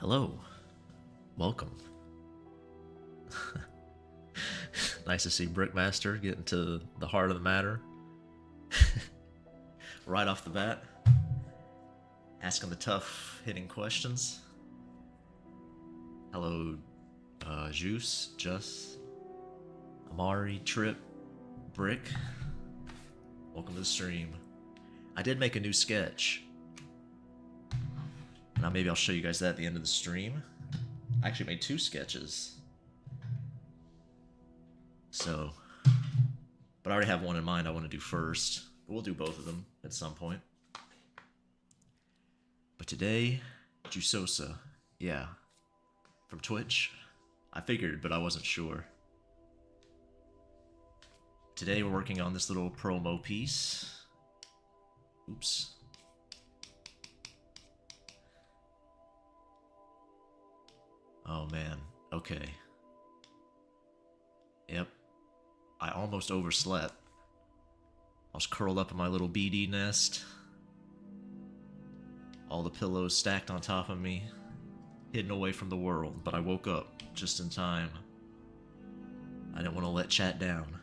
Hello. Welcome. Nice to see Brickmaster getting to the heart of the matter. Right off the bat. Asking the tough hitting questions. Hello, Juice, Just, Amari, Trip, Brick. Welcome to the stream. I did make a new sketch. Now maybe I'll show you guys that at the end of the stream. I actually made 2 sketches. So, but I already have one in mind I want to do first. We'll do both of them at some point. But today, Jusosa, yeah, from Twitch. I figured, but I wasn't sure. Today we're working on this little promo piece. Oops. Oh man, okay. Yep. I almost overslept. I was curled up in my little BD nest. All the pillows stacked on top of me, hidden away from the world, but I woke up just in time. I didn't want to let chat down.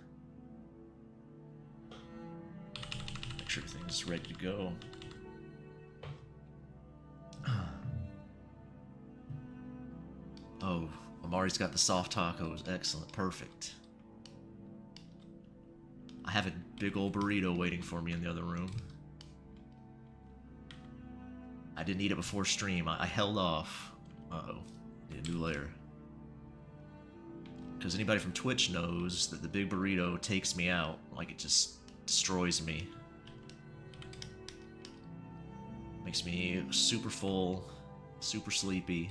Make sure everything's ready to go. Oh, Amari's got the soft tacos. Excellent. Perfect. I have a big old burrito waiting for me in the other room. I didn't eat it before stream. I held off. Uh-oh. Need a new layer. Because anybody from Twitch knows that the big burrito takes me out. Like, it just destroys me. Makes me super full, super sleepy.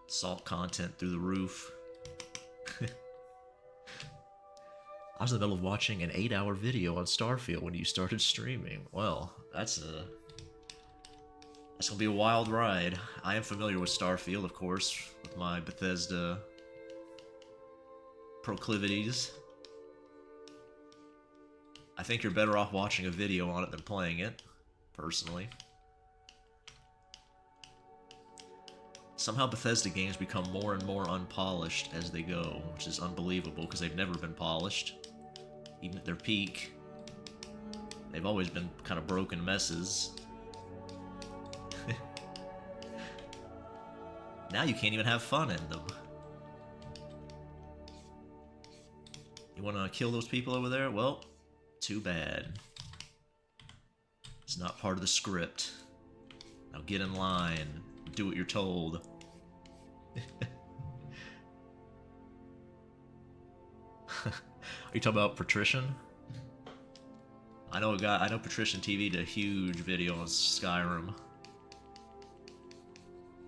Salt content through the roof. I was in the middle of watching an 8-hour video on Starfield when you started streaming. Well, that's gonna be a wild ride. I am familiar with Starfield, of course, with my Bethesda proclivities. I think you're better off watching a video on it than playing it, personally. Somehow Bethesda games become more and more unpolished as they go, which is unbelievable because they've never been polished. Even at their peak, they've always been kind of broken messes. Now you can't even have fun in them. You want to kill those people over there? Well, too bad. It's not part of the script. Now get in line. Do what you're told. Are you talking about Patrician? I know Patrician TV did a huge video on Skyrim.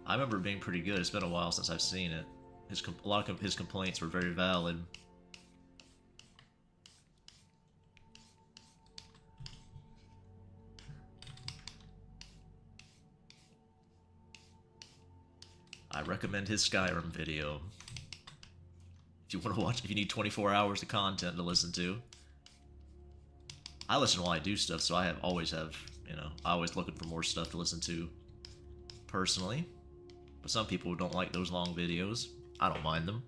I remember it being pretty good. It's been a while since I've seen it. A lot of his complaints were very valid. I recommend his Skyrim video. If you want to watch, if you need 24 hours of content to listen to. I listen while I do stuff, so I always have, I always looking for more stuff to listen to personally. But some people don't like those long videos. I don't mind them.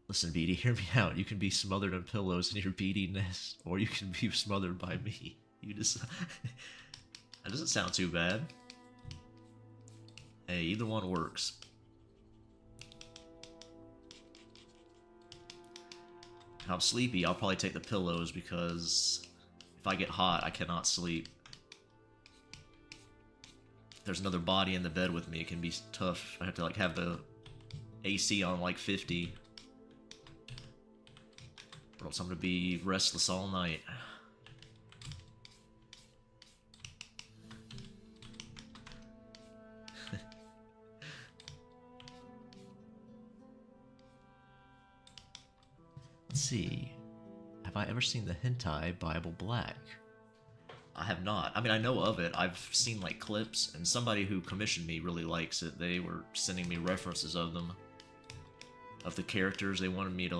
Listen, BD, hear me out. You can be smothered in pillows in your BD nest, or you can be smothered by me. You just... That doesn't sound too bad. Hey, either one works. If I'm sleepy, I'll probably take the pillows because if I get hot, I cannot sleep. If there's another body in the bed with me, it can be tough. I have to have the AC on 50. Or else I'm gonna be restless all night. Let's see. Have I ever seen the hentai Bible Black? I have not. I mean, I know of it. I've seen clips, and somebody who commissioned me really likes it. They were sending me references of them. Of the characters. They wanted me to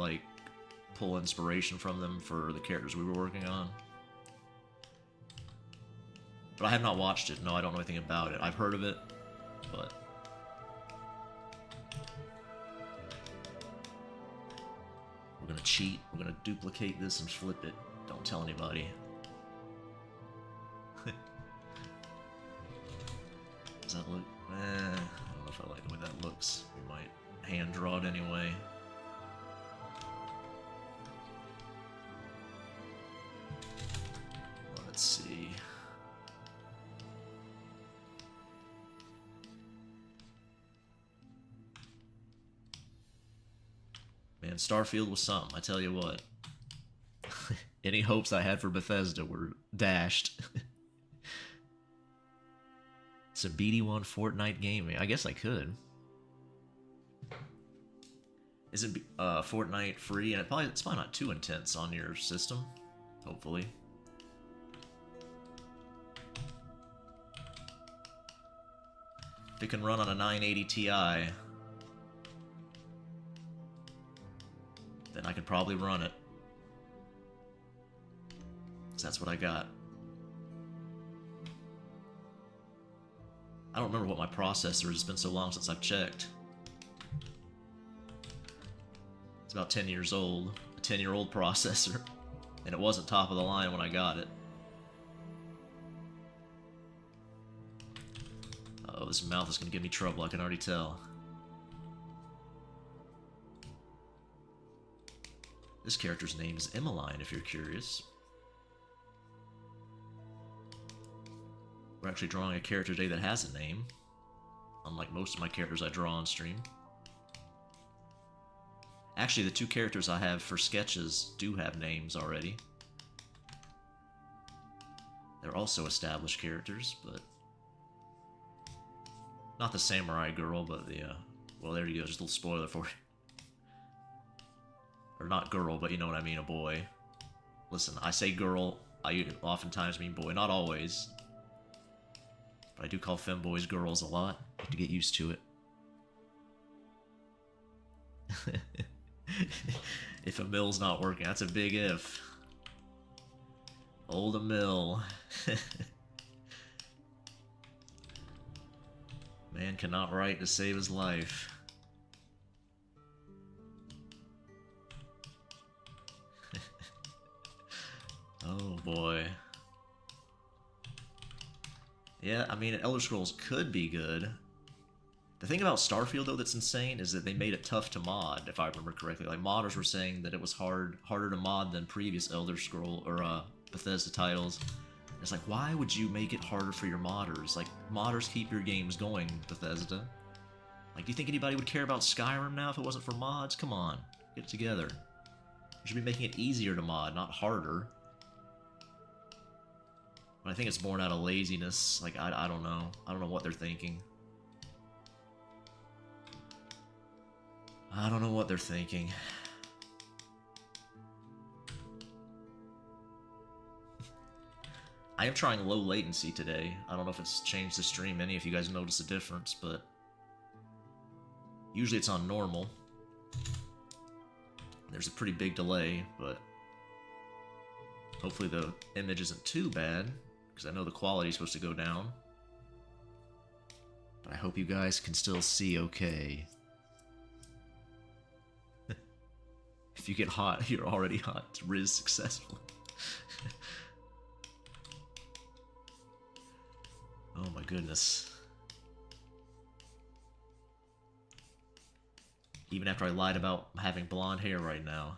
pull inspiration from them for the characters we were working on. But I have not watched it. No, I don't know anything about it. I've heard of it, but... We're gonna cheat. We're gonna duplicate this and flip it. Don't tell anybody. Does that look... I don't know if I like the way that looks. We might hand draw it anyway. Let's see. Man, Starfield was something, I tell you what. Any hopes I had for Bethesda were dashed. Some BD1 Fortnite gaming. I guess I could. Isn't Fortnite free? And it's probably not too intense on your system. Hopefully. If it can run on a 980 Ti, then I could probably run it. 'Cause that's what I got. I don't remember what my processor is. It's been so long since I've checked. It's about 10 years old. A 10-year-old processor. And it wasn't top of the line when I got it. Uh-oh, this mouth is going to give me trouble, I can already tell. This character's name is Emmeline, if you're curious. We're actually drawing a character today that has a name, unlike most of my characters I draw on stream. Actually, the two characters I have for sketches do have names already. They're also established characters, but... Not the samurai girl, but the, well, there you go, just a little spoiler for you. Or not girl, but you know what I mean, a boy. Listen, I say girl, I oftentimes mean boy, not always. But I do call femboys girls a lot. You have to get used to it. If a mill's not working, that's a big if. Old a mill. Man cannot write to save his life. Oh boy. Yeah, I mean, Elder Scrolls could be good. The thing about Starfield, though, that's insane is that they made it tough to mod, if I remember correctly. Like, modders were saying that it was harder to mod than previous Elder Scroll or Bethesda titles. It's like, why would you make it harder for your modders? Like, modders keep your games going, Bethesda. Like, do you think anybody would care about Skyrim now if it wasn't for mods? Come on, get it together. You should be making it easier to mod, not harder. But I think it's born out of laziness. Like, I don't know. I don't know what they're thinking. I don't know what they're thinking. I am trying low latency today. I don't know if it's changed the stream any, if you guys notice a difference, but... Usually it's on normal. There's a pretty big delay, but... Hopefully the image isn't too bad, because I know the quality is supposed to go down. But I hope you guys can still see okay. If you get hot, you're already hot. It's Riz successful. Oh my goodness. Even after I lied about having blonde hair right now.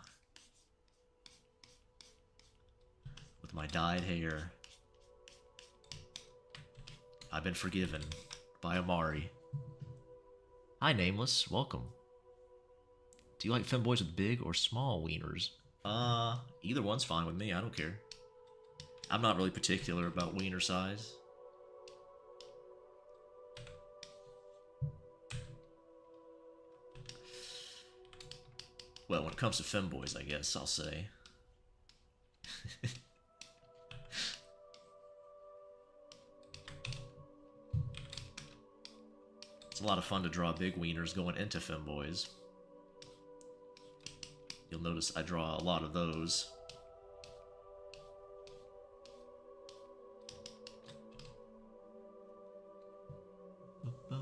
With my dyed hair. I've been forgiven by Amari. Hi, Nameless. Welcome. Do you like femboys with big or small wieners? Either one's fine with me. I don't care. I'm not really particular about wiener size. Well, when it comes to femboys, I guess I'll say. It's a lot of fun to draw big wieners going into femboys. You'll notice I draw a lot of those. I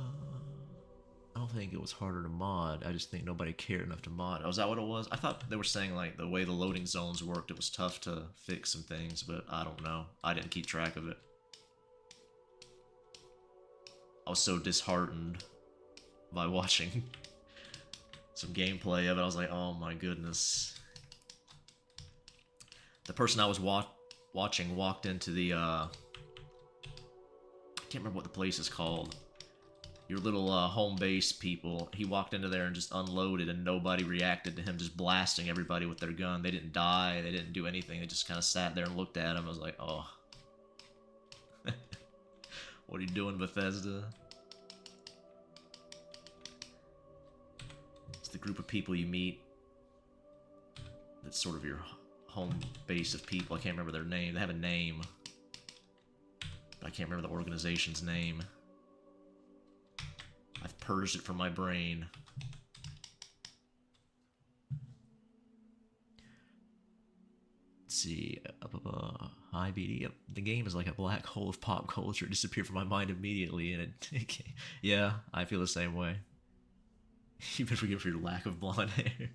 don't think it was harder to mod. I just think nobody cared enough to mod. Oh, is that what it was? I thought they were saying like the way the loading zones worked, it was tough to fix some things, but I don't know. I didn't keep track of it. I was so disheartened by watching some gameplay of it. I was like, oh my goodness. The person I was watching walked into the, I can't remember what the place is called. Your little home base people. He walked into there and just unloaded, and nobody reacted to him just blasting everybody with their gun. They didn't die. They didn't do anything. They just kind of sat there and looked at him. I was like, oh. What are you doing, Bethesda? It's the group of people you meet that's sort of your home base of people. I can't remember their name. They have a name, but I can't remember the organization's name. I've purged it from my brain. Let's see. Hi, BD. Yep. The game is like a black hole of pop culture. It disappeared from my mind immediately, and it yeah, I feel the same way. You've been forgiven for your lack of blonde hair.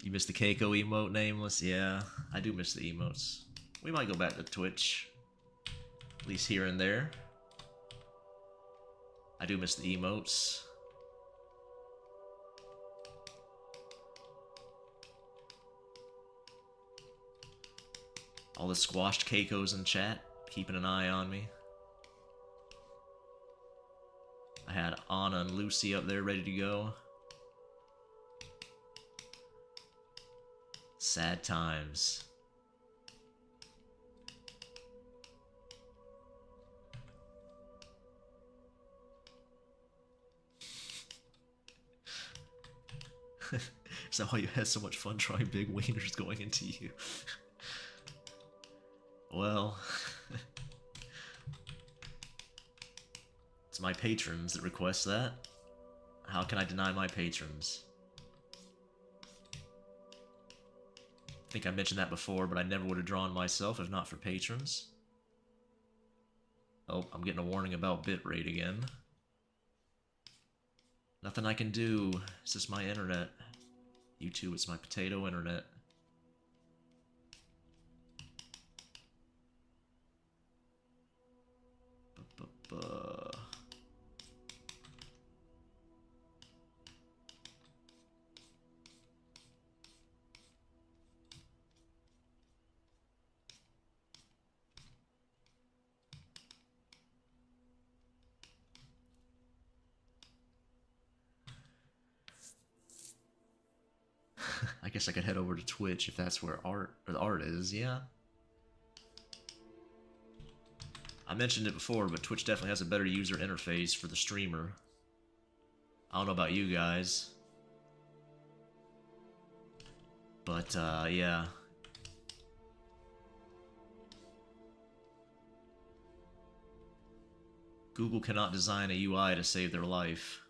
You missed the Keiko emote, Nameless? Yeah, I do miss the emotes. We might go back to Twitch. At least here and there. I do miss the emotes. All the squashed Keikos in chat, keeping an eye on me. I had Anna and Lucy up there ready to go. Sad times. Is that why you had so much fun drawing big wieners going into you? Well, it's my patrons that request that. How can I deny my patrons? I think I mentioned that before, but I never would have drawn myself if not for patrons. Oh, I'm getting a warning about bitrate again. Nothing I can do. It's just my internet. YouTube, it's my potato internet. I guess I could head over to Twitch if that's where the art is, yeah. I mentioned it before, but Twitch definitely has a better user interface for the streamer. I don't know about you guys. But, yeah. Google cannot design a UI to save their life.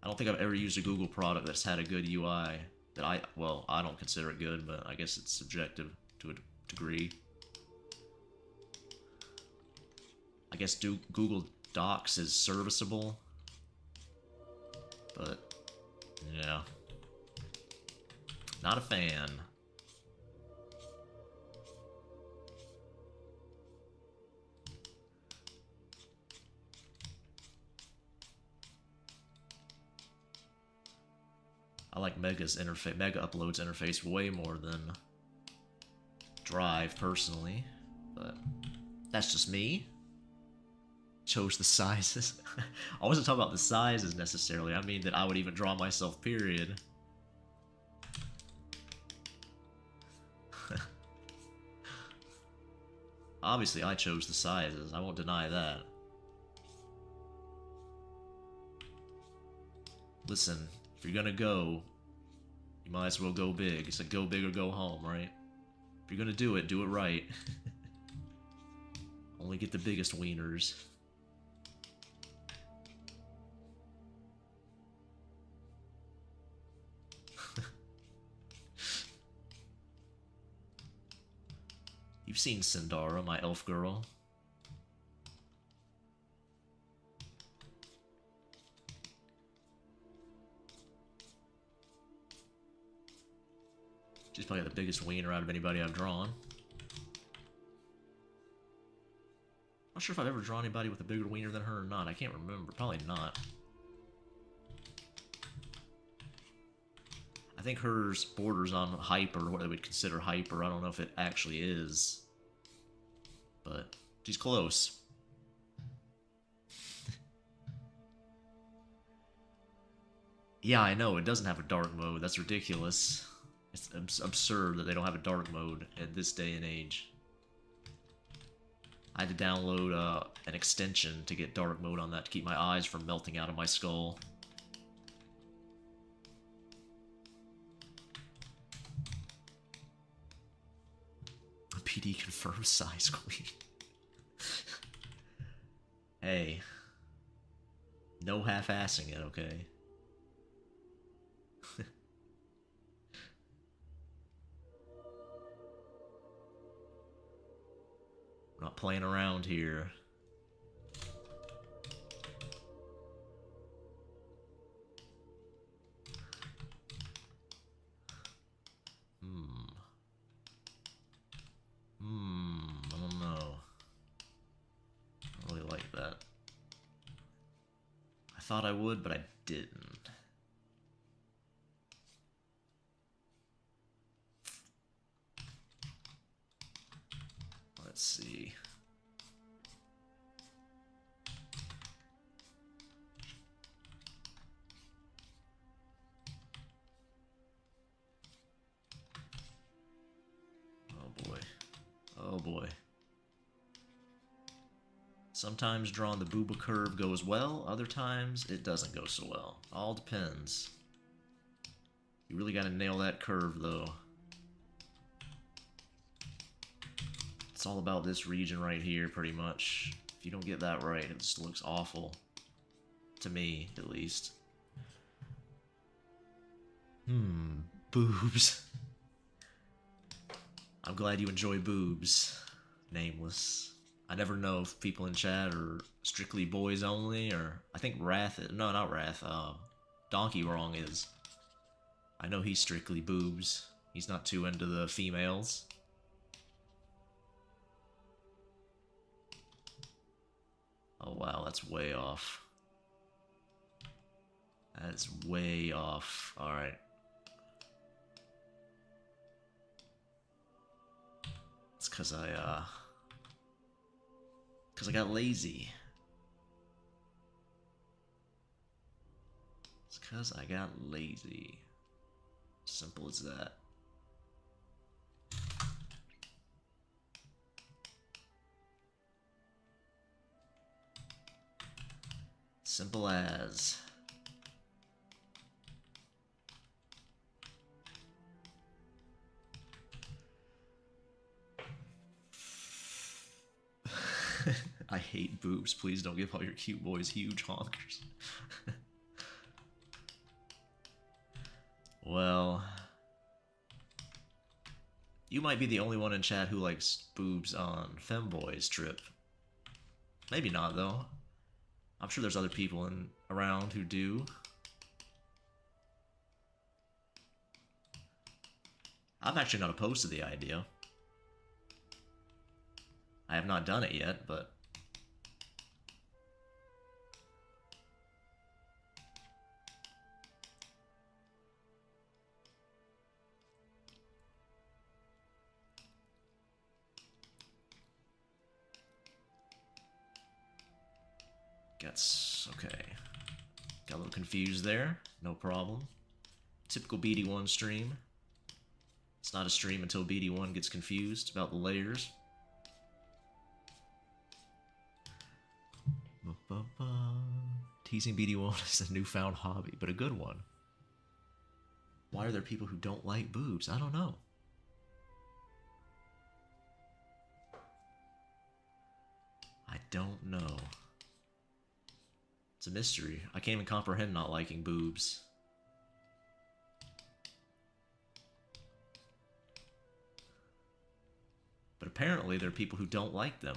I don't think I've ever used a Google product that's had a good UI. That well, I don't consider it good, but I guess it's subjective to a degree. I guess Google Docs is serviceable, but yeah, not a fan. I like Mega's interface, Mega Upload's interface way more than Drive personally, but that's just me. Chose the sizes. I wasn't talking about the sizes necessarily. I mean that I would even draw myself, period. Obviously, I chose the sizes. I won't deny that. Listen, if you're gonna go, you might as well go big. It's like go big or go home, right? If you're gonna do it right. Only get the biggest wieners. seen Sindara, my elf girl. She's probably the biggest wiener out of anybody I've drawn. Not sure if I've ever drawn anybody with a bigger wiener than her or not. I can't remember. Probably not. I think hers borders on hyper, what they would consider hyper. I don't know if it actually is. But she's close. Yeah, I know. It doesn't have a dark mode. That's ridiculous. It's absurd that they don't have a dark mode at this day and age. I had to download an extension to get dark mode on that to keep my eyes from melting out of my skull. PD confirmed size queen. Hey. No half-assing it, okay? We're not playing around here. I don't know. I don't really like that. I thought I would, but I didn't. Let's see. Oh boy. Oh boy. Sometimes drawing the booba curve goes well, other times it doesn't go so well. All depends. You really gotta nail that curve though. It's all about this region right here, pretty much. If you don't get that right, it just looks awful. To me, at least. Boobs. I'm glad you enjoy boobs. Nameless. I never know if people in chat are strictly boys only, or... I think Wrath is... No, not Wrath. Donkey Wrong is. I know he's strictly boobs. He's not too into the females. Oh wow, that's way off. That's way off. Alright. It's cause I got lazy. It's cause I got lazy. Simple as that. Simple as. I hate boobs. Please don't give all your cute boys huge honkers. Well, you might be the only one in chat who likes boobs on Femboy's trip. Maybe not, though. I'm sure there's other people around who do. I'm actually not opposed to the idea. I have not done it yet, but... Okay. Got a little confused there. No problem. Typical BD1 stream. It's not a stream until BD1 gets confused about the layers. Teasing BD1 is a newfound hobby, but a good one. Why are there people who don't like boobs? I don't know. I don't know. It's a mystery. I can't even comprehend not liking boobs. But apparently there are people who don't like them.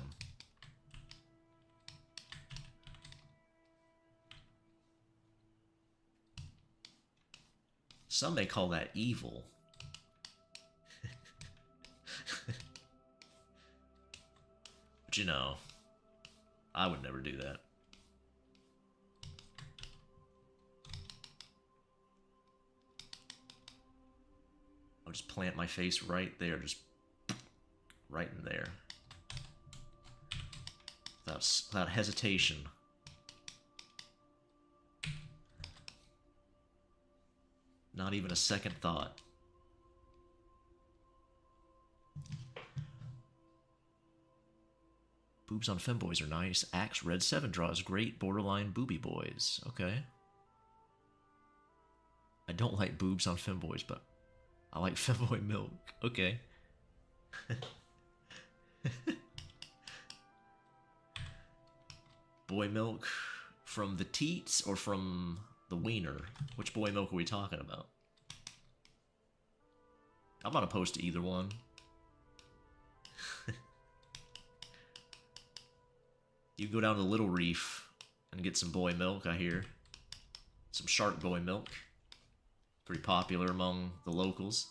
Some may call that evil. But you know, I would never do that. I'll just plant my face right there, just right in there. Without hesitation. Not even a second thought. Boobs on femboys are nice. Axe Red 7 draws great borderline booby boys. Okay. I don't like boobs on femboys, but I like femboy milk. Okay. Boy milk from the teats or from the wiener? Which boy milk are we talking about? I'm not opposed to either one. You can go down to Little Reef and get some boy milk, I hear. Some shark boy milk. Pretty popular among the locals.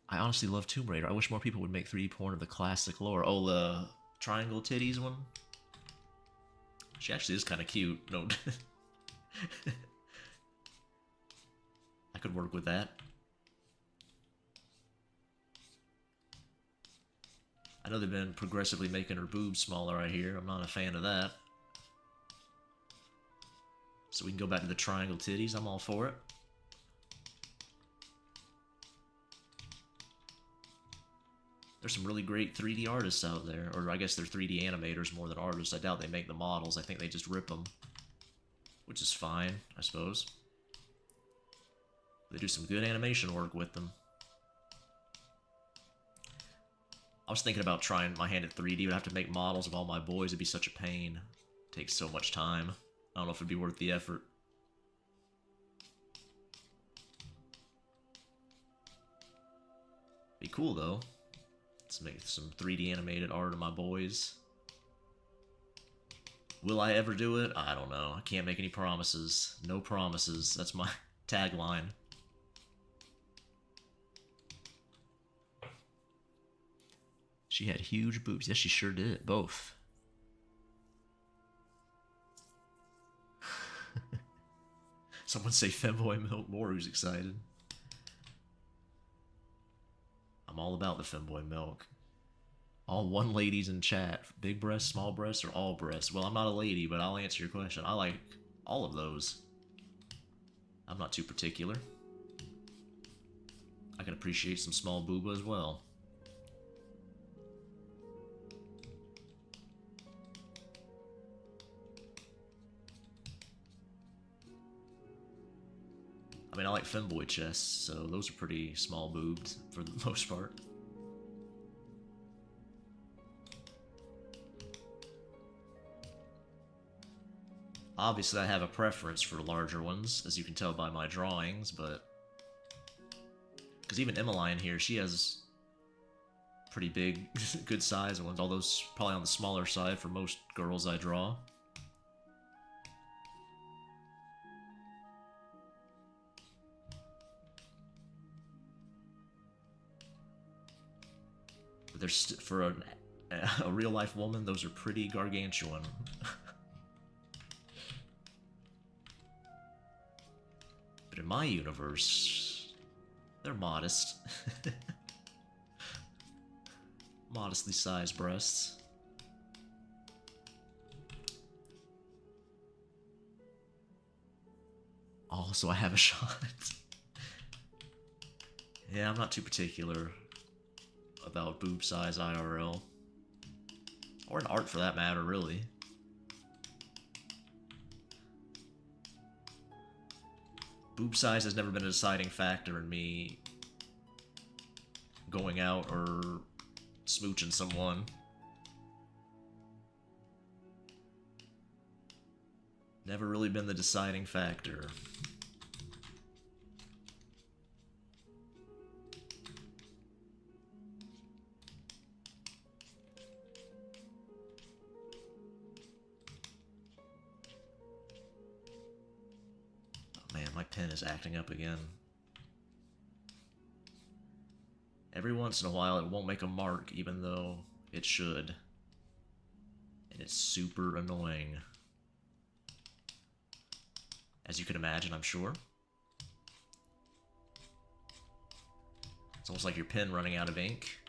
I honestly love Tomb Raider. I wish more people would make 3D porn of the classic lore. Oh, the triangle titties one? She actually is kind of cute. No. I could work with that. I know they've been progressively making her boobs smaller, I hear. I'm not a fan of that. So we can go back to the triangle titties. I'm all for it. There's some really great 3D artists out there. Or I guess they're 3D animators more than artists. I doubt they make the models. I think they just rip them. Which is fine, I suppose. They do some good animation work with them. I was thinking about trying my hand at 3D. I'd have to make models of all my boys. It'd be such a pain. It takes so much time. I don't know if it'd be worth the effort. Be cool, though. Let's make some 3D animated art of my boys. Will I ever do it? I don't know. I can't make any promises. No promises. That's my tagline. She had huge boobs. Yes, she sure did. Both. Someone say femboy milk more who's excited. I'm all about the femboy milk. All one ladies in chat. Big breasts, small breasts, or all breasts? Well, I'm not a lady, but I'll answer your question. I like all of those. I'm not too particular. I can appreciate some small booba as well. I mean, I like femboy chests, so those are pretty small boobed for the most part. Obviously, I have a preference for larger ones, as you can tell by my drawings, but... Because even Emmeline here, she has pretty big, good size ones, although probably on the smaller side for most girls I draw. But there's for a real-life woman, those are pretty gargantuan. But in my universe, they're modest. Modestly sized breasts. Oh, so I have a shot. Yeah, I'm not too particular about boob size IRL. Or in art for that matter, really. Boob size has never been a deciding factor in me going out or smooching someone. Never really been the deciding factor. is acting up again. Every once in a while, it won't make a mark, even though it should. And it's super annoying. As you can imagine, I'm sure. It's almost like your pen running out of ink.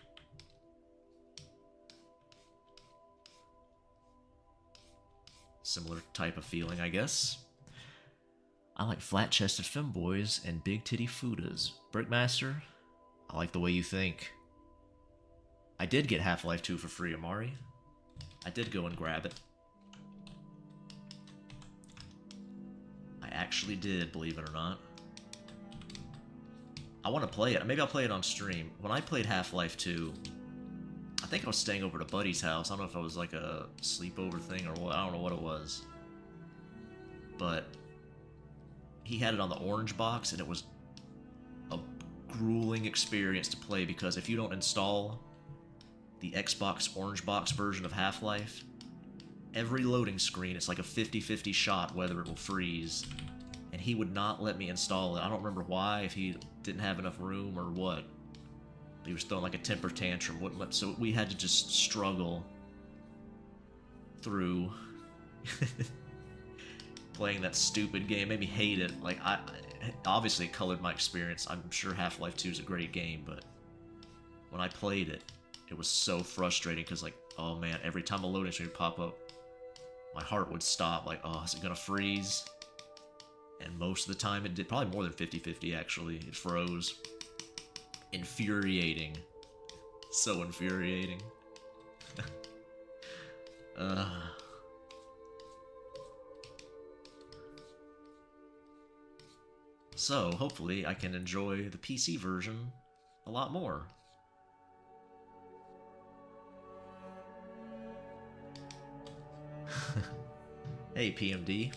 Similar type of feeling, I guess. I like flat-chested femboys and big-titty fudas. Brickmaster, I like the way you think. I did get Half-Life 2 for free, Amari. I did go and grab it. I actually did, believe it or not. I want to play it. Maybe I'll play it on stream. When I played Half-Life 2, I think I was staying over at a buddy's house. I don't know if it was like a sleepover thing or what. I don't know what it was. But he had it on the orange box, and it was a grueling experience to play because if you don't install the Xbox orange box version of Half-Life, every loading screen, it's like a 50-50 shot whether it will freeze. And he would not let me install it. I don't remember why, if he didn't have enough room or what. He was throwing like a temper tantrum, wouldn't let, so we had to just struggle through playing that stupid game. Made me hate it. Like, obviously it colored my experience. I'm sure Half-Life 2 is a great game, but when I played it, it was so frustrating because, like, oh man, every time a loading screen would pop up, my heart would stop. Like, oh, is it gonna freeze? And most of the time it did, probably more than 50-50 actually. It froze. Infuriating. So infuriating. So, hopefully I can enjoy the PC version a lot more. Hey, PMD.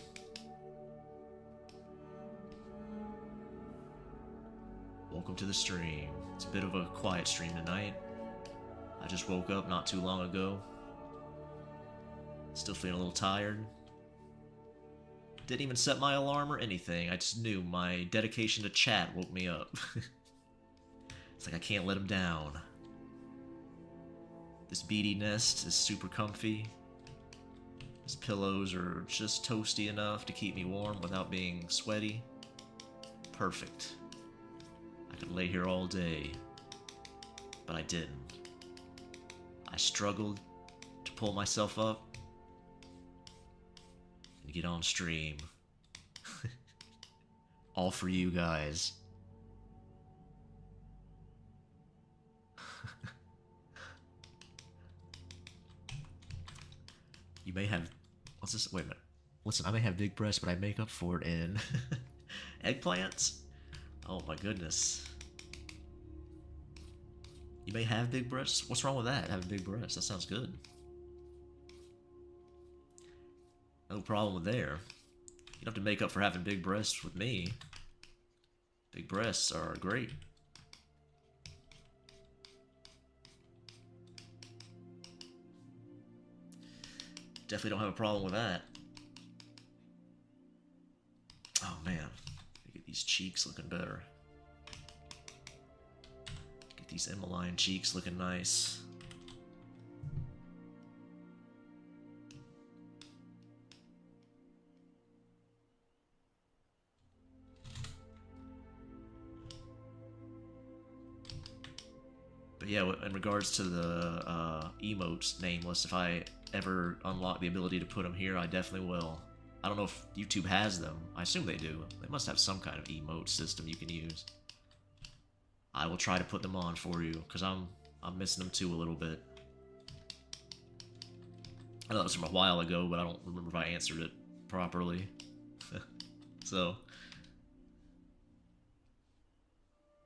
Welcome to the stream. It's a bit of a quiet stream tonight. I just woke up not too long ago. Still feeling a little tired. Didn't even set my alarm or anything. I just knew my dedication to chat woke me up. It's like I can't let him down. This beady nest is super comfy. His pillows are just toasty enough to keep me warm without being sweaty. Perfect. I could lay here all day, but I didn't. I struggled to pull myself up and get on stream. All for you guys. You may have... What's this? Wait a minute. Listen, I may have big breasts, but I make up for it in... eggplants? Oh my goodness. You may have big breasts? What's wrong with that? Having big breasts? That sounds good. No problem there. You don't have to make up for having big breasts with me. Big breasts are great. Definitely don't have a problem with that. Oh man, get these cheeks looking better. Get these Emmeline cheeks looking nice. But yeah, in regards to the emotes nameless, if I ever unlock the ability to put them here, I definitely will. I don't know if YouTube has them. I assume they do. They must have some kind of emote system you can use. I will try to put them on for you, because I'm missing them too a little bit. I know that was from a while ago, but I don't remember if I answered it properly. So,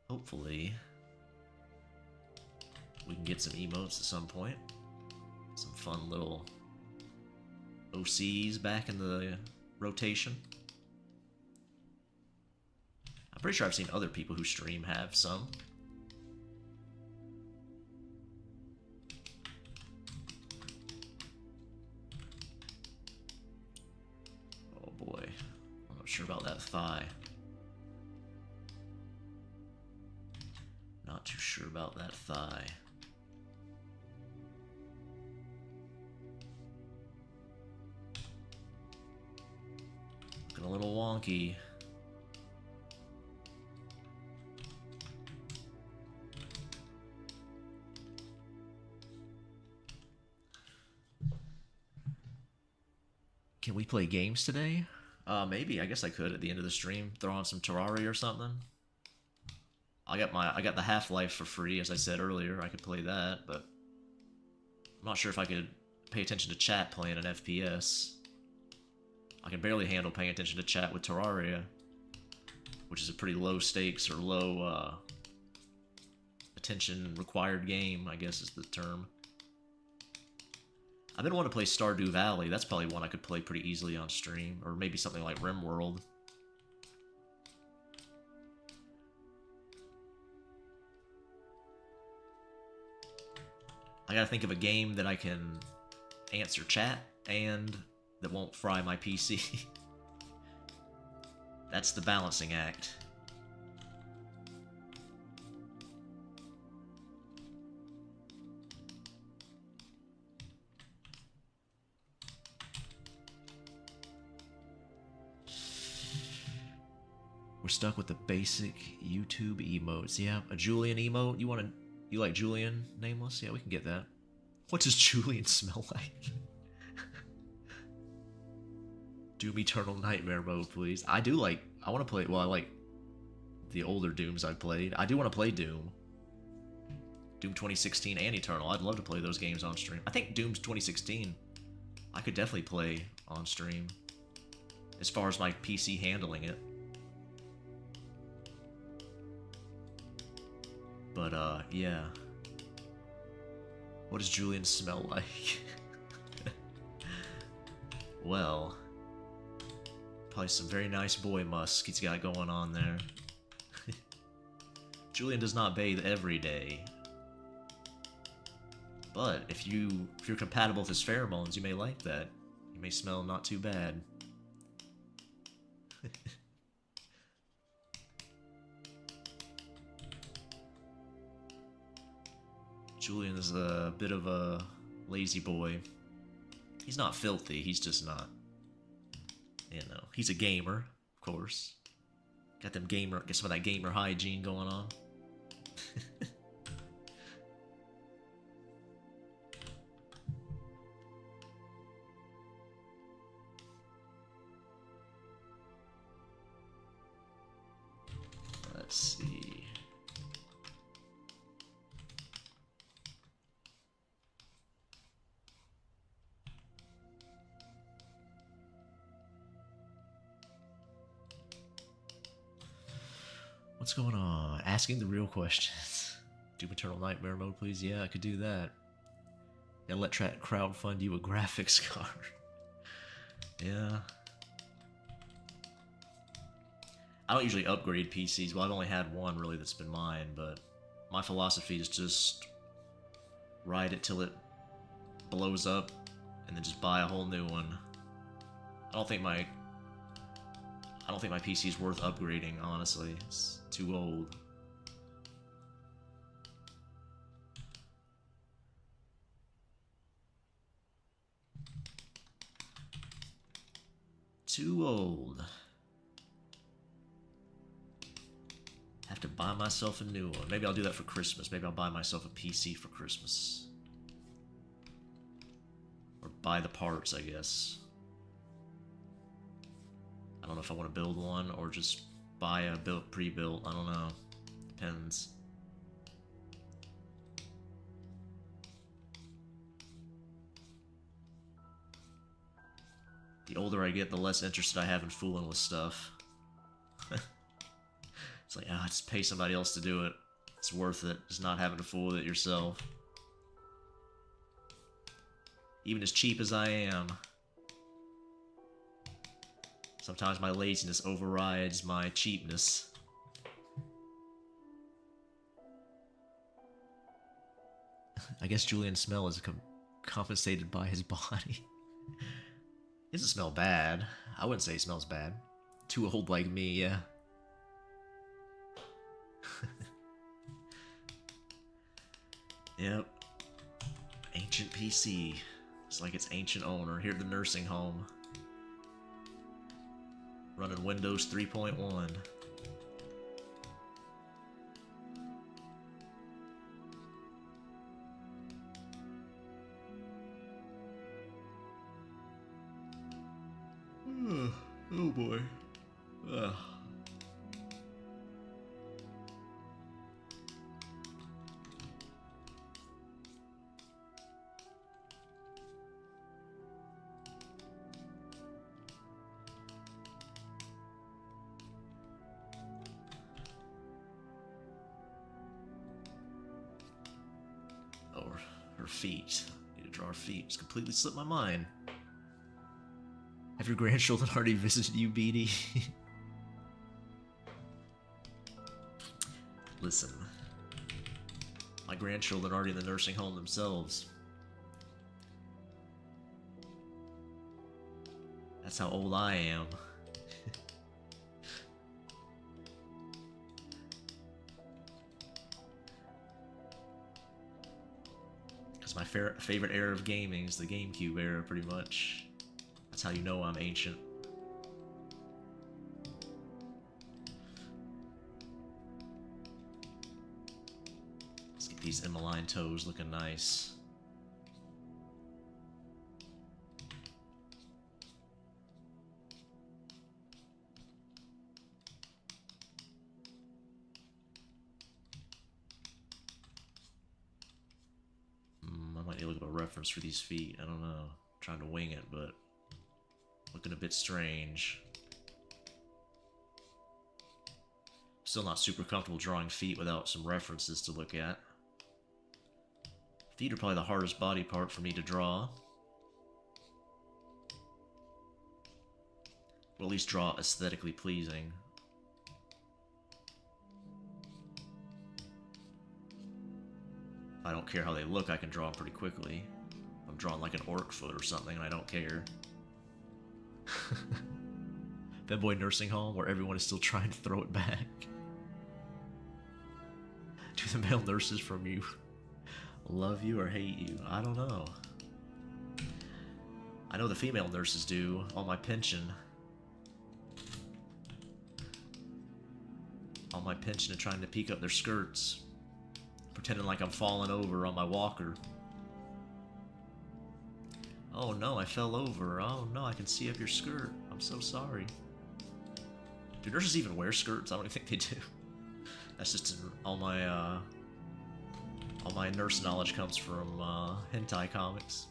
hopefully, we can get some emotes at some point. Some fun little OCs back in the rotation. I'm pretty sure I've seen other people who stream have some. Oh boy, I'm not sure about that thigh. Not too sure about that thigh. Looking a little wonky. Can we play games today? Maybe. I guess I could at the end of the stream. Throw on some Terraria or something. I got the Half-Life for free, as I said earlier. I could play that, but I'm not sure if I could pay attention to chat playing an FPS. I can barely handle paying attention to chat with Terraria, which is a pretty low stakes or low attention required game, I guess is the term. I've been wanting to play Stardew Valley. That's probably one I could play pretty easily on stream, or maybe something like RimWorld. I gotta think of a game that I can answer chat and that won't fry my PC. That's the balancing act. We're stuck with the basic YouTube emotes. Yeah, a Julian emote. You like Julian Nameless? Yeah, we can get that. What does Julian smell like? Doom Eternal Nightmare mode, please. I want to play, well, I like the older Dooms I've played. I do want to play Doom. Doom 2016 and Eternal. I'd love to play those games on stream. I think Doom's 2016 I could definitely play on stream, as far as my PC handling it. But, yeah. What does Julian smell like? Well, probably some very nice boy musk he's got going on there. Julian does not bathe every day. But if you're compatible with his pheromones, you may like that. You may smell not too bad. Julian is a bit of a lazy boy. He's not filthy, he's just not, you know, he's a gamer, of course. Got some of that gamer hygiene going on. Let's see. What's going on? Asking the real questions. Doom Eternal Nightmare mode, please. Yeah, I could do that. Yeah, let crowdfund you a graphics card. Yeah. I don't usually upgrade PCs. Well, I've only had one really that's been mine, but my philosophy is just ride it till it blows up and then just buy a whole new one. I don't think my PC is worth upgrading, honestly. It's too old. Too old. Have to buy myself a new one. Maybe I'll do that for Christmas. Maybe I'll buy myself a PC for Christmas. Or buy the parts, I guess. I don't know if I want to build one or just buy a pre-built. I don't know. Depends. The older I get, the less interested I have in fooling with stuff. It's like, just pay somebody else to do it. It's worth it. Just not having to fool with it yourself. Even as cheap as I am. Sometimes my laziness overrides my cheapness. I guess Julian's smell is compensated by his body. It doesn't smell bad. I wouldn't say he smells bad. Too old like me, yeah. Yep. Ancient PC. It's like its ancient owner here at the nursing home. Running Windows 3.1. Oh boy. Ugh. Oh, her feet. Need to draw her feet. It's completely slipped my mind. Have your grandchildren already visited you, BD? Listen. My grandchildren are already in the nursing home themselves. That's how old I am. Because my favorite era of gaming is the GameCube era, pretty much. That's how you know I'm ancient. Let's get these Emmeline toes looking nice. I might need to look up a reference for these feet. I don't know. I'm trying to wing it, but looking a bit strange. Still not super comfortable drawing feet without some references to look at. Feet are probably the hardest body part for me to draw. Or at least draw aesthetically pleasing. If I don't care how they look, I can draw them pretty quickly. I'm drawing like an orc foot or something and I don't care. Femboy nursing home where everyone is still trying to throw it back. Do the male nurses from you love you or hate you? I don't know. I know the female nurses do on my pension. On my pension and trying to peek up their skirts. Pretending like I'm falling over on my walker. Oh no, I fell over. Oh no, I can see up your skirt. I'm so sorry. Do nurses even wear skirts? I don't even think they do. That's just all my nurse knowledge comes from hentai comics.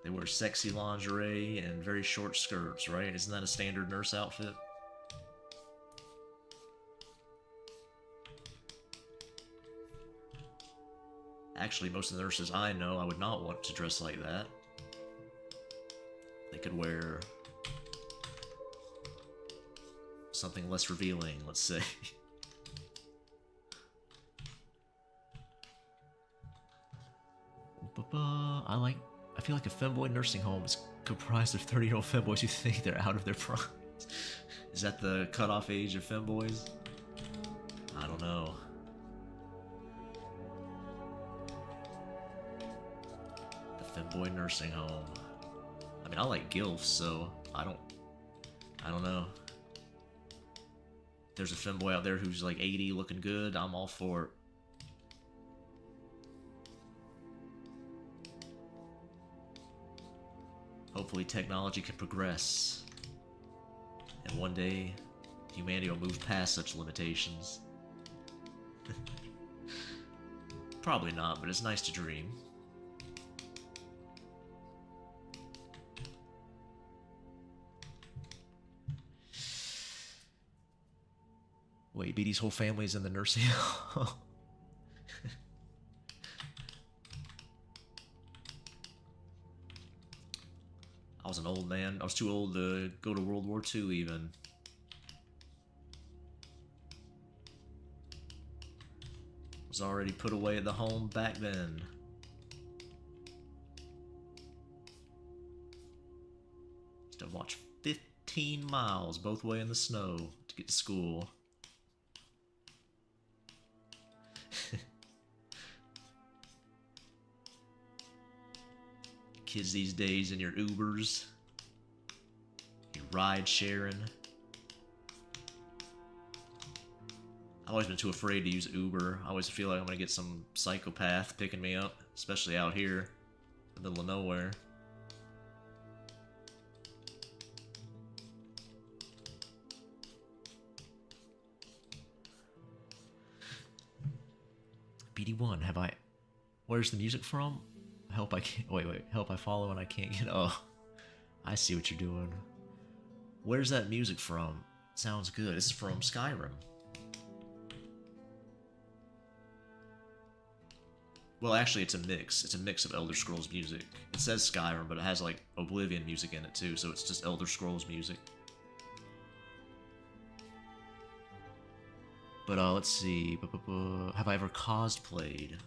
They wear sexy lingerie and very short skirts, right? Isn't that a standard nurse outfit? Actually, most of the nurses I know, I would not want to dress like that. They could wear something less revealing, let's say. I feel like a femboy nursing home is comprised of 30-year-old femboys who think they're out of their prime. Is that the cutoff age of femboys? I don't know. The femboy nursing home. I mean, I like gilfs, so I don't know. There's a femboy out there who's like 80 looking good, I'm all for it. Hopefully technology can progress. And one day, humanity will move past such limitations. Probably not, but it's nice to dream. Wait, BD's whole family's in the nursing home. I was an old man. I was too old to go to World War II even. Was already put away at the home back then. Used to watch 15 miles both way in the snow to get to school. kids these days in your Ubers, your ride sharing. I've always been too afraid to use Uber. I always feel like I'm gonna get some psychopath picking me up, especially out here in the middle of nowhere. BD1, have I... Where's the music from? Help I can't... Wait. Help I follow and I can't get... Oh. I see what you're doing. Where's that music from? Sounds good. It's from Skyrim. Well, actually, it's a mix. It's a mix of Elder Scrolls music. It says Skyrim, but it has, like, Oblivion music in it, too, so it's just Elder Scrolls music. But, let's see. Have I ever cosplayed?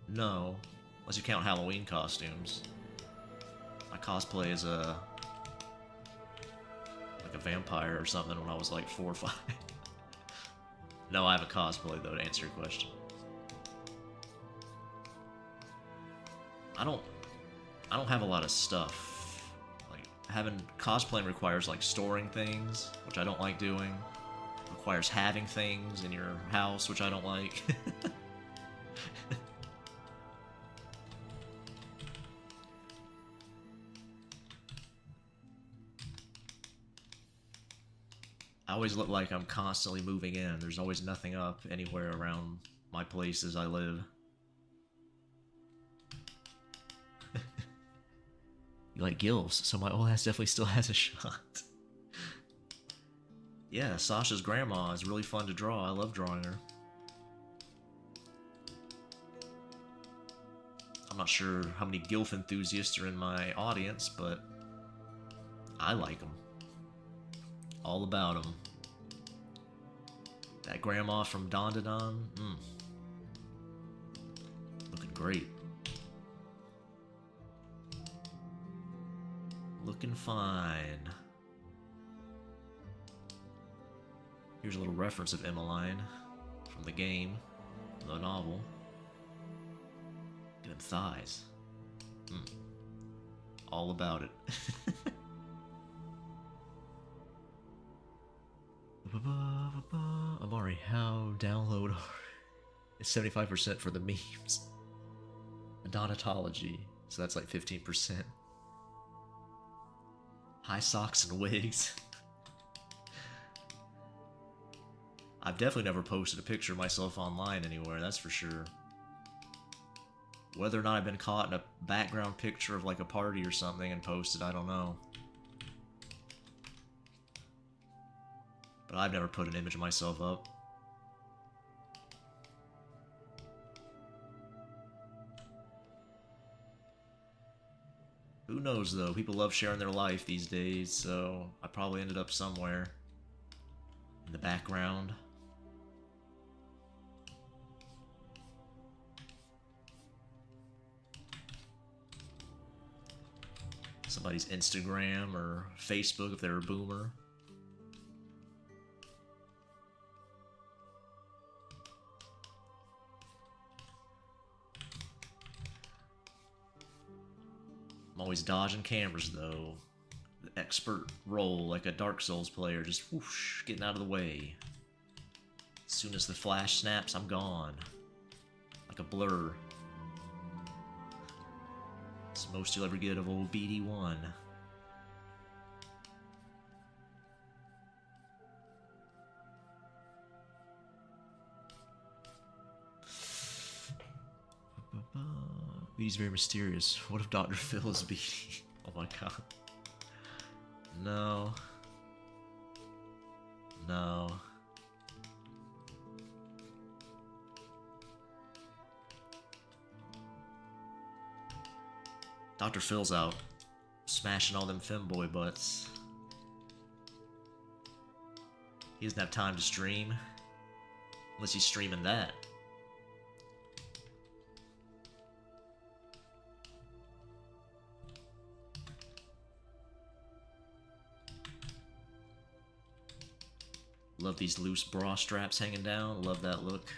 No. Unless you count Halloween costumes. I cosplay as a... like a vampire or something when I was like 4 or 5. No, I have a cosplay, though, to answer your question. I don't have a lot of stuff. Like, having... cosplaying requires, like, storing things, which I don't like doing. Requires having things in your house, which I don't like. I always look like I'm constantly moving in. There's always nothing up anywhere around my places I live. You like gills, so my old ass definitely still has a shot. Yeah, Sasha's grandma is really fun to draw. I love drawing her. I'm not sure how many gilf enthusiasts are in my audience, but I like them. All about them. That grandma from Don to Don, looking great. Looking fine. Here's a little reference of Emmeline from the game, the novel. Good thighs. All about it. Amari, how download it's 75% for the memes. Donatology, so that's like 15%. High socks and wigs. I've definitely never posted a picture of myself online anywhere, that's for sure. Whether or not I've been caught in a background picture of like a party or something and posted, I don't know. But I've never put an image of myself up. Who knows though, people love sharing their life these days, so I probably ended up somewhere in the background. Somebody's Instagram or Facebook if they're a boomer. I'm always dodging cameras though. The expert role like a Dark Souls player, just whoosh, getting out of the way. As soon as the flash snaps, I'm gone. Like a blur. It's the most you'll ever get of old BD1. BD's very mysterious. What if Dr. Phil is BD? Oh my god. No. No. Dr. Phil's out smashing all them femboy butts. He doesn't have time to stream. Unless he's streaming that. Love these loose bra straps hanging down. Love that look.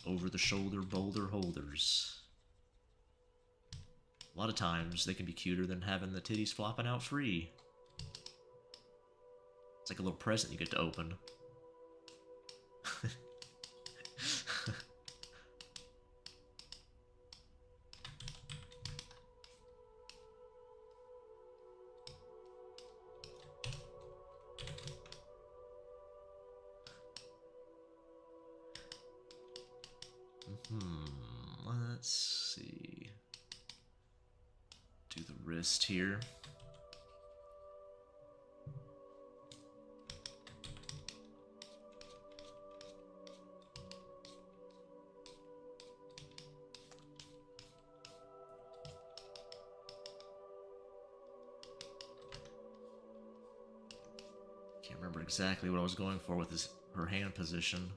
over-the-shoulder boulder holders. A lot of times they can be cuter than having the titties flopping out free. It's like a little present you get to open. Let's see. Do the wrist here. Can't remember exactly what I was going for with her hand position.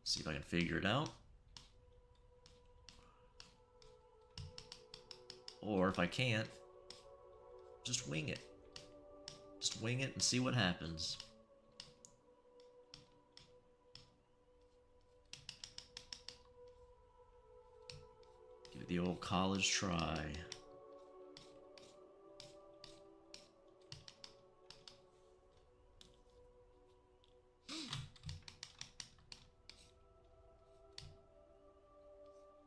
See if I can figure it out. Or if I can't, just wing it. Just wing it and see what happens. Give it the old college try.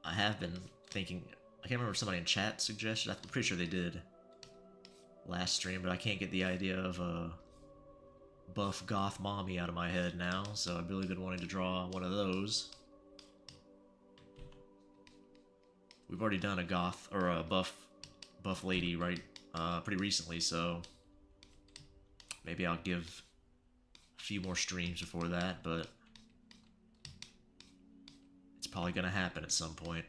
I have been thinking, I can't remember if somebody in chat suggested, I'm pretty sure they did last stream, but I can't get the idea of a buff goth mommy out of my head now, so I've really been wanting to draw one of those. We've already done a goth, or a buff lady, right, pretty recently, so maybe I'll give a few more streams before that, but it's probably gonna happen at some point.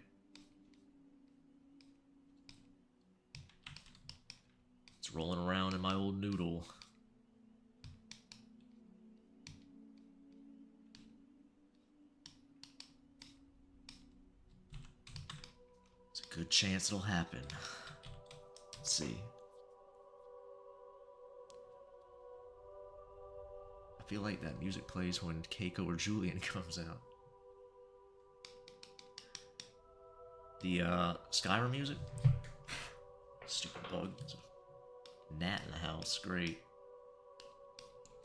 It's rolling around in my old noodle. It's a good chance it'll happen. Let's see. I feel like that music plays when Keiko or Julian comes out. The Skyrim music? Stupid bug. There's a gnat in the house. Great.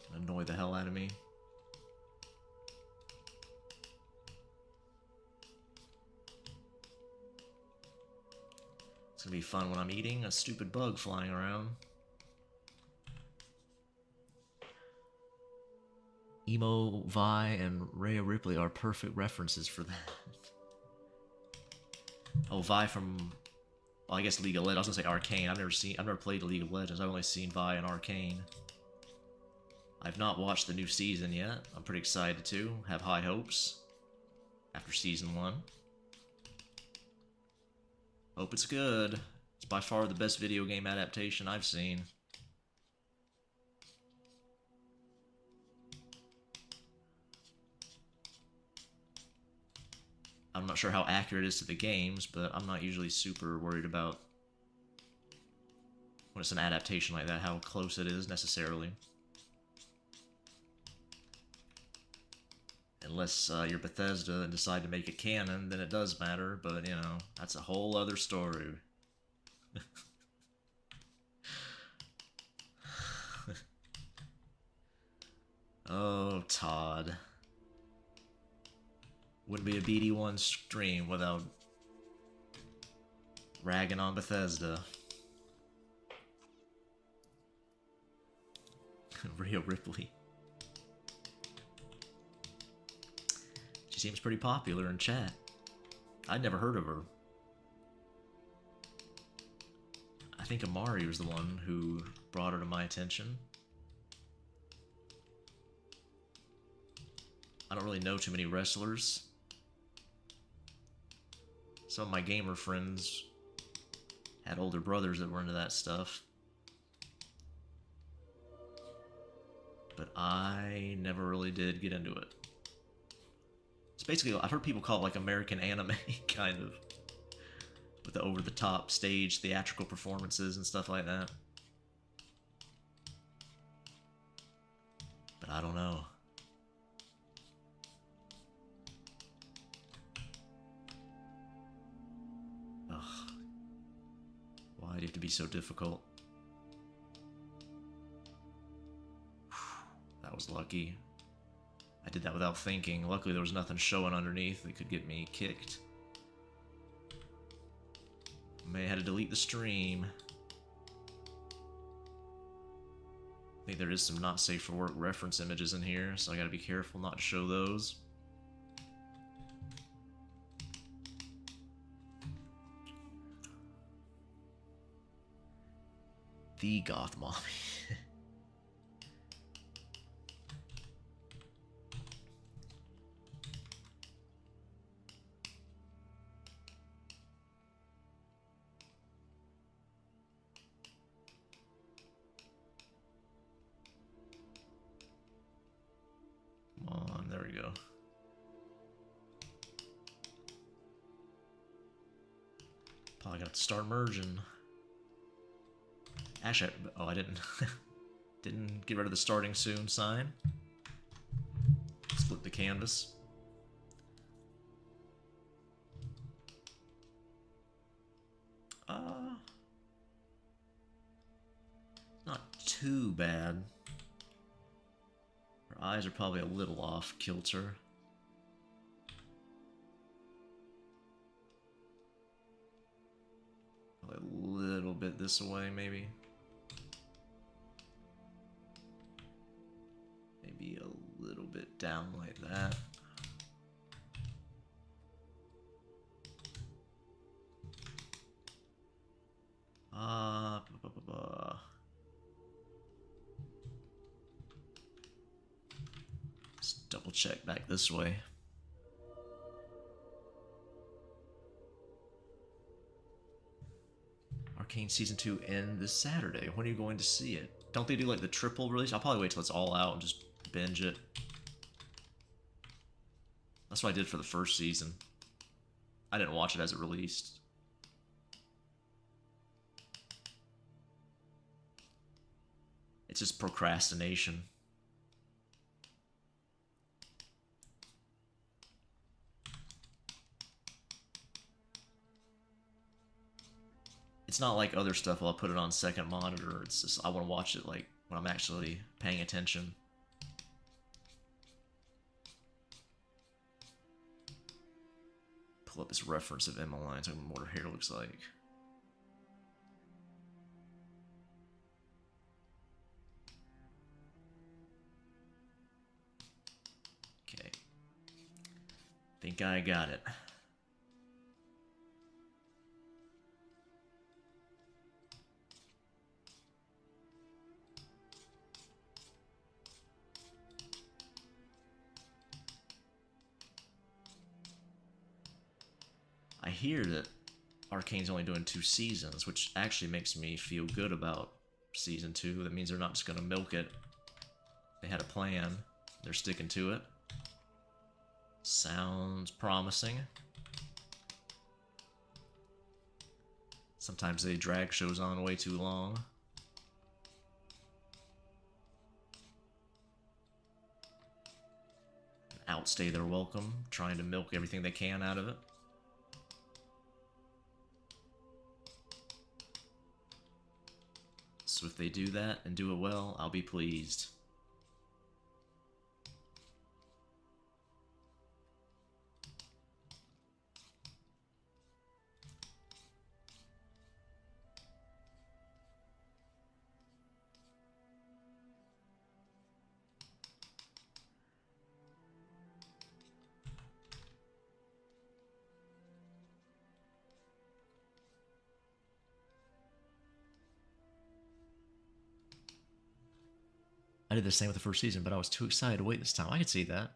Gonna annoy the hell out of me. It's gonna be fun when I'm eating a stupid bug flying around. Emo, Vi, and Rhea Ripley are perfect references for that. Oh, Vi from, well, I guess League of Legends. I was gonna say Arcane. I've never played League of Legends. I've only seen Vi and Arcane. I've not watched the new season yet. I'm pretty excited to. Have high hopes after season 1. Hope it's good. It's by far the best video game adaptation I've seen. I'm not sure how accurate it is to the games, but I'm not usually super worried about when it's an adaptation like that, how close it is necessarily. Unless you're Bethesda and decide to make it canon, then it does matter, but you know, that's a whole other story. Oh, Todd. Wouldn't be a BD1 stream without ragging on Bethesda. Rhea Ripley. She seems pretty popular in chat. I'd never heard of her. I think Amari was the one who brought her to my attention. I don't really know too many wrestlers. Some of my gamer friends had older brothers that were into that stuff. But I never really did get into it. It's basically, I've heard people call it like American anime, kind of. With the over-the-top stage, theatrical performances and stuff like that. I don't know. Ugh. Why do you have to be so difficult? That was lucky. I did that without thinking. Luckily there was nothing showing underneath that could get me kicked. May have had to delete the stream. I think there is some not safe for work reference images in here, so I gotta be careful not to show those. The Goth Mommy. Come on, there we go. Probably got to start merging. Actually, oh, I didn't. Didn't get rid of the starting soon sign. Split the canvas. Not too bad. Her eyes are probably a little off kilter. Probably a little bit this way, maybe. Maybe a little bit down like that. Let's double check back this way. Arcane Season 2 end this Saturday. When are you going to see it? Don't they do like the triple release? I'll probably wait till it's all out and just binge it. That's what I did for the first season. I didn't watch it as it released. It's just procrastination. It's not like other stuff where I'll put it on second monitor. It's just I want to watch it like when I'm actually paying attention. Pull up this reference of Emmeline, talking about what her hair looks like. Okay. Think I got it. I hear that Arcane's only doing 2 seasons, which actually makes me feel good about Season 2. That means they're not just going to milk it. They had a plan. They're sticking to it. Sounds promising. Sometimes they drag shows on way too long. Outstay their welcome, trying to milk everything they can out of it. So if they do that and do it well, I'll be pleased. I did the same with the first season, but I was too excited to wait this time. I could see that.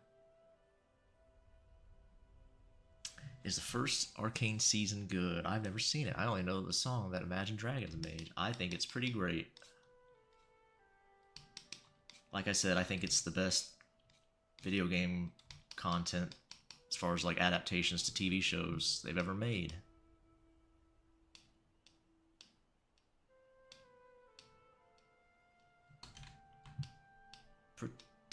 Is the first Arcane season good? I've never seen it. I only know the song that Imagine Dragons made. I think it's pretty great. Like I said, I think it's the best video game content as far as like adaptations to TV shows they've ever made.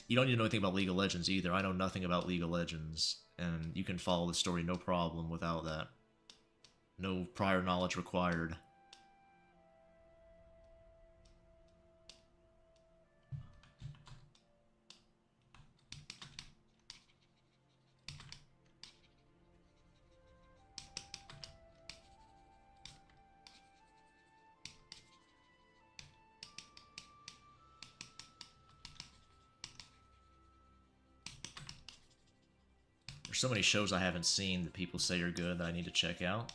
You don't need to know anything about League of Legends either. I know nothing about League of Legends, and you can follow the story no problem without that. No prior knowledge required. There's so many shows I haven't seen that people say are good that I need to check out.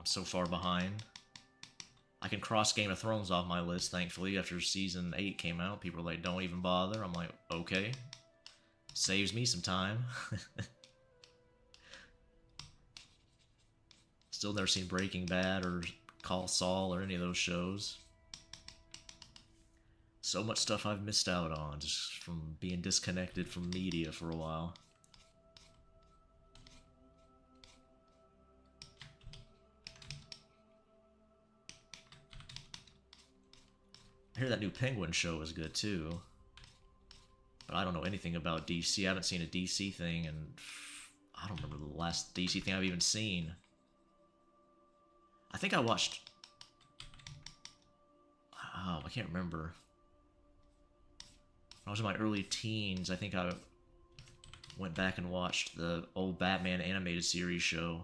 I'm so far behind. I can cross Game of Thrones off my list, thankfully. After Season 8 came out, people were like, don't even bother. I'm like, okay. Saves me some time. Still never seen Breaking Bad or Call Saul or any of those shows. So much stuff I've missed out on just from being disconnected from media for a while. I hear that new Penguin show is good too. But I don't know anything about DC. I haven't seen a DC thing, and I don't remember the last DC thing I've even seen. I think I watched... Oh, I can't remember. When I was in my early teens, I think I went back and watched the old Batman animated series show.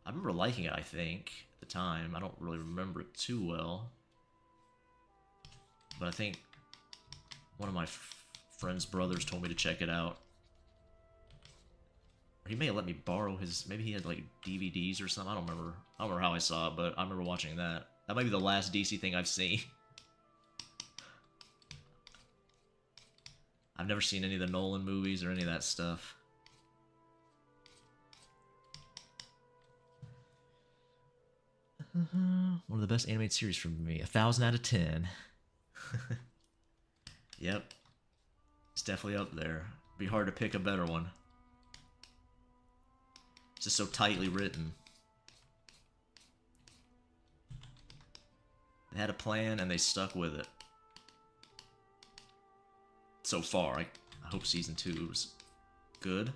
I remember liking it, I think, at the time. I don't really remember it too well. But I think one of my friend's brothers told me to check it out. Or he may have let me borrow his... Maybe he had, like, DVDs or something. I don't remember. I don't remember how I saw it, but I remember watching that. That might be the last DC thing I've seen. I've never seen any of the Nolan movies or any of that stuff. One of the best animated series for me. 1,000 out of 10. Yep. It's definitely up there. Be hard to pick a better one. It's just so tightly written. They had a plan and they stuck with it. So far, I hope season 2 is good.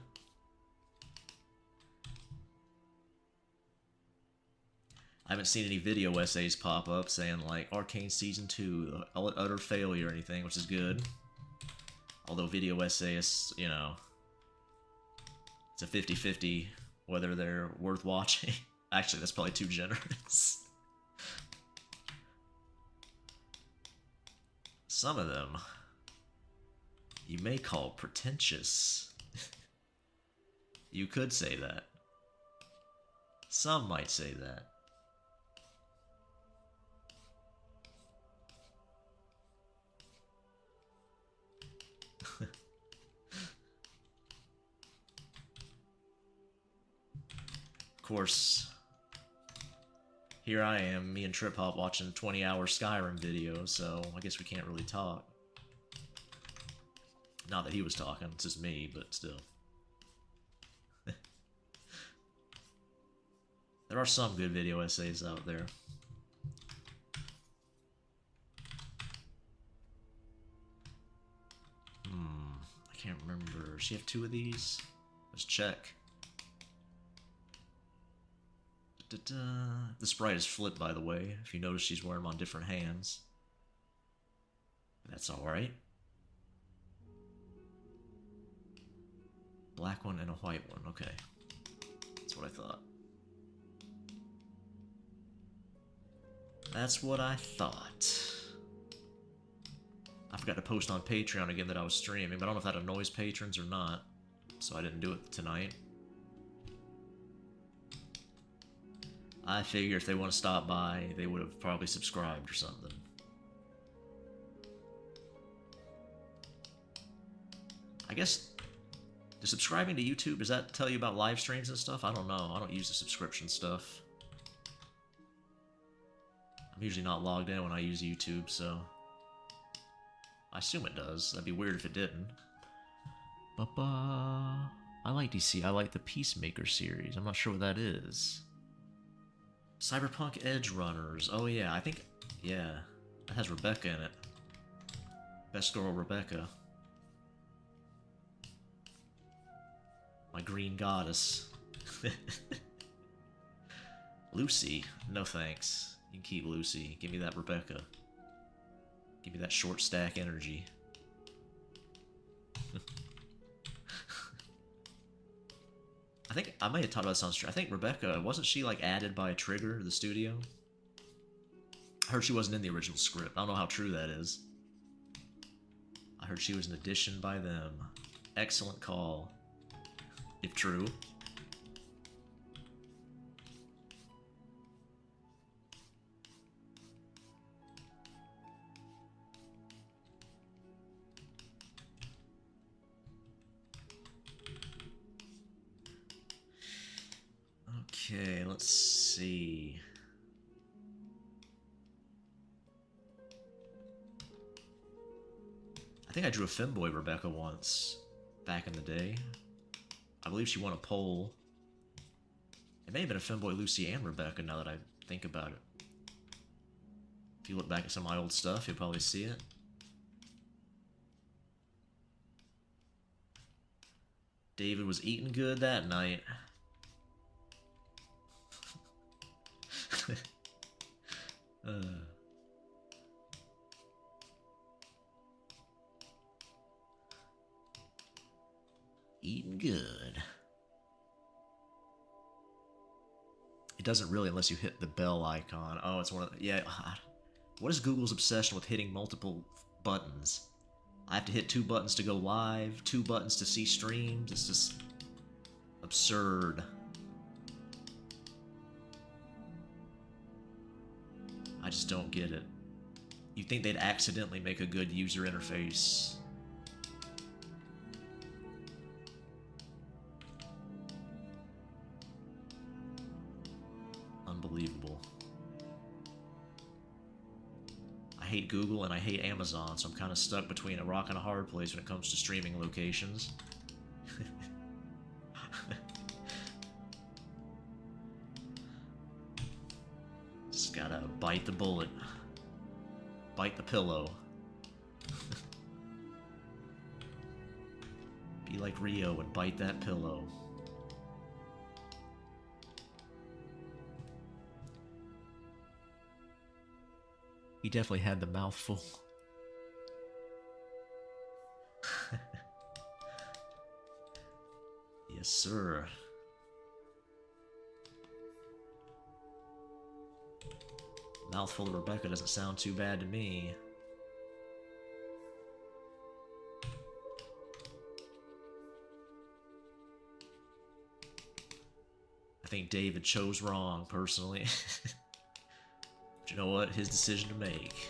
I haven't seen any video essays pop up saying, like, Arcane Season 2, utter failure or anything, which is good. Although video essayists, you know, it's a 50-50 whether they're worth watching. Actually, that's probably too generous. Some of them you may call pretentious. You could say that. Some might say that. Of course, here I am, me and Trip Hop watching a 20-hour Skyrim video, so I guess we can't really talk. Not that he was talking, it's just me, but still. There are some good video essays out there. I can't remember. Does she have 2 of these? Let's check. The sprite is flipped, by the way. If you notice, she's wearing them on different hands. That's alright. Black one and a white one. Okay. That's what I thought. That's what I thought. I forgot to post on Patreon again that I was streaming, but I don't know if that annoys patrons or not. So I didn't do it tonight. I figure if they want to stop by, they would have probably subscribed or something. I guess, does subscribing to YouTube, does that tell you about live streams and stuff? I don't know. I don't use the subscription stuff. I'm usually not logged in when I use YouTube, so I assume it does. That'd be weird if it didn't. I like DC. I like the Peacemaker series. I'm not sure what that is. Cyberpunk Edge Runners. Oh yeah, I think, yeah, that has Rebecca in it. Best girl Rebecca. My green goddess. Lucy? No thanks. You can keep Lucy. Give me that Rebecca. Give me that short stack energy. I think I may have talked about this on stream. I think Rebecca, wasn't she like added by Trigger, the studio? I heard she wasn't in the original script. I don't know how true that is. I heard she was an addition by them. Excellent call. If true. Okay, let's see. I think I drew a femboy Rebecca once, back in the day. I believe she won a poll. It may have been a femboy Lucy and Rebecca now that I think about it. If you look back at some of my old stuff, you'll probably see it. David was eating good that night. Eating good. It doesn't really unless you hit the bell icon. Oh, it's one of the, yeah. What is Google's obsession with hitting multiple buttons? I have to hit 2 buttons to go live, 2 buttons to see streams. It's just absurd. I just don't get it. You'd think they'd accidentally make a good user interface. Unbelievable. I hate Google and I hate Amazon, so I'm kind of stuck between a rock and a hard place when it comes to streaming locations. Just gotta bite the bullet. Bite the pillow. Be like Rio and bite that pillow. He definitely had the mouthful. Yes, sir. Mouthful of Rebecca doesn't sound too bad to me. I think David chose wrong, personally. But you know what? His decision to make.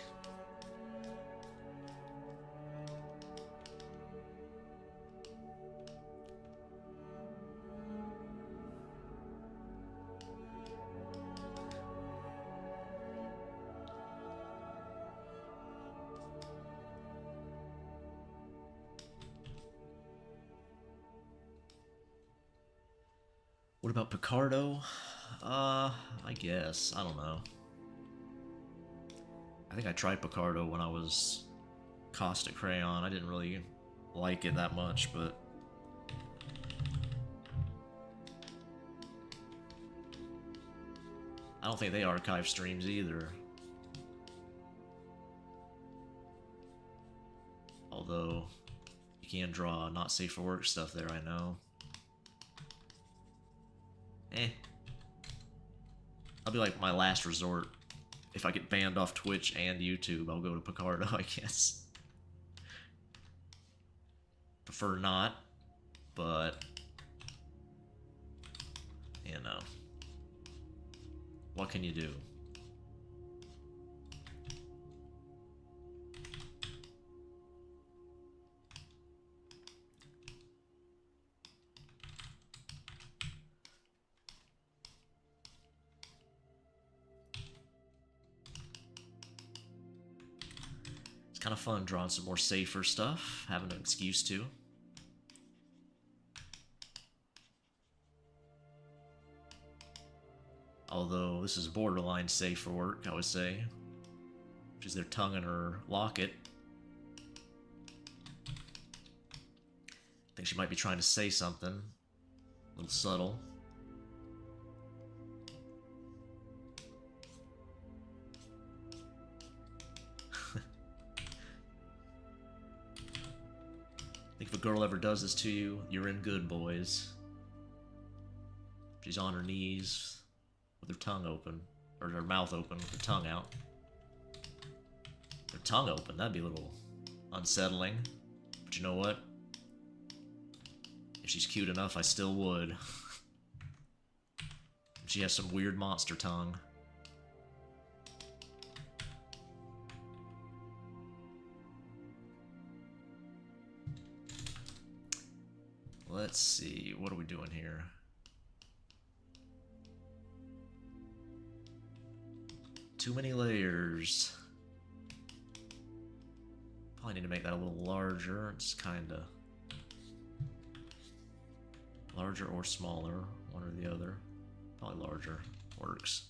What about Picardo? I guess. I don't know. I think I tried Picardo when I was Caustic Crayon. I didn't really like it that much, but... I don't think they archive streams either. Although, you can draw not safe for work stuff there, I know. I'll be like my last resort. If I get banned off Twitch and YouTube, I'll go to Picardo, I guess. Prefer not, but... you know. What can you do? Kind of fun drawing some more safer stuff, having an excuse to. Although this is borderline safe for work, I would say. Which is their tongue in her locket. think she might be trying to say something. A little subtle. I think if a girl ever does this to you, you're in good, boys. She's on her knees with her tongue open, or her mouth open with her tongue out. Her tongue open, that'd be a little unsettling. But you know what? If she's cute enough, I still would. She has some weird monster tongue. Let's see, what are we doing here? Too many layers. Probably need to make that a little larger. It's kinda larger or smaller, one or the other. Probably larger. Works.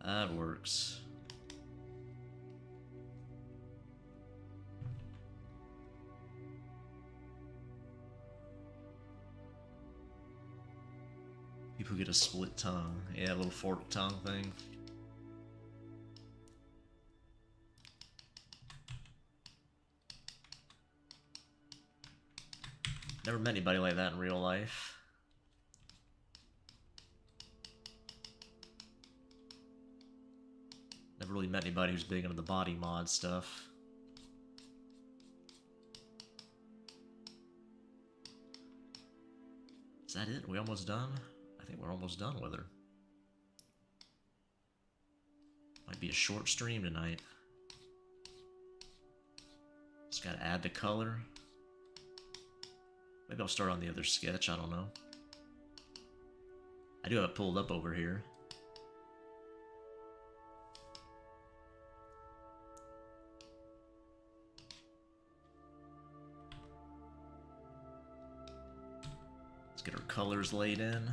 That works. People get a split tongue. Yeah, a little forked tongue thing. Never met anybody like that in real life. Never really met anybody who's big into the body mod stuff. Is that it? Are we almost done? I think we're almost done with her. Might be a short stream tonight. Just gotta add the color. Maybe I'll start on the other sketch, I don't know. I do have it pulled up over here. Let's get our colors laid in.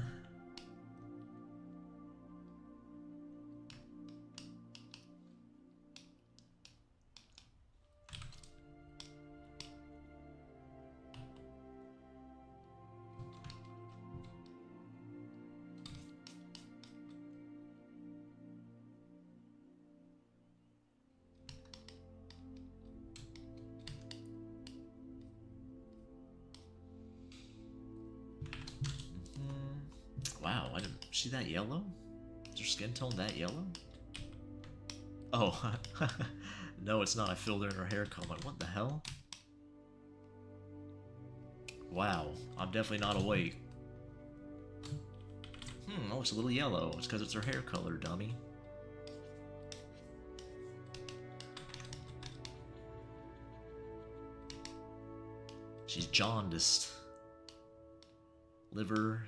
Wow, I didn't see that yellow? Is her skin tone that yellow? Oh, no, it's not. I filled her in her hair color. Like, what the hell? Wow, I'm definitely not awake. Oh, it's a little yellow. It's because it's her hair color, dummy. She's jaundiced. Liver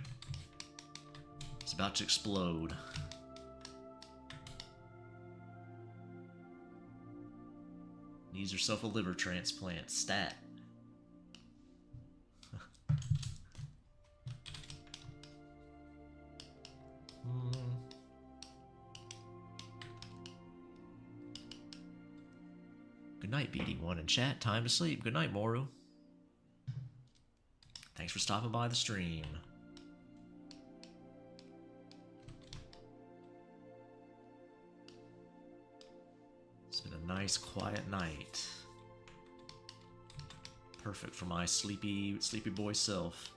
is about to explode. Needs herself a liver transplant. Stat. Good night, BD1 in chat. Time to sleep. Good night, Moru. Thanks for stopping by the stream. It's been a nice, quiet night. Perfect for my sleepy boy self.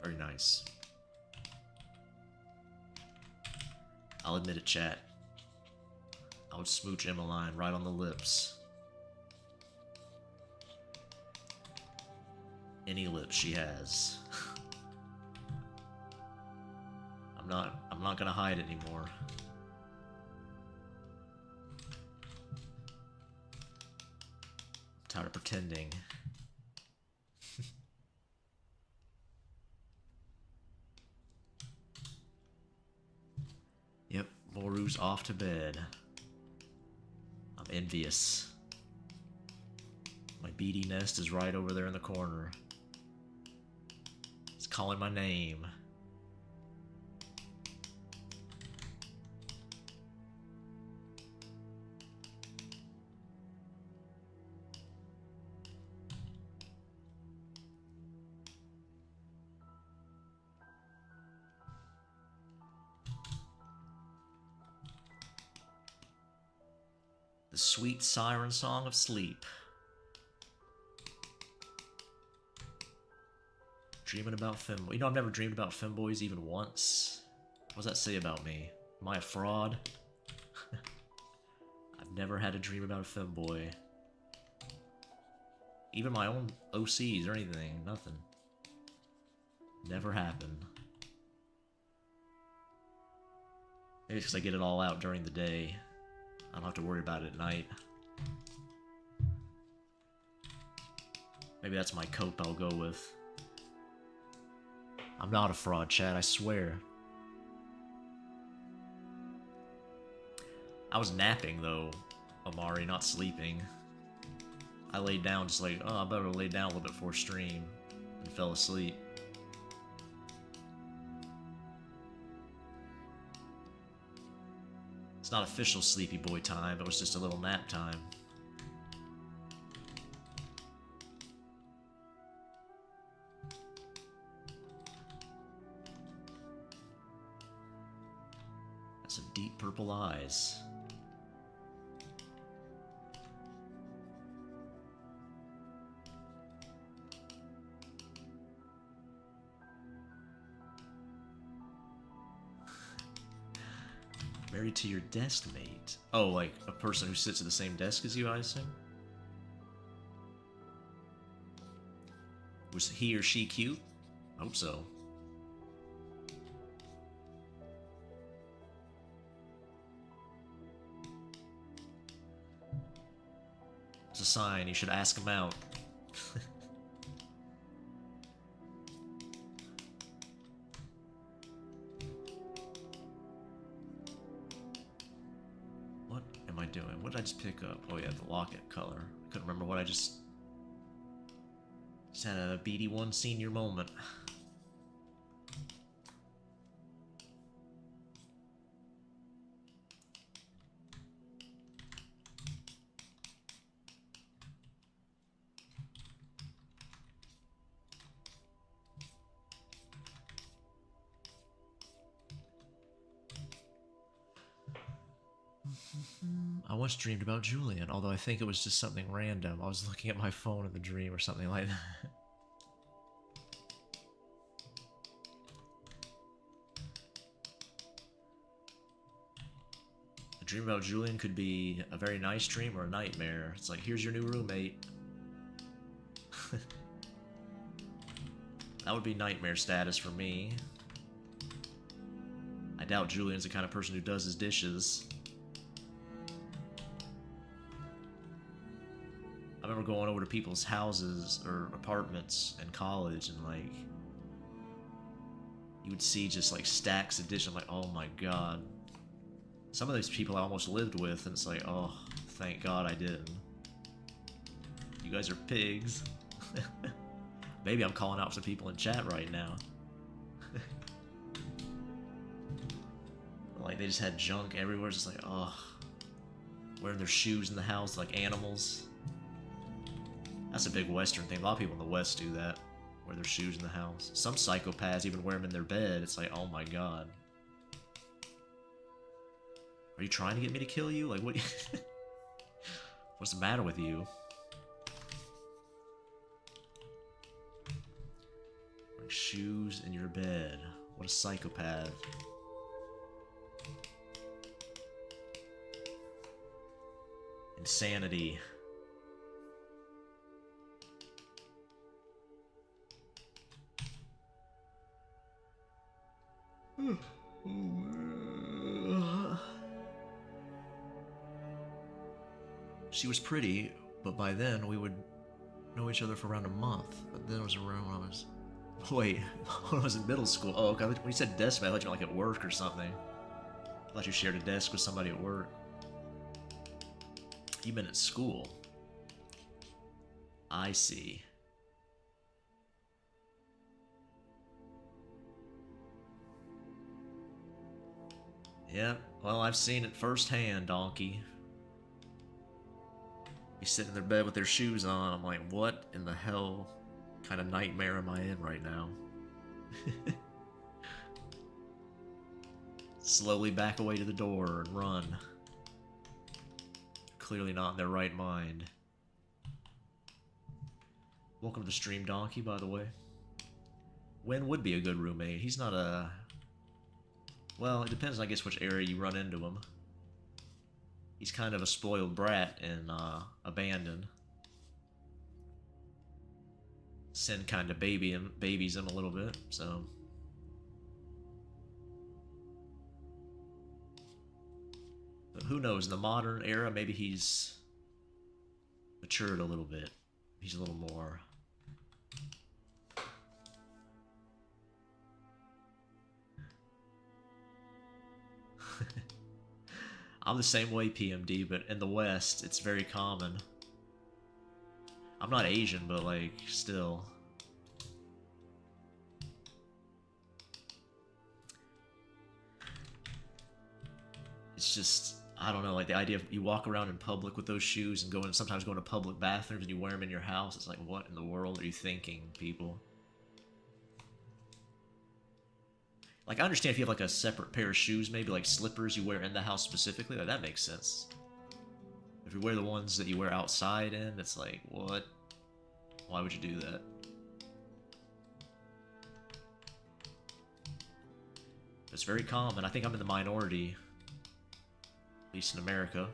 Very nice. I'll admit it, chat. I would smooch Emmeline right on the lips. Any lips she has. I'm not gonna hide it anymore. I'm tired of pretending. Screws off to bed. I'm envious. My BD nest is right over there in the corner. It's calling my name. The sweet siren song of sleep. Dreaming about femboys. You know, I've never dreamed about femboys even once. What does that say about me? Am I a fraud? I've never had a dream about a femboy. Even my own OCs or anything. Nothing. Never happened. Maybe it's because I get it all out during the day. I don't have to worry about it at night. Maybe that's my cope I'll go with. I'm not a fraud, Chad, I swear. I was napping, though, Amari, not sleeping. I laid down just like, oh, I better lay down a little bit before stream, and fell asleep. It's not official sleepy boy time, it was just a little nap time. Got some deep purple eyes. Married to your desk mate. Oh, like a person who sits at the same desk as you, I assume? Was he or she cute? I hope so. It's a sign, you should ask him out. What did I just pick up? Oh yeah, the locket color. I couldn't remember what I just had a BD1 senior moment. I once dreamed about Julian, although I think it was just something random. I was looking at my phone in the dream or something like that. A dream about Julian could be a very nice dream or a nightmare. It's like, here's your new roommate. That would be nightmare status for me. I doubt Julian's the kind of person who does his dishes. I remember going over to people's houses or apartments in college and like you would see just like stacks of dishes. I'm like, oh my god. Some of those people I almost lived with and it's like, oh, thank god I didn't. You guys are pigs. Maybe I'm calling out some people in chat right now. Like they just had junk everywhere, just like, oh, wearing their shoes in the house like animals. That's a big Western thing. A lot of people in the West do that. Wear their shoes in the house. Some psychopaths even wear them in their bed. It's like, oh my god. Are you trying to get me to kill you? Like, what? What's the matter with you? Wearing shoes in your bed. What a psychopath. Insanity. She was pretty, but by then we would know each other for around a month. But then it was around when I was... Wait, when I was in middle school. Oh, okay. When you said desk mate, I thought you meant like at work or something. I thought you shared a desk with somebody at work. You've been at school. I see. Yeah, well, I've seen it firsthand, donkey. Be sitting in their bed with their shoes on. I'm like, what in the hell kind of nightmare am I in right now? Slowly back away to the door and run. Clearly not in their right mind. Welcome to the stream, donkey, by the way. Wynn would be a good roommate. He's not a... Well, it depends, I guess, which area you run into him. He's kind of a spoiled brat and abandoned. Sin kind of babies him a little bit, so... But who knows, in the modern era, maybe he's matured a little bit. He's a little more... I'm the same way, PMD, but in the West, it's very common. I'm not Asian, but, like, still. It's just, I don't know, like, the idea of you walk around in public with those shoes and sometimes go into public bathrooms and you wear them in your house. It's like, what in the world are you thinking, people? Like, I understand if you have, like, a separate pair of shoes, maybe, like, slippers you wear in the house specifically, like, that makes sense. If you wear the ones that you wear outside in, it's like, what? Why would you do that? It's very common. I think I'm in the minority, at least in America.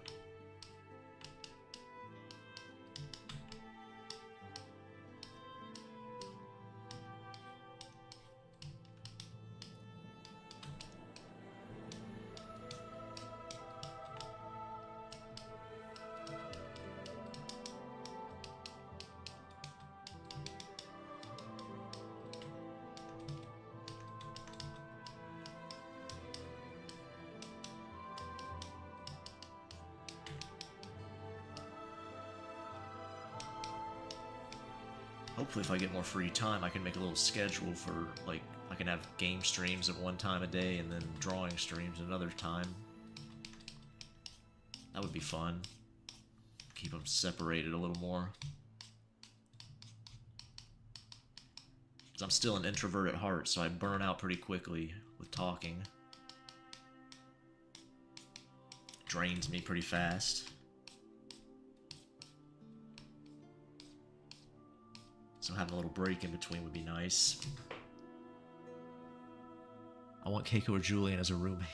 Hopefully if I get more free time, I can make a little schedule for, like, I can have game streams at one time a day and then drawing streams at another time. That would be fun. Keep them separated a little more. Because I'm still an introvert at heart, so I burn out pretty quickly with talking. Drains me pretty fast. So having a little break in between would be nice. I want Keiko or Julian as a roommate.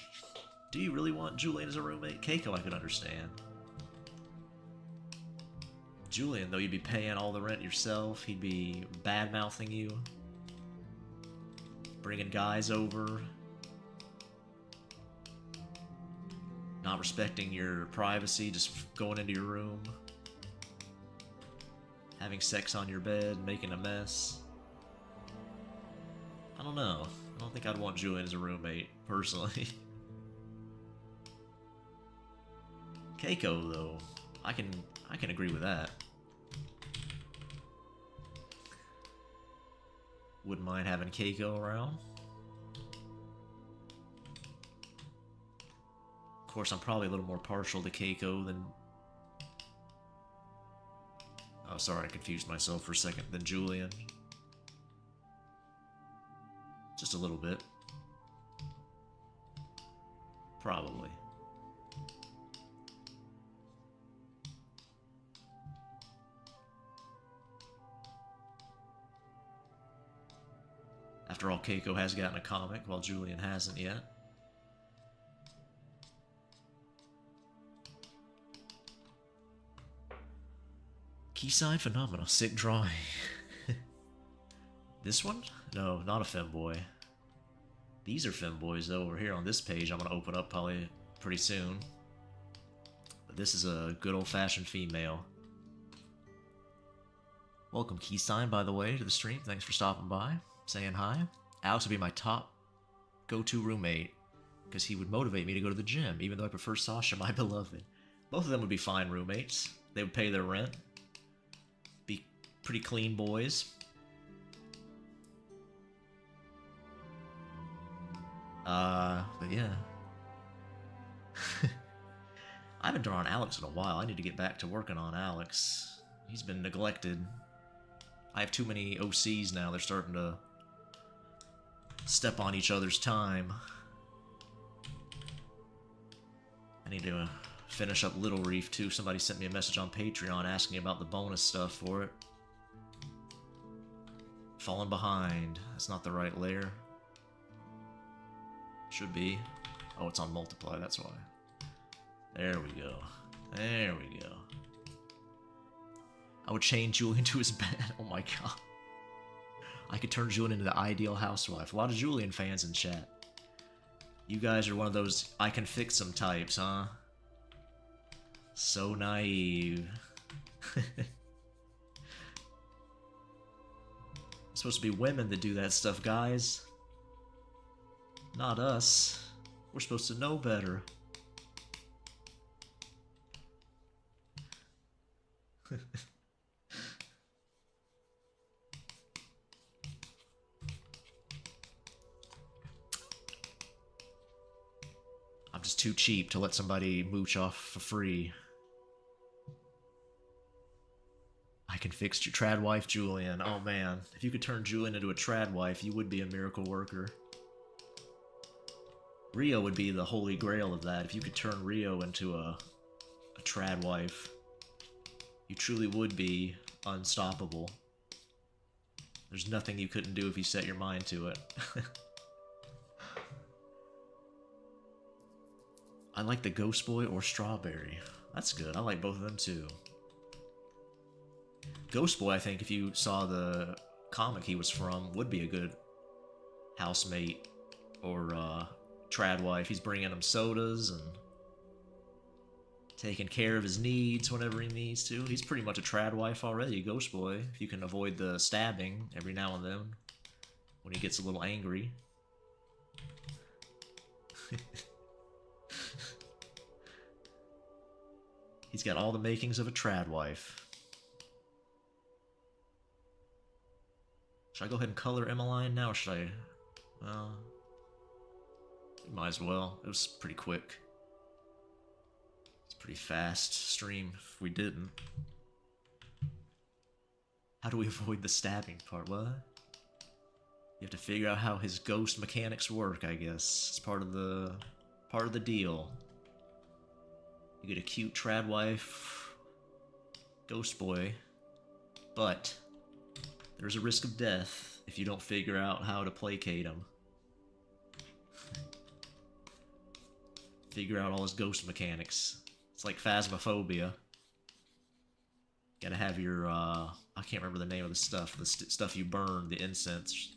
Do you really want Julian as a roommate? Keiko I could understand. Julian, though, you'd be paying all the rent yourself. He'd be bad-mouthing you. Bringing guys over. Not respecting your privacy, just going into your room. Having sex on your bed, making a mess. I don't know. I don't think I'd want Julian as a roommate, personally. Keiko, though, I can agree with that. Wouldn't mind having Keiko around. Of course, I'm probably a little more partial to Keiko than... Oh, sorry, I confused myself for a second. Than Julian. Just a little bit. Probably. After all, Keiko has gotten a comic, while Julian hasn't yet. Keyside Phenomena, sick drawing. This one? No, not a femboy. These are femboys, though, over here on this page. I'm going to open up probably pretty soon. But this is a good old-fashioned female. Welcome, Keyside, by the way, to the stream. Thanks for stopping by, saying hi. Alex will be my top go-to roommate. because he would motivate me to go to the gym, even though I prefer Sasha, my beloved. Both of them would be fine roommates. They would pay their rent. Be pretty clean boys. But yeah. I haven't drawn Alex in a while. I need to get back to working on Alex. He's been neglected. I have too many OCs now. They're starting to step on each other's time. I need to finish up Little Reef too. Somebody sent me a message on Patreon asking me about the bonus stuff for it. Falling behind. That's not the right layer. Should be. Oh, it's on multiply, that's why. There we go. There we go. I would chain Julian to his bed. Oh my god. I could turn Julian into the ideal housewife. A lot of Julian fans in chat. You guys are one of those I can fix them types, huh? So naive. It's supposed to be women that do that stuff, guys. Not us. We're supposed to know better. I'm just too cheap to let somebody mooch off for free. I can fix your trad wife, Julian. Oh man, if you could turn Julian into a trad wife, you would be a miracle worker. Rio would be the holy grail of that. If you could turn Rio into a trad wife, you truly would be unstoppable. There's nothing you couldn't do if you set your mind to it. I like the Ghost Boy or Strawberry. That's good. I like both of them too. Ghost Boy, I think, if you saw the comic he was from, would be a good housemate or trad wife. He's bringing him sodas and taking care of his needs whenever he needs to. He's pretty much a trad wife already, Ghost Boy, if you can avoid the stabbing every now and then when he gets a little angry. He's got all the makings of a trad wife. Should I go ahead and color Emmeline now, or should I... Well... might as well. It was pretty quick. It's a pretty fast stream if we didn't. How do we avoid the stabbing part? What? You have to figure out how his ghost mechanics work, I guess. It's part of the deal. You get a cute trad wife, Ghost Boy, but there's a risk of death if you don't figure out how to placate him. Figure out all his ghost mechanics. It's like Phasmophobia. Gotta have your, I can't remember the name of the stuff. The stuff you burn, the incense.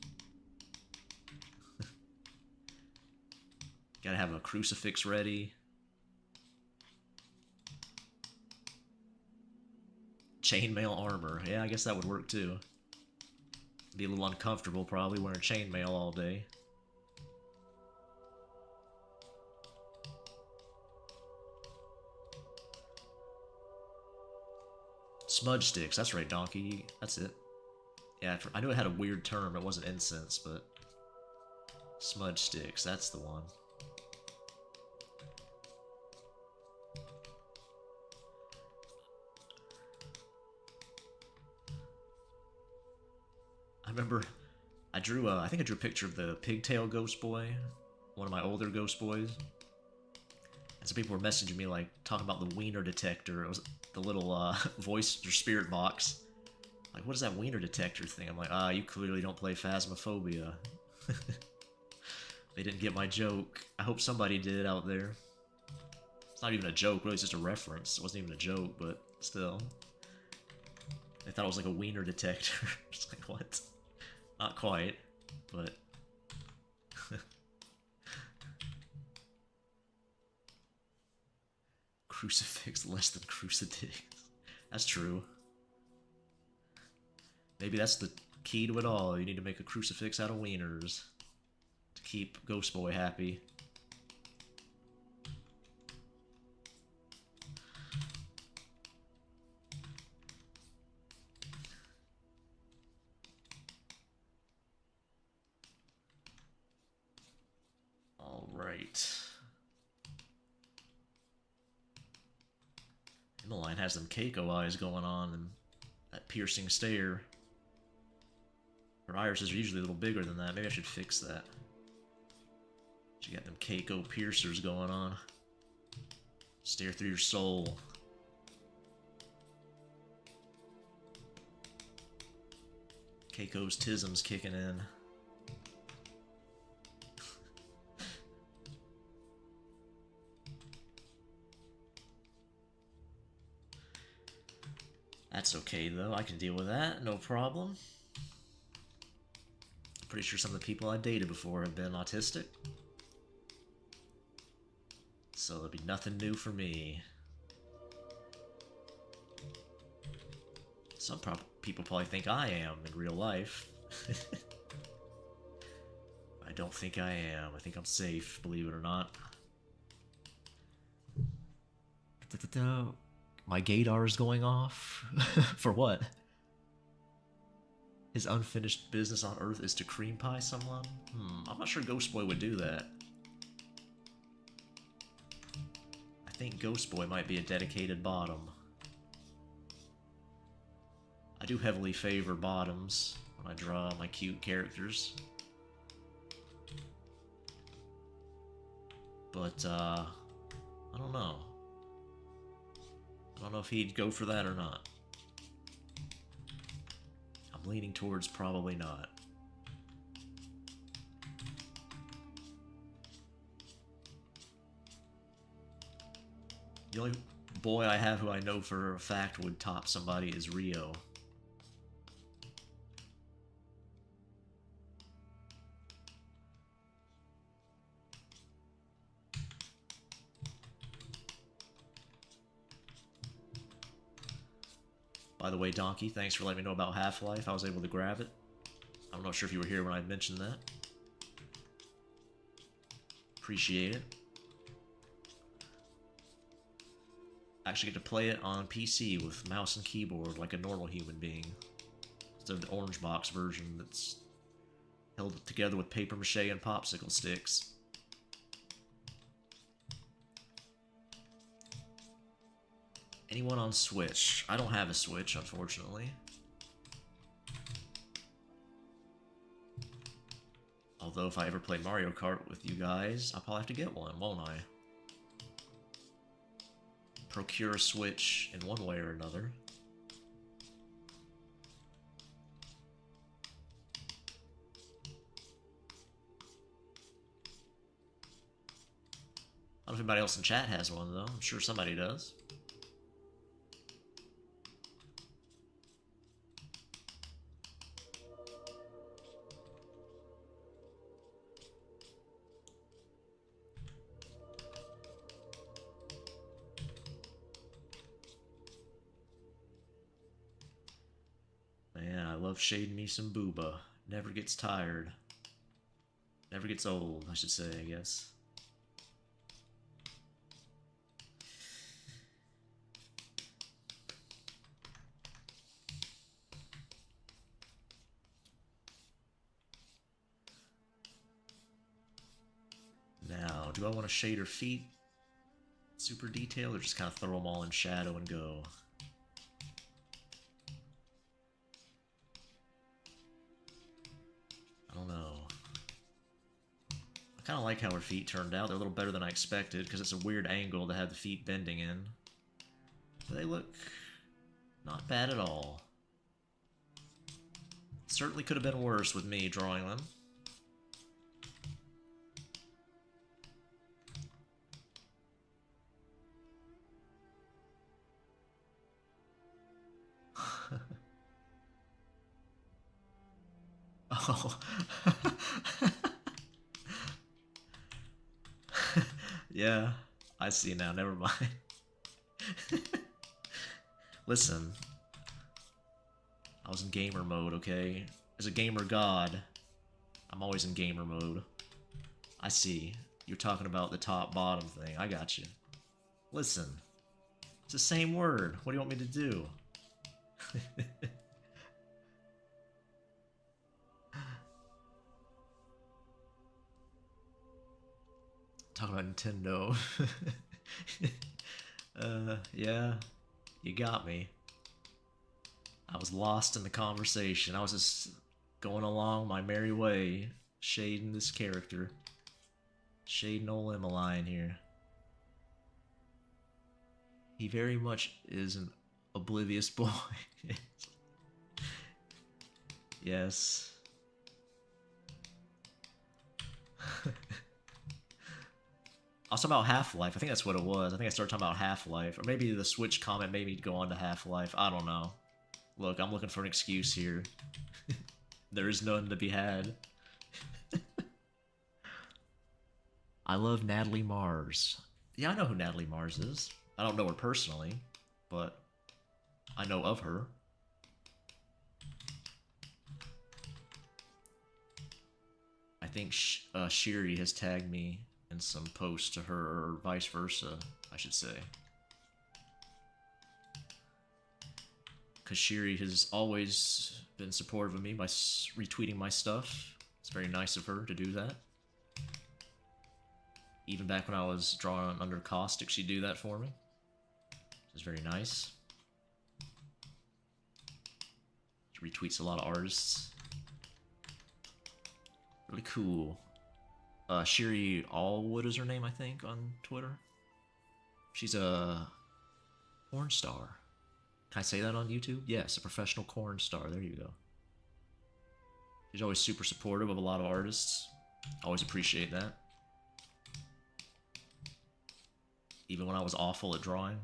Gotta have a crucifix ready. Chainmail armor. Yeah, I guess that would work too. Be a little uncomfortable probably wearing chainmail all day. Smudge sticks, that's right, Donkey. That's it. Yeah, I knew it had a weird term. It wasn't incense, but... Smudge sticks, that's the one. I remember... I drew I think I drew a picture of the pigtail Ghost Boy. One of my older Ghost Boys. And some people were messaging me, like, talking about the wiener detector. It was the little voice or spirit box. Like, what is that wiener detector thing? I'm like, you clearly don't play Phasmophobia. They didn't get my joke. I hope somebody did out there. It's not even a joke, really, it's just a reference. It wasn't even a joke, but still. They thought it was like a wiener detector. It's like, what? Not quite, but... Crucifix less than crucifix. That's true. Maybe that's the key to it all. You need to make a crucifix out of wieners to keep Ghost Boy happy. Alright. Emmeline has them Keiko eyes going on and that piercing stare. Her irises are usually a little bigger than that. Maybe I should fix that. She got them Keiko piercers going on. Stare through your soul. Keiko's tism's kicking in. That's okay though, I can deal with that, no problem. Pretty sure some of the people I dated before have been autistic. So there'll be nothing new for me. Some people probably think I am in real life. I don't think I am. I think I'm safe, believe it or not. My gaydar is going off? For what? His unfinished business on Earth is to cream pie someone? I'm not sure Ghost Boy would do that. I think Ghost Boy might be a dedicated bottom. I do heavily favor bottoms when I draw my cute characters. But, I don't know. I don't know if he'd go for that or not. I'm leaning towards probably not. The only boy I have who I know for a fact would top somebody is Rio. By the way, Donkey, thanks for letting me know about Half-Life. I was able to grab it. I'm not sure if you were here when I mentioned that. Appreciate it. Actually get to play it on PC with mouse and keyboard like a normal human being. Instead of the orange box version that's held together with paper mache and popsicle sticks. Anyone on Switch? I don't have a Switch, unfortunately. Although if I ever play Mario Kart with you guys, I'll probably have to get one, won't I? Procure a Switch in one way or another. I don't know if anybody else in chat has one, though. I'm sure somebody does. Love shading me some booba. Never gets tired. Never gets old, I should say, I guess. Now, do I want to shade her feet super detailed or just kind of throw them all in shadow and go? I don't know. I kind of like how her feet turned out. They're a little better than I expected because it's a weird angle to have the feet bending in. They look not bad at all. Certainly could have been worse with me drawing them. Oh. Yeah, I see now, never mind. Listen, I was in gamer mode, okay? As a gamer god, I'm always in gamer mode. I see. You're talking about the top-bottom thing. I got you. Listen, it's the same word. What do you want me to do? Talking about Nintendo. Yeah, you got me. I was lost in the conversation. I was just going along my merry way, shading this character. Shading old Emmeline here. He very much is an oblivious boy. Yes. I was talking about Half-Life. I think that's what it was. I think I started talking about Half-Life. Or maybe the Switch comment made me go on to Half-Life. I don't know. Look, I'm looking for an excuse here. There is none to be had. I love Natalie Mars. Yeah, I know who Natalie Mars is. I don't know her personally, but I know of her. I think Shiri has tagged me in some posts to her, or vice versa, I should say. Because Shiri has always been supportive of me by retweeting my stuff. It's very nice of her to do that. Even back when I was drawing under Caustic, she'd do that for me. It's very nice. She retweets a lot of artists. Really cool. Shiri Allwood is her name, I think, on Twitter. She's a porn star. Can I say that on YouTube? Yes, a professional porn star. There you go. She's always super supportive of a lot of artists. Always appreciate that. Even when I was awful at drawing.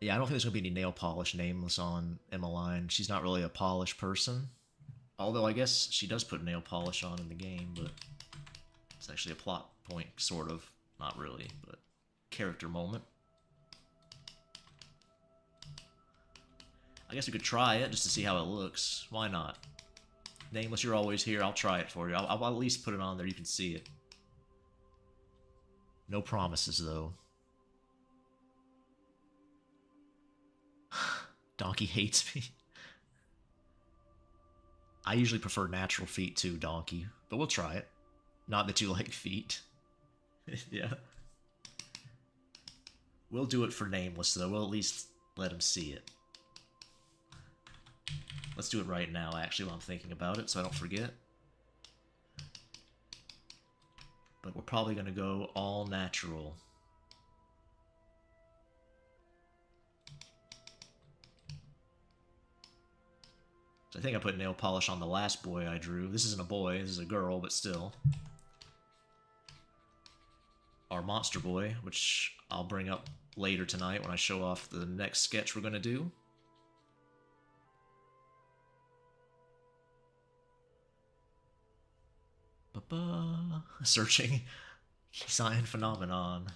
Yeah, I don't think there's going to be any nail polish nameless on Emmeline. She's not really a polished person. Although I guess she does put nail polish on in the game, but it's actually a plot point, sort of. Not really, but character moment. I guess we could try it just to see how it looks. Why not? Nameless, you're always here. I'll try it for you. I'll at least put it on there. You can see it. No promises, though. Donkey hates me. I usually prefer natural feet too, Donkey. But we'll try it. Not that you like feet. Yeah. We'll do it for Nameless, though. We'll at least let him see it. Let's do it right now, actually, while I'm thinking about it, so I don't forget. But we're probably going to go all natural. So I think I put nail polish on the last boy I drew. This isn't a boy, this is a girl, but still. Our monster boy, which I'll bring up later tonight when I show off the next sketch we're going to do. Searching Sign Phenomenon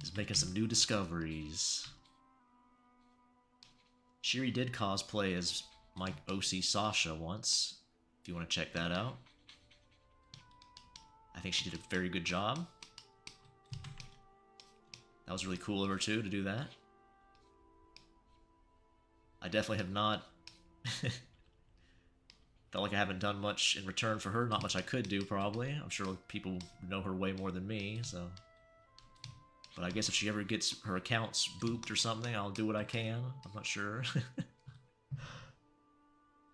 is making some new discoveries. Shiri did cosplay as Mike OC Sasha once, if you want to check that out. I think she did a very good job. That was really cool of her too, to do that. I definitely have not felt like I haven't done much in return for her. Not much I could do, probably. I'm sure people know her way more than me, so. But I guess if she ever gets her accounts booped or something, I'll do what I can. I'm not sure.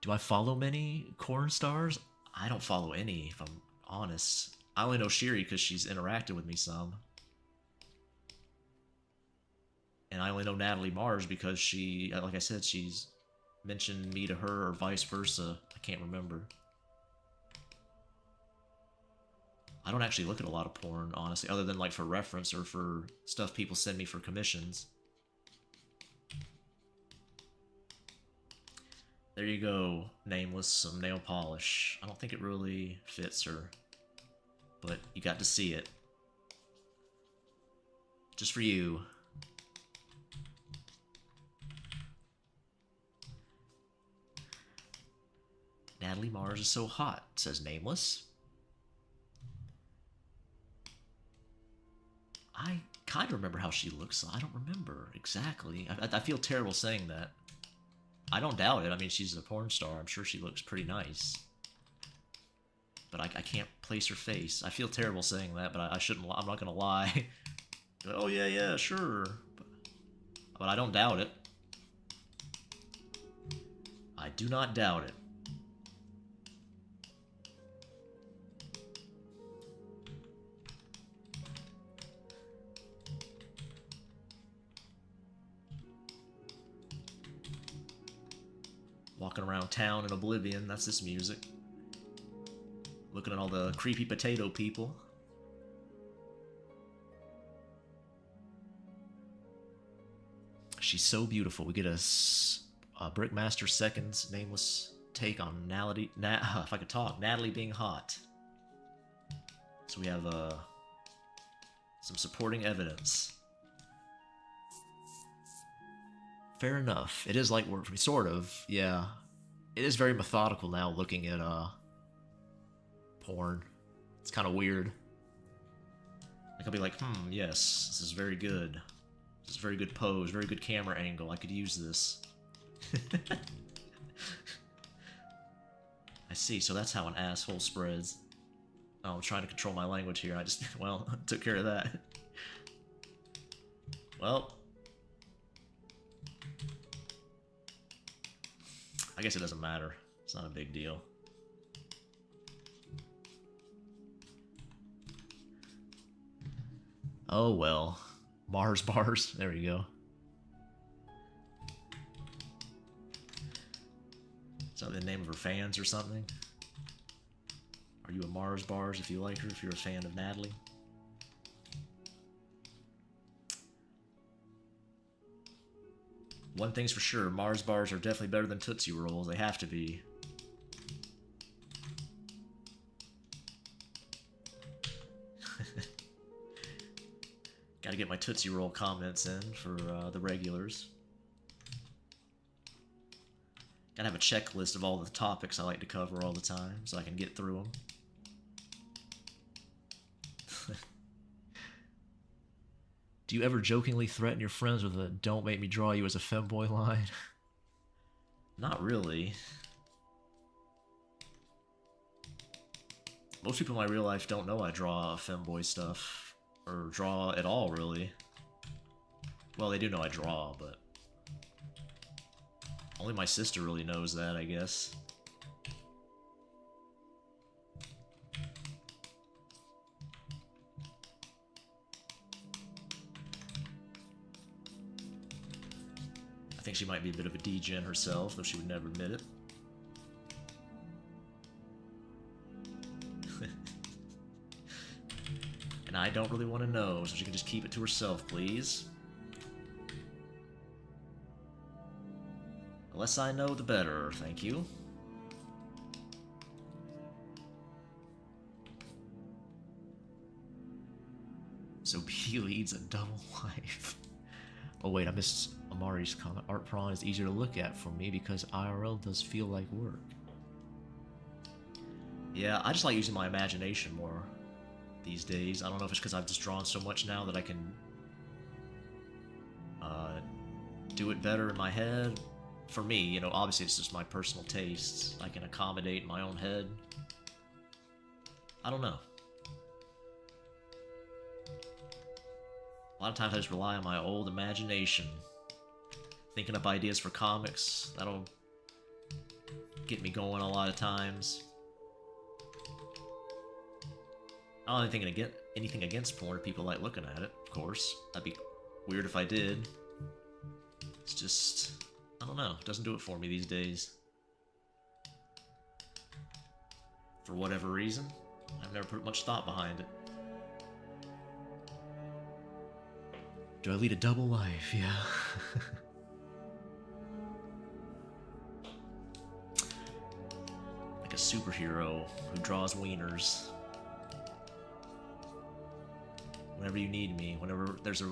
Do I follow many corn stars? I don't follow any, if I'm honest. I only know Shiri because she's interacted with me some. And I only know Natalie Mars because she, like I said, she's mentioned me to her or vice versa. I can't remember. I don't actually look at a lot of porn, honestly, other than like for reference or for stuff people send me for commissions. There you go, Nameless, some nail polish. I don't think it really fits her, but you got to see it. Just for you. Natalie Mars is so hot, says Nameless. I kind of remember how she looks. I don't remember exactly. I feel terrible saying that. I don't doubt it. I mean, she's a porn star. I'm sure she looks pretty nice. but I can't place her face. I feel terrible saying that, but I shouldn't. I'm not gonna lie. Oh yeah, sure. But I don't doubt it. I do not doubt it. Walking around town in oblivion, that's this music. Looking at all the creepy potato people. She's so beautiful. We get a Brickmaster Second's nameless take on Natalie, if I could talk, Natalie being hot. So we have some supporting evidence. Fair enough. It is like we're sort of, yeah. It is very methodical now looking at porn. It's kind of weird. Like I'll be like, yes, this is very good. This is a very good pose, very good camera angle. I could use this. I see, so that's how an asshole spreads. Oh, I'm trying to control my language here. I just, well, took care of that. Well, I guess it doesn't matter. It's not a big deal. Oh well. Mars bars. There we go. Is that the name of her fans or something? Are you a Mars bars if you like her, if you're a fan of Natalie? One thing's for sure, Mars bars are definitely better than Tootsie Rolls. They have to be. Gotta get my Tootsie Roll comments in for the regulars. Gotta have a checklist of all the topics I like to cover all the time so I can get through them. Do you ever jokingly threaten your friends with a "don't make me draw you as a femboy" line? Not really. Most people in my real life don't know I draw femboy stuff. Or draw at all, really. Well, they do know I draw, but only my sister really knows that, I guess. I think she might be a bit of a degen herself, though she would never admit it. And I don't really want to know, so she can just keep it to herself, please. The less I know, the better, thank you. So B leads a double life. Oh wait, I missed Amari's comment. Art prawn is easier to look at for me because IRL does feel like work. Yeah, I just like using my imagination more these days. I don't know if it's because I've just drawn so much now that I can do it better in my head. For me, you know, obviously it's just my personal tastes. I can accommodate in my own head. I don't know. A lot of times I just rely on my old imagination. Thinking up ideas for comics. That'll get me going a lot of times. I don't have anything against porn. People like looking at it, of course. That'd be weird if I did. It's just, I don't know. It doesn't do it for me these days. For whatever reason, I've never put much thought behind it. Do I lead a double life? Yeah. Like a superhero who draws wieners. Whenever you need me, whenever there's a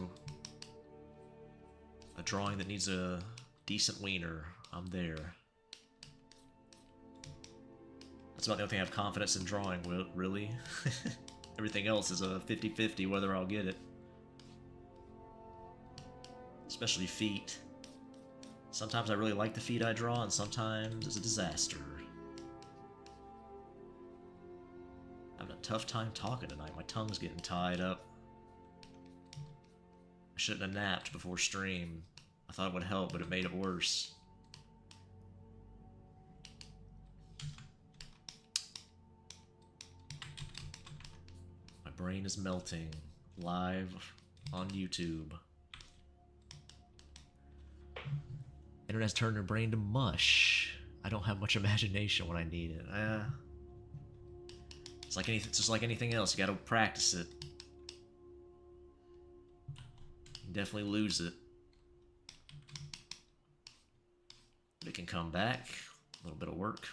drawing that needs a decent wiener, I'm there. That's about the only thing I have confidence in drawing, really. Everything else is a 50-50 whether I'll get it. Especially feet. Sometimes I really like the feet I draw, and sometimes it's a disaster. tough time talking tonight. My tongue's getting tied up. I shouldn't have napped before stream. I thought it would help, but it made it worse. My brain is melting live on YouTube. Internet's turned her brain to mush. I don't have much imagination when I need it. It's like anything. It's just like anything else. You gotta practice it. You definitely lose it. But it can come back. A little bit of work.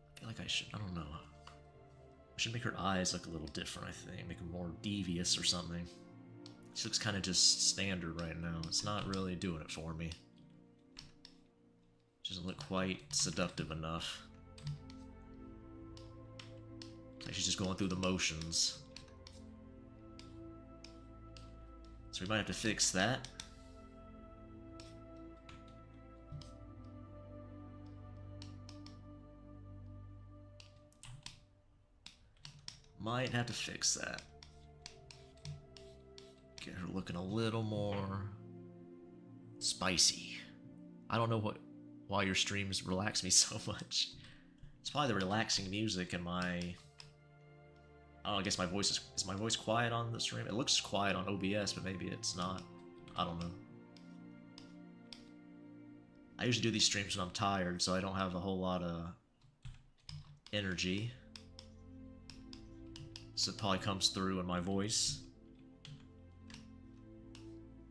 I feel like I should. I don't know. I should make her eyes look a little different, I think. Make them more devious or something. She looks kind of just standard right now. It's not really doing it for me. She doesn't look quite seductive enough. It's like she's just going through the motions. So we might have to fix that. Might have to fix that. Get her looking a little more spicy. I don't know why your streams relax me so much. It's probably the relaxing music and my... I don't know, I guess my voice is my voice quiet on the stream? It looks quiet on OBS, but maybe it's not. I don't know. I usually do these streams when I'm tired, so I don't have a whole lot of energy. So it probably comes through in my voice.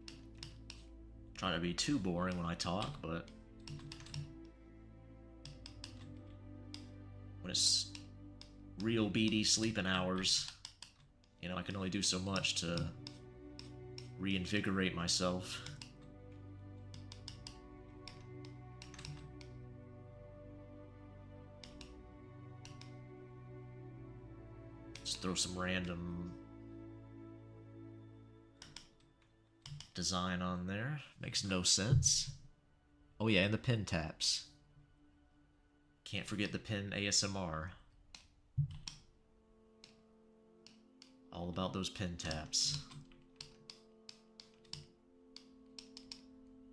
I'm trying to be too boring when I talk, but when it's real BD sleeping hours, you know, I can only do so much to reinvigorate myself. Throw some random design on there. Makes no sense. Oh yeah, and the pin taps. Can't forget the pin ASMR. All about those pin taps.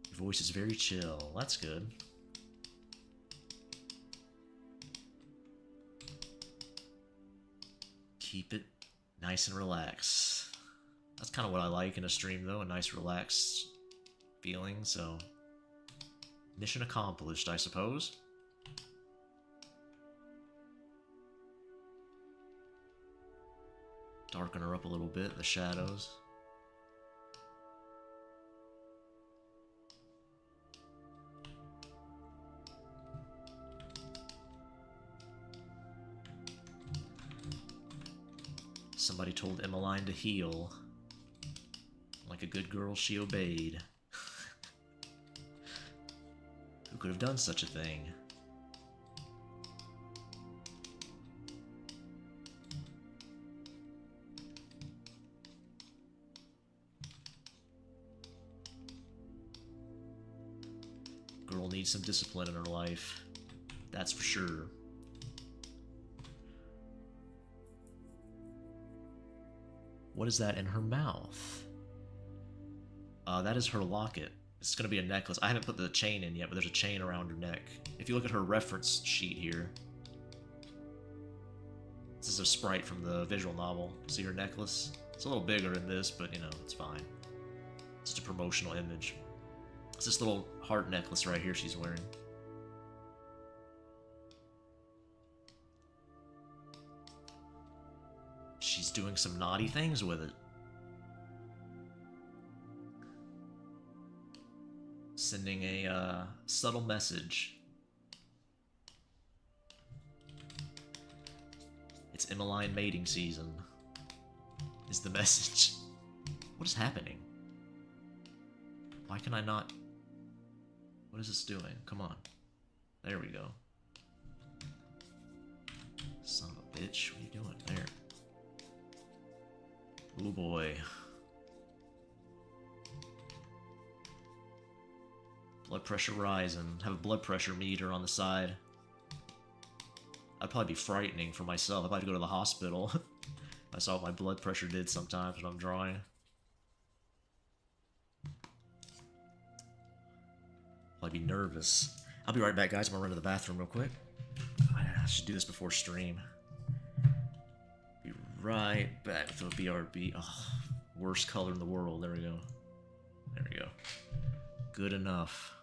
Your voice is very chill. That's good. Keep it nice and relaxed. That's kind of what I like in a stream, though, a nice relaxed feeling, so... Mission accomplished, I suppose. Darken her up a little bit, the shadows. Somebody told Emmeline to heal. Like a good girl, she obeyed. Who could have done such a thing? Girl needs some discipline in her life. That's for sure. What is that in her mouth? That is her locket. It's gonna be a necklace. I haven't put the chain in yet, but there's a chain around her neck. If you look at her reference sheet here, this is a sprite from the visual novel. See her necklace? It's a little bigger in this, but you know, it's fine. It's just a promotional image. It's this little heart necklace right here she's wearing. She's doing some naughty things with it. Sending a subtle message. It's Emmeline mating season, is the message. What is happening? Why can I not... What is this doing? Come on. There we go. Son of a bitch, what are you doing there? Oh boy. Blood pressure rising. Have a blood pressure meter on the side. That'd probably be frightening for myself. I'd probably have to go to the hospital. I saw what my blood pressure did sometimes when I'm drawing. I'd be nervous. I'll be right back, guys. I'm gonna run to the bathroom real quick. I should do this before stream. Be right back with a BRB. Oh, worst color in the world. There we go. There we go. Good enough.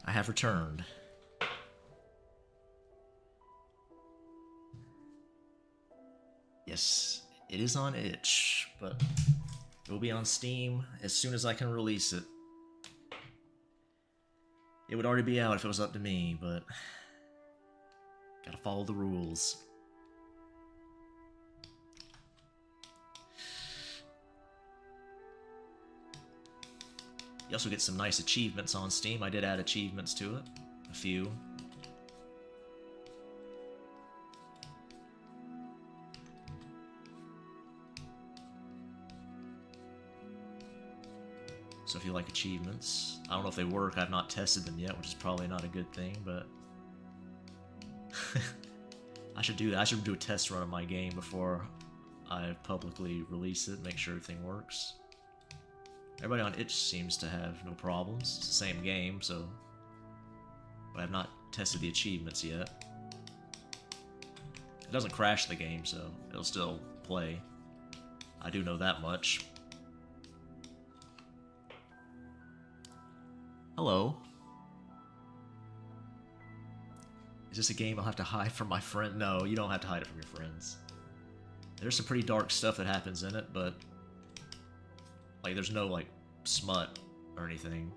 I have returned. Yes, it is on itch, but it will be on Steam as soon as I can release it. It would already be out if it was up to me, but gotta follow the rules. You also get some nice achievements on Steam. I did add achievements to it. A few. So if you like achievements, I don't know if they work. I've not tested them yet, which is probably not a good thing, but I should do that. I should do a test run of my game before I publicly release it, make sure everything works. Everybody on itch seems to have no problems. It's the same game, so... But I have not tested the achievements yet. It doesn't crash the game, so it'll still play. I do know that much. Hello. Is this a game I'll have to hide from my friend? No, you don't have to hide it from your friends. There's some pretty dark stuff that happens in it, but... Like, there's no, like, smut or anything.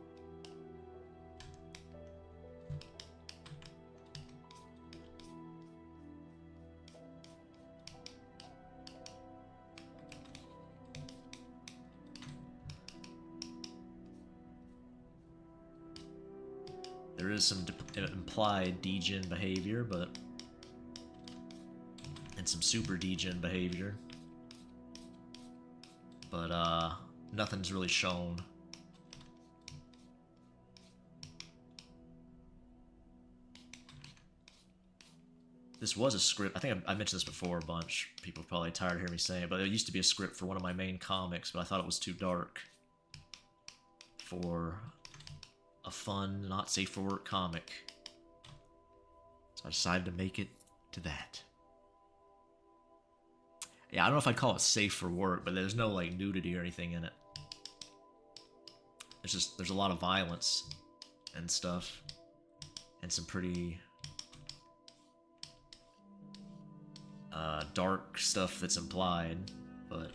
There is some implied degen behavior, but... And some super degen behavior. But, nothing's really shown. This was a script. I think I mentioned this before a bunch. People are probably tired of hearing me say it, but it used to be a script for one of my main comics, but I thought it was too dark for a fun, not safe for work comic. So I decided to make it to that. Yeah, I don't know if I'd call it safe for work, but there's no, like, nudity or anything in it. There's a lot of violence and stuff, and some pretty dark stuff that's implied, but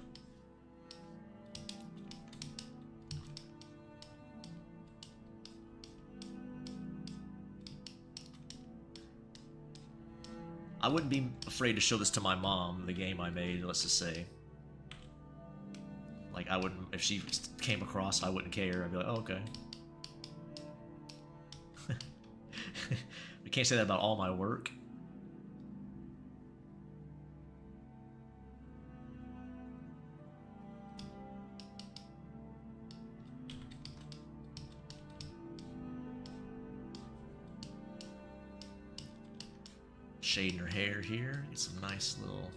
I wouldn't be afraid to show this to my mom, the game I made, let's just say. Like, I wouldn't, if she came across, I wouldn't care. I'd be like, oh, okay. We can't say that about all my work. shading her hair here. Get some nice little...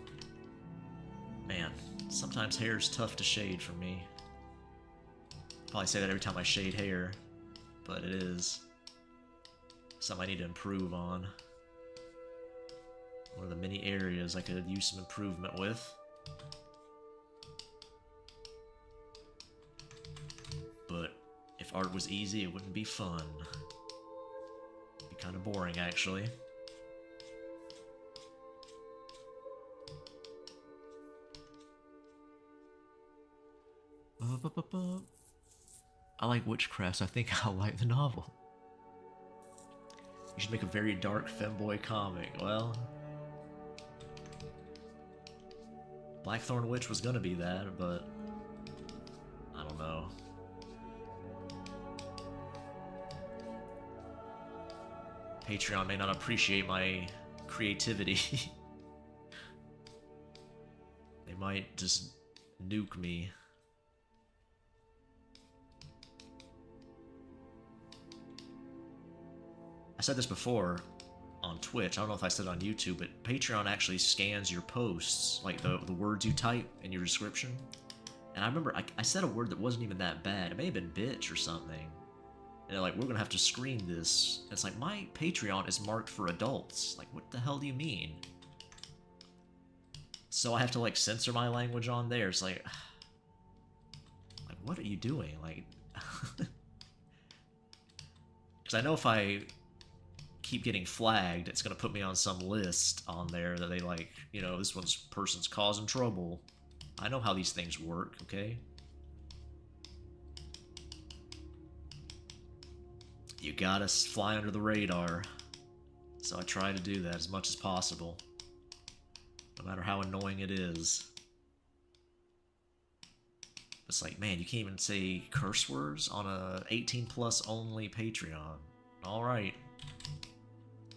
Man, sometimes hair is tough to shade for me. Probably say that every time I shade hair, but it is something I need to improve on. One of the many areas I could use some improvement with. But if art was easy, it wouldn't be fun. It'd be kind of boring, actually. I like witchcraft, so I think I'll like the novel. You should make a very dark femboy comic. Well, Blackthorn Witch was gonna be that, but I don't know. Patreon may not appreciate my creativity. They might just nuke me. I said this before on Twitch, I don't know if I said it on YouTube, but Patreon actually scans your posts, like the words you type in your description. And I remember I said a word that wasn't even that bad. It may have been bitch or something. And they're like, we're gonna have to screen this. And it's like, my Patreon is marked for adults. Like, what the hell do you mean? So I have to like censor my language on there. It's like what are you doing? Like, because I know if I keep getting flagged, it's gonna put me on some list on there that they like, you know, this person's causing trouble. I know how these things work, okay? You gotta fly under the radar. So I try to do that as much as possible. No matter how annoying it is. It's like, man, you can't even say curse words on a 18+ only Patreon. Alright.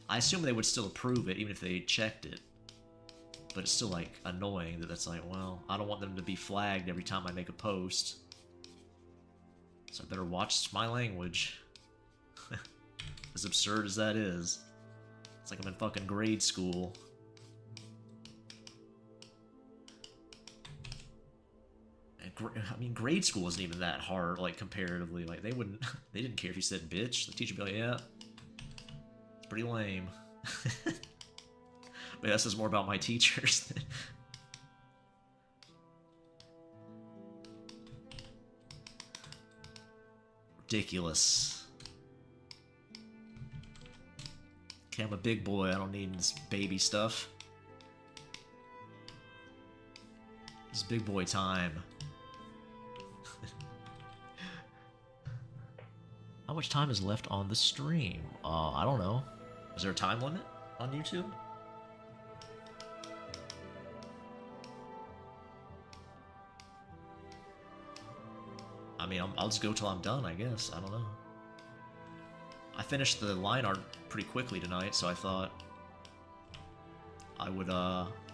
I assume they would still approve it, even if they checked it. But it's still, like, annoying that that's like, well, I don't want them to be flagged every time I make a post. So I better watch my language. As absurd as that is. It's like I'm in fucking grade school. And I mean, grade school isn't even that hard, like, comparatively. Like, they didn't care if you said bitch. The teacher would be like, yeah, it's pretty lame. But that says more about my teachers. Ridiculous. Okay, I'm a big boy. I don't need this baby stuff. It's big boy time. How much time is left on the stream? I don't know. Is there a time limit on YouTube? I mean, I'll just go till I'm done, I guess. I don't know. I finished the line art pretty quickly tonight, so I thought I would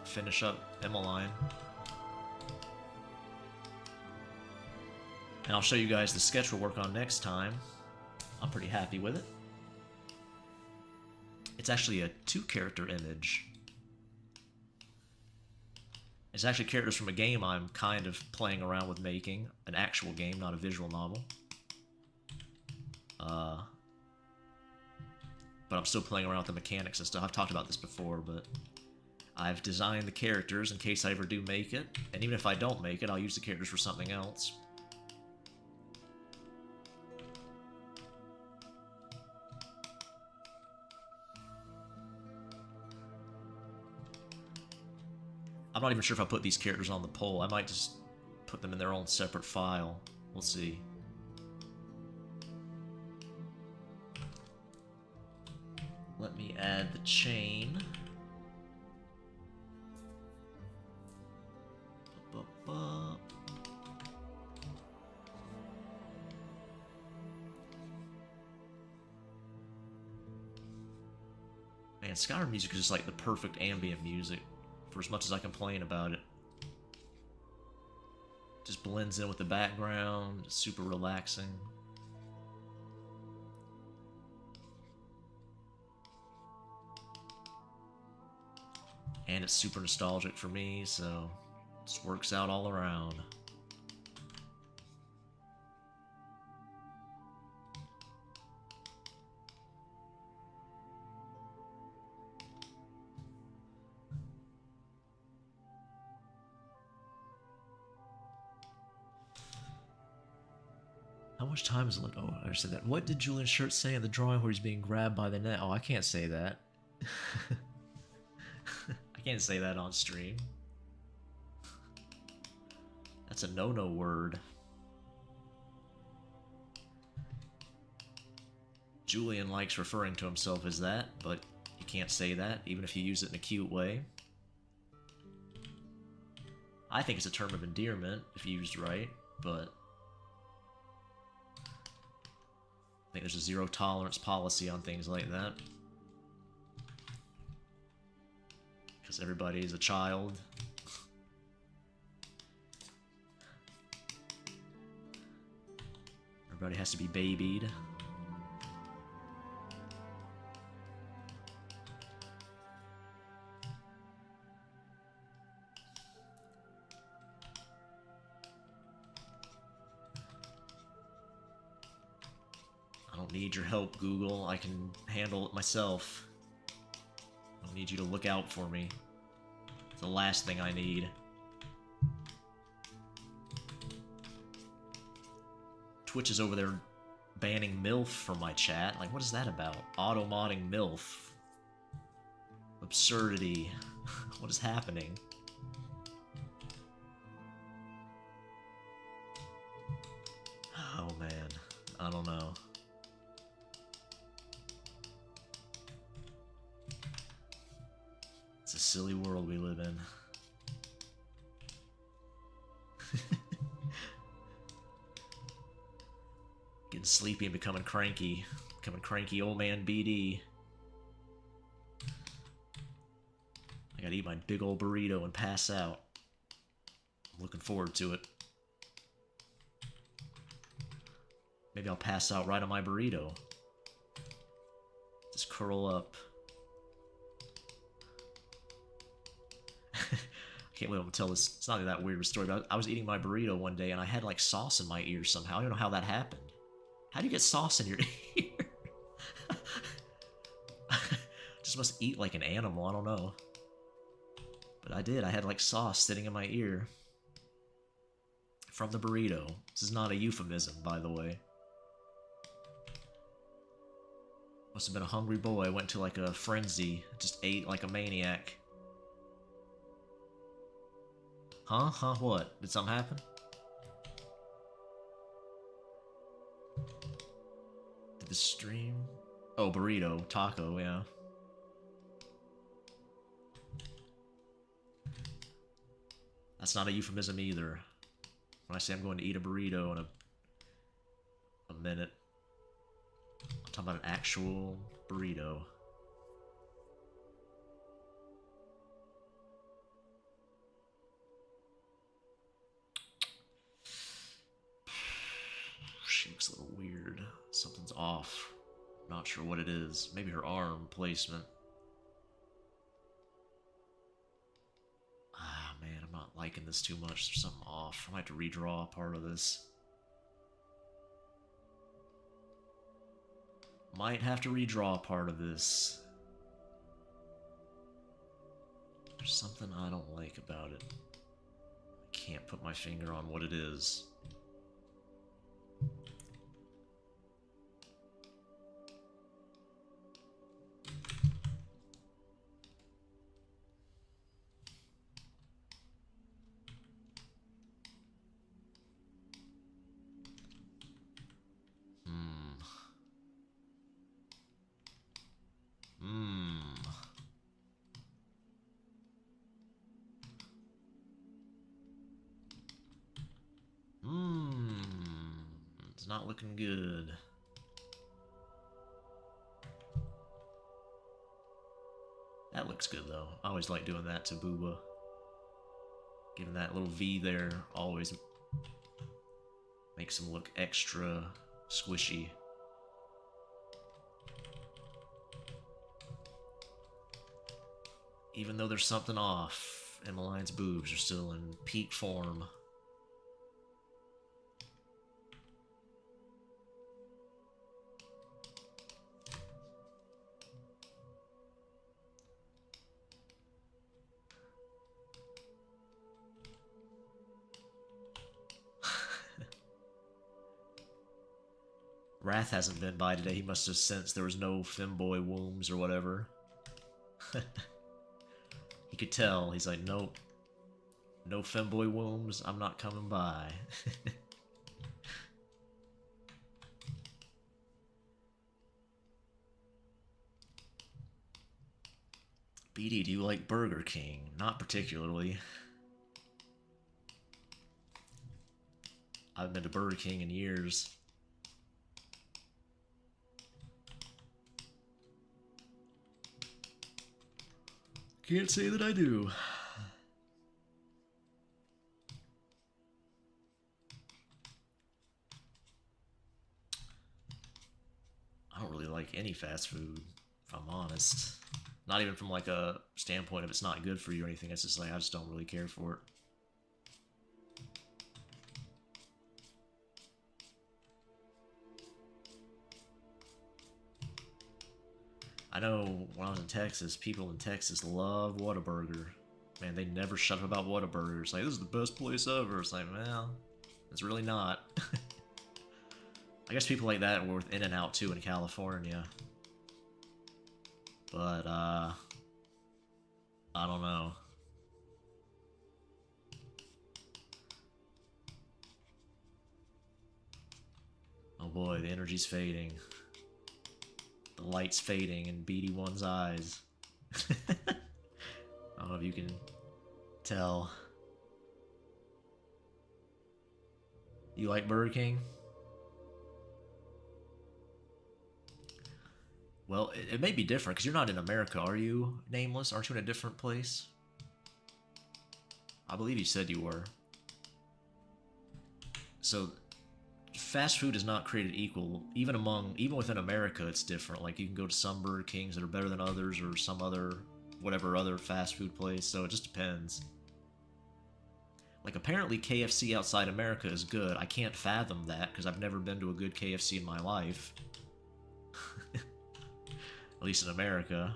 finish up Emmeline. And I'll show you guys the sketch we'll work on next time. I'm pretty happy with it. It's actually a 2-character image. It's actually characters from a game I'm kind of playing around with making. An actual game, not a visual novel. But I'm still playing around with the mechanics and stuff. I've talked about this before, but I've designed the characters in case I ever do make it. And even if I don't make it, I'll use the characters for something else. I'm not even sure if I put these characters on the poll. I might just put them in their own separate file. We'll see. Let me add the chain. Man, Skyrim music is just like the perfect ambient music. For as much as I complain about it. Just blends in with the background, super relaxing. And it's super nostalgic for me, so it just works out all around. How much time is it? Oh, I said that. What did Julian's shirt say in the drawing where he's being grabbed by the net? Oh, I can't say that. I can't say that on stream. That's a no-no word. Julian likes referring to himself as that, but you can't say that, even if you use it in a cute way. I think it's a term of endearment, if used right, but I think there's a zero-tolerance policy on things like that. Because everybody is a child. Everybody has to be babied. I don't need your help, Google. I can handle it myself. I don't need you to look out for me. It's the last thing I need. Twitch is over there banning MILF from my chat. Like, what is that about? Auto-modding MILF. Absurdity. What is happening? Oh, man. I don't know. It's a silly world we live in. Getting sleepy and becoming cranky. Becoming cranky old man BD. I gotta eat my big old burrito and pass out. I'm looking forward to it. Maybe I'll pass out right on my burrito. Just curl up. Can't wait to tell this. It's not that weird of a story, but I was eating my burrito one day and I had like sauce in my ear somehow. I don't know how that happened. How do you get sauce in your ear? Just must eat like an animal, I don't know. But I did. I had like sauce sitting in my ear. From the burrito. This is not a euphemism, by the way. Must have been a hungry boy. I went to like a frenzy. Just ate like a maniac. Huh? Huh? What? Did something happen? Did the stream? Oh, burrito. Taco, yeah. That's not a euphemism either. When I say I'm going to eat a burrito in a minute, I'm talking about an actual burrito. She looks a little weird. Something's off. Not sure what it is. Maybe her arm placement. Ah, man, I'm not liking this too much. There's something off. I might have to redraw part of this. Might have to redraw part of this. There's something I don't like about it. I can't put my finger on what it is. It's not looking good. That looks good though. I always like doing that to Booba. Giving that little V there always makes him look extra squishy. Even though there's something off, Emmeline's boobs are still in peak form. Wrath hasn't been by today. He must have sensed there was no femboy wombs or whatever. He could tell. He's like, nope. No femboy wombs. I'm not coming by. BD, do you like Burger King? Not particularly. I haven't been to Burger King in years. Can't say that I do. I don't really like any fast food, if I'm honest. Not even from like a standpoint of it's not good for you or anything. It's just like I just don't really care for it. I know when I was in Texas, people in Texas love Whataburger. Man, they never shut up about Whataburger. It's like, this is the best place ever. It's like, well, it's really not. I guess people like that were with In-N-Out too in California. But, I don't know. Oh boy, the energy's fading. The light's fading in BD1's eyes. I don't know if you can tell. You like Burger King? Well, it may be different, because you're not in America, are you, Nameless? Aren't you in a different place? I believe you said you were. So, fast food is not created equal. Even within America, it's different. Like, you can go to some Burger Kings that are better than others, or some other, whatever other fast food place, so it just depends. Like, apparently KFC outside America is good. I can't fathom that, because I've never been to a good KFC in my life. At least in America.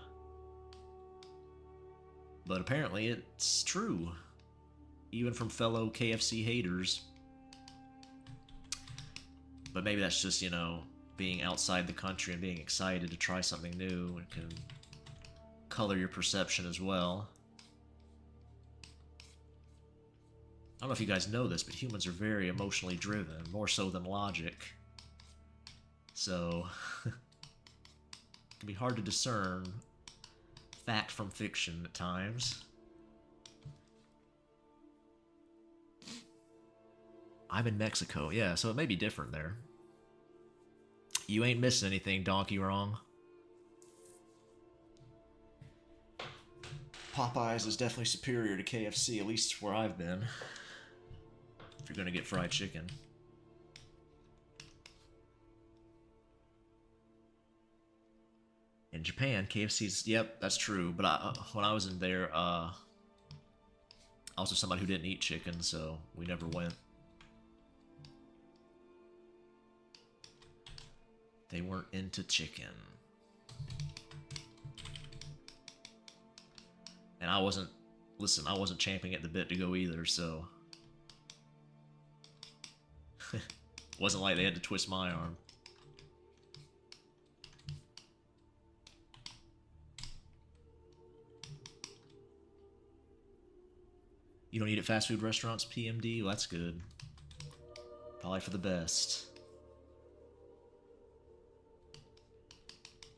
But apparently it's true. Even from fellow KFC haters. But maybe that's just, you know, being outside the country and being excited to try something new. It can color your perception as well. I don't know if you guys know this, but humans are very emotionally driven, more so than logic. So, it can be hard to discern fact from fiction at times. I'm in Mexico, yeah, so it may be different there. You ain't missing anything, Donkey Wrong. Popeyes is definitely superior to KFC, at least where I've been. If you're gonna get fried chicken. In Japan, KFC's, yep, that's true. But when I was in there, I was with somebody who didn't eat chicken, so we never went. They weren't into chicken. And I wasn't champing at the bit to go either, so... wasn't like they had to twist my arm. You don't eat at fast food restaurants, PMD? Well, that's good. Probably for the best.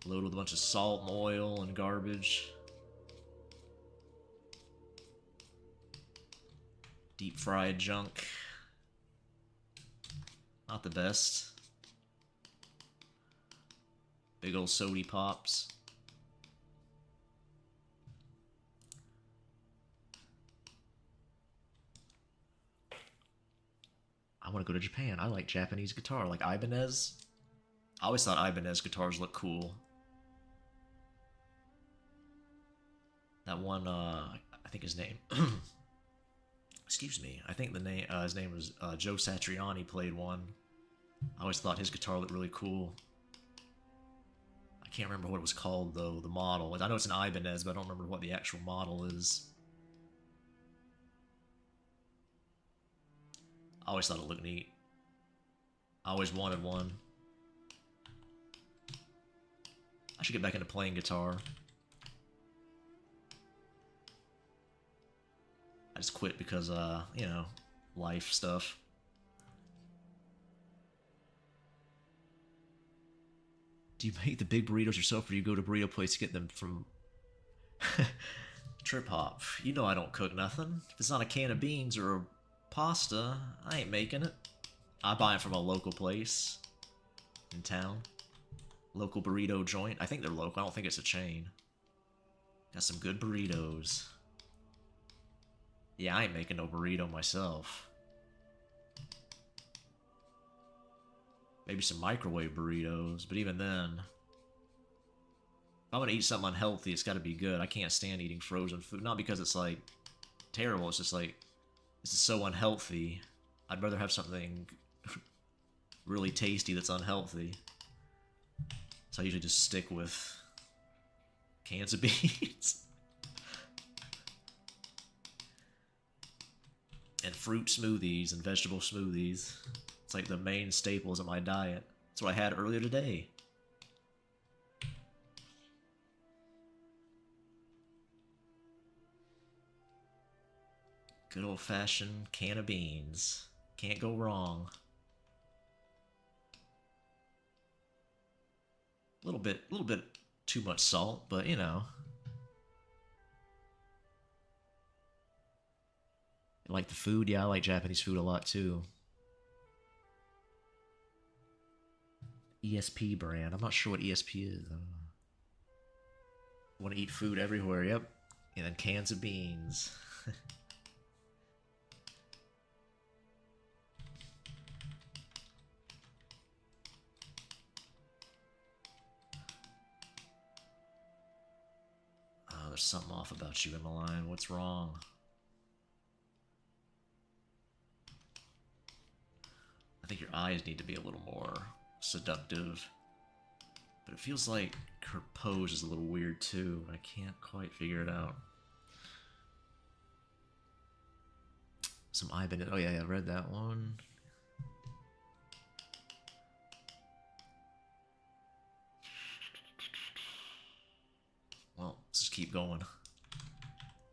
Loaded with a bunch of salt and oil and garbage. Deep fried junk. Not the best. Big old sody pops. I want to go to Japan. I like Japanese guitar, like Ibanez. I always thought Ibanez guitars look cool. That one, I think his name, excuse me, I think his name was Joe Satriani played one. I always thought his guitar looked really cool. I can't remember what it was called though, the model. I know it's an Ibanez, but I don't remember what the actual model is. I always thought it looked neat. I always wanted one. I should get back into playing guitar. I just quit because, you know, life stuff. Do you make the big burritos yourself, or do you go to burrito place to get them from Trip Hop? You know I don't cook nothing. If it's not a can of beans or a pasta, I ain't making it. I buy them from a local place in town. Local burrito joint. I think they're local. I don't think it's a chain. Got some good burritos. Yeah, I ain't making no burrito myself. Maybe some microwave burritos, but even then, if I'm gonna eat something unhealthy, it's gotta be good. I can't stand eating frozen food. Not because it's like terrible, it's just like this is so unhealthy. I'd rather have something really tasty that's unhealthy. So I usually just stick with cans of beans. And fruit smoothies and vegetable smoothies. It's like the main staples of my diet. That's what I had earlier today. Good old-fashioned can of beans. Can't go wrong. A little bit too much salt, but you know. You like the food? Yeah, I like Japanese food a lot too. ESP brand. I'm not sure what ESP is. Want to eat food everywhere, yep. And then cans of beans. Oh, there's something off about you, Emmeline. What's wrong? I think your eyes need to be a little more seductive. But it feels like her pose is a little weird too. I can't quite figure it out. Some Ibanez. Oh yeah, I read that one. Well, let's just keep going.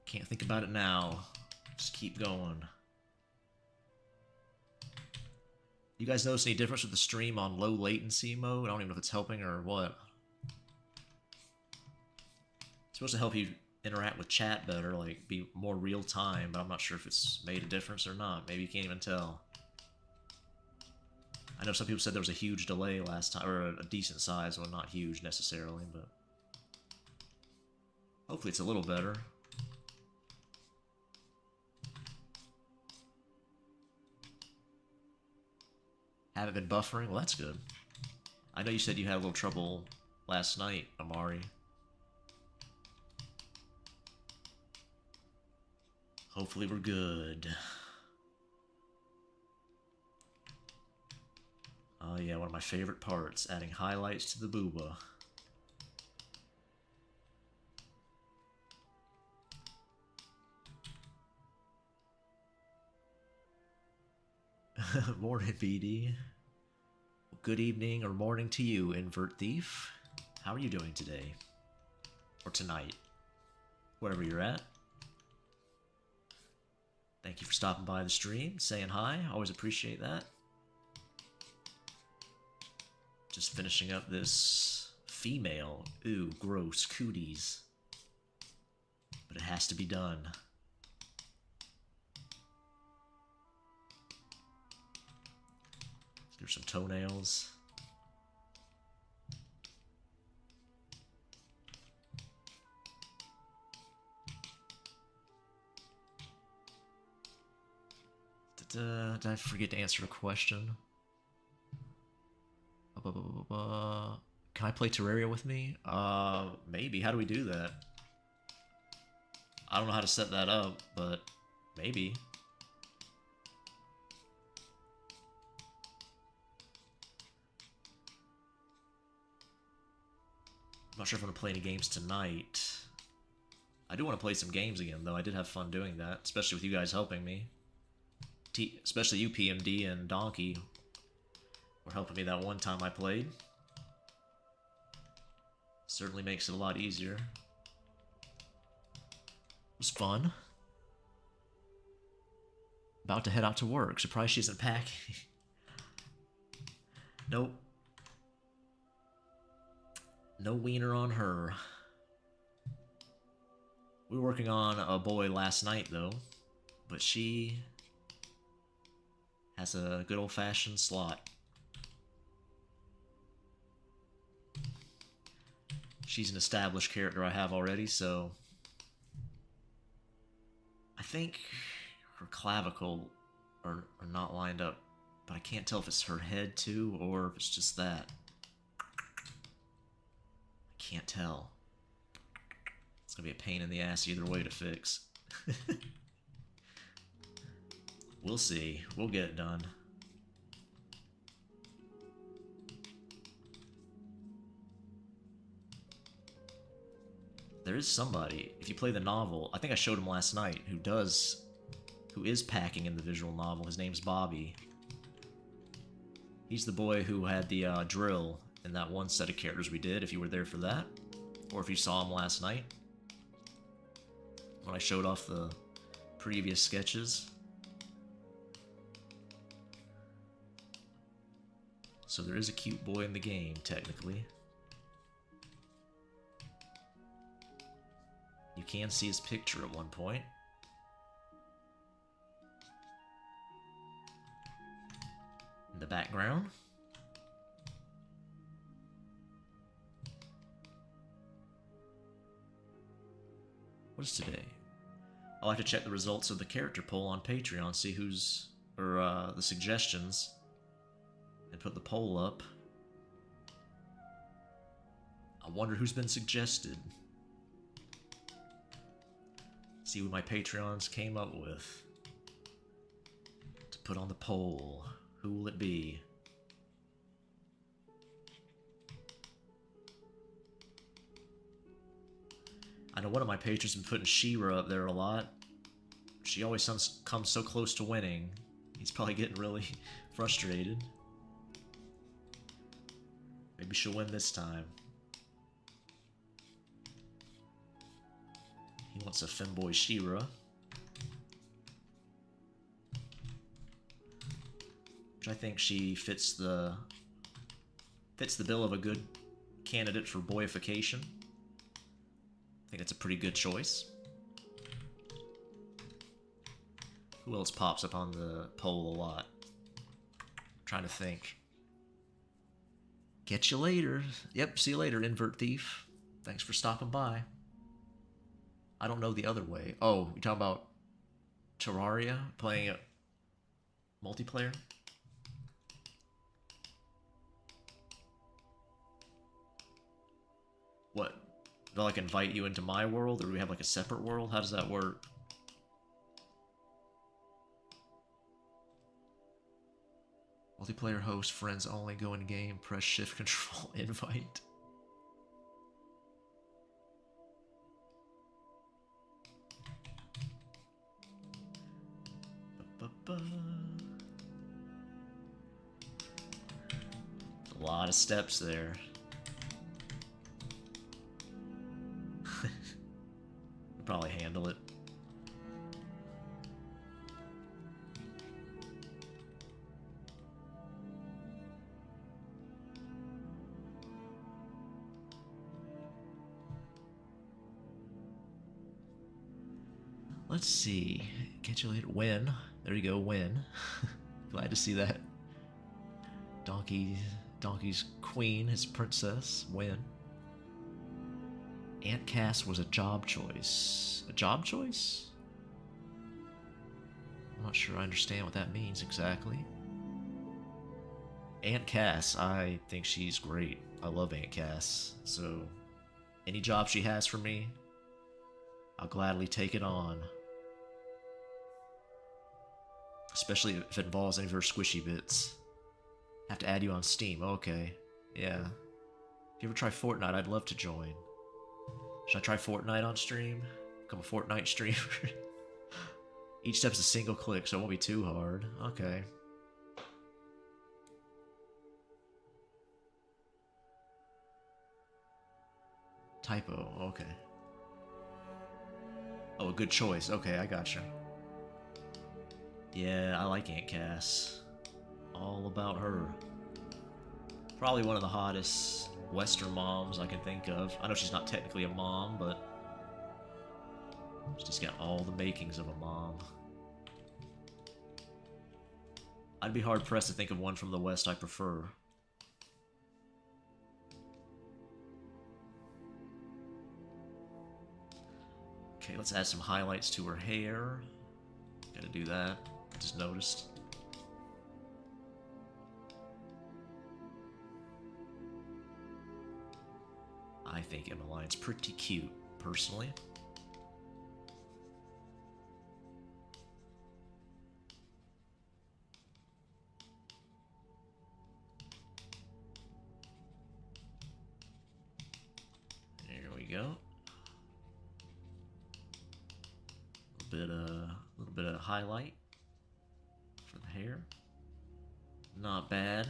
Can't think about it now. Just keep going. You guys notice any difference with the stream on low latency mode? I don't even know if it's helping or what. It's supposed to help you interact with chat better, like be more real time, but I'm not sure if it's made a difference or not. Maybe you can't even tell. I know some people said there was a huge delay last time, or a decent size, well, not huge necessarily, but hopefully it's a little better. Haven't been buffering? Well, that's good. I know you said you had a little trouble last night, Amari. Hopefully we're good. Oh yeah, one of my favorite parts, adding highlights to the booba. Morning, BD. Good evening or morning to you, Invert Thief. How are you doing today? Or tonight? Wherever you're at. Thank you for stopping by the stream, saying hi. Always appreciate that. Just finishing up this female. Ooh, gross. Cooties. But it has to be done. There's some toenails. Did I forget to answer a question? Can I play Terraria with me? Maybe. How do we do that? I don't know how to set that up, but maybe. I'm not sure if I'm going to play any games tonight. I do want to play some games again, though. I did have fun doing that, especially with you guys helping me. Especially you, PMD and Donkey, were helping me that one time I played. Certainly makes it a lot easier. It was fun. About to head out to work. Surprised she isn't packing. Nope. No wiener on her. We were working on a boy last night, though. But she has a good old-fashioned slot. She's an established character I have already, so I think her clavicle are not lined up, but I can't tell if it's her head too or if it's just that. I can't tell. It's gonna be a pain in the ass either way to fix. We'll see. We'll get it done. There is somebody, if you play the novel, I think I showed him last night, who is packing in the visual novel. His name's Bobby. He's the boy who had the drill in that one set of characters we did, if you were there for that. Or if you saw him last night, when I showed off the previous sketches. So there is a cute boy in the game, technically. You can see his picture at one point. In the background. What is today? I'll have to check the results of the character poll on Patreon, see who's, or the suggestions, and put the poll up. I wonder who's been suggested. See what my Patreons came up with to put on the poll. Who will it be? I know one of my patrons has been putting She-Ra up there a lot. She always comes so close to winning. He's probably getting really frustrated. Maybe she'll win this time. He wants a femboy She-Ra. Which I think she fits the bill of a good candidate for boyification. I think it's a pretty good choice. Who else pops up on the poll a lot? I'm trying to think. Catch you later. Yep, see you later, Invert Thief. Thanks for stopping by. I don't know the other way. Oh, you're talking about Terraria? Playing a multiplayer? What? They'll like invite you into my world, or do we have like a separate world? How does that work? Multiplayer host, friends only, go in game, press shift control, invite. A lot of steps there. Probably handle it. Let's see. Catch you later. Win. There you go. Win. Glad to see that. Donkey's queen, his princess. Win. Aunt Cass was a job choice. A job choice? I'm not sure I understand what that means exactly. Aunt Cass, I think she's great. I love Aunt Cass. So, any job she has for me, I'll gladly take it on. Especially if it involves any of her squishy bits. Have to add you on Steam. Okay. Yeah. If you ever try Fortnite, I'd love to join. Should I try Fortnite on stream? Become a Fortnite streamer? Each step's a single click, so it won't be too hard. Okay. Typo. Okay. Oh, a good choice. Okay, I gotcha. Yeah, I like Aunt Cass. All about her. Probably one of the hottest Western moms I can think of. I know she's not technically a mom, but she's got all the makings of a mom. I'd be hard-pressed to think of one from the West I prefer. Okay, let's add some highlights to her hair. Gotta do that. I just noticed. I think Emmeline's pretty cute, personally. There we go. A little bit of highlight for the hair. Not bad.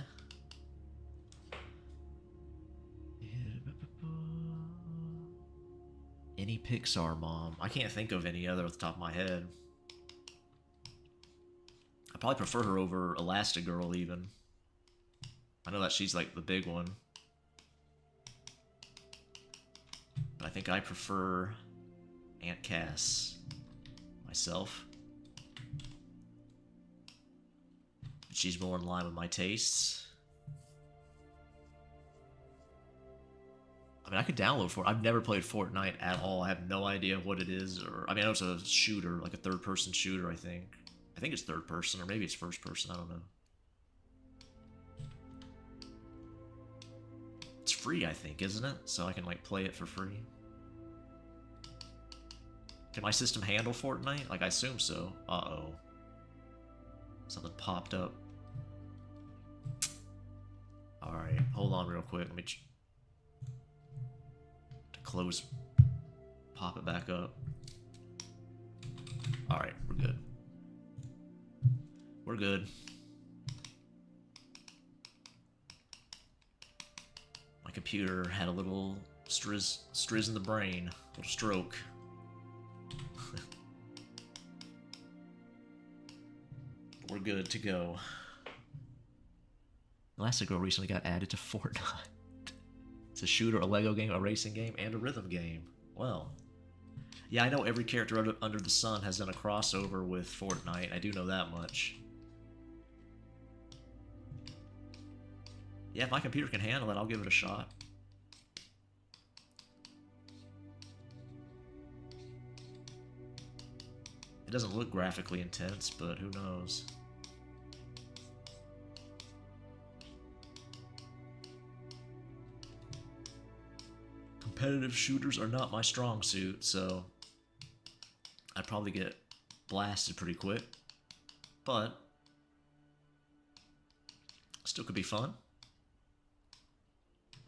Any Pixar mom? I can't think of any other off the top of my head. I probably prefer her over Elastigirl even. I know that she's like the big one. But I think I prefer Aunt Cass myself. She's more in line with my tastes. I mean, I could download for it. I've never played Fortnite at all. I have no idea what it is. Or I mean, I know it's a shooter, like a third-person shooter, I think. I think it's third person, or maybe it's first person. I don't know. It's free, I think, isn't it? So I can, like, play it for free. Can my system handle Fortnite? Like, I assume so. Uh-oh. Something popped up. Alright, hold on real quick. Let me... close, pop it back up. Alright, we're good. We're good. My computer had a little strizz in the brain, a little stroke. We're good to go. Elastigirl recently got added to Fortnite. It's a shooter, a Lego game, a racing game, and a rhythm game. Well, yeah, I know every character under the sun has done a crossover with Fortnite. I do know that much. Yeah, if my computer can handle it, I'll give it a shot. It doesn't look graphically intense, but who knows? Competitive shooters are not my strong suit, so I'd probably get blasted pretty quick, but still could be fun.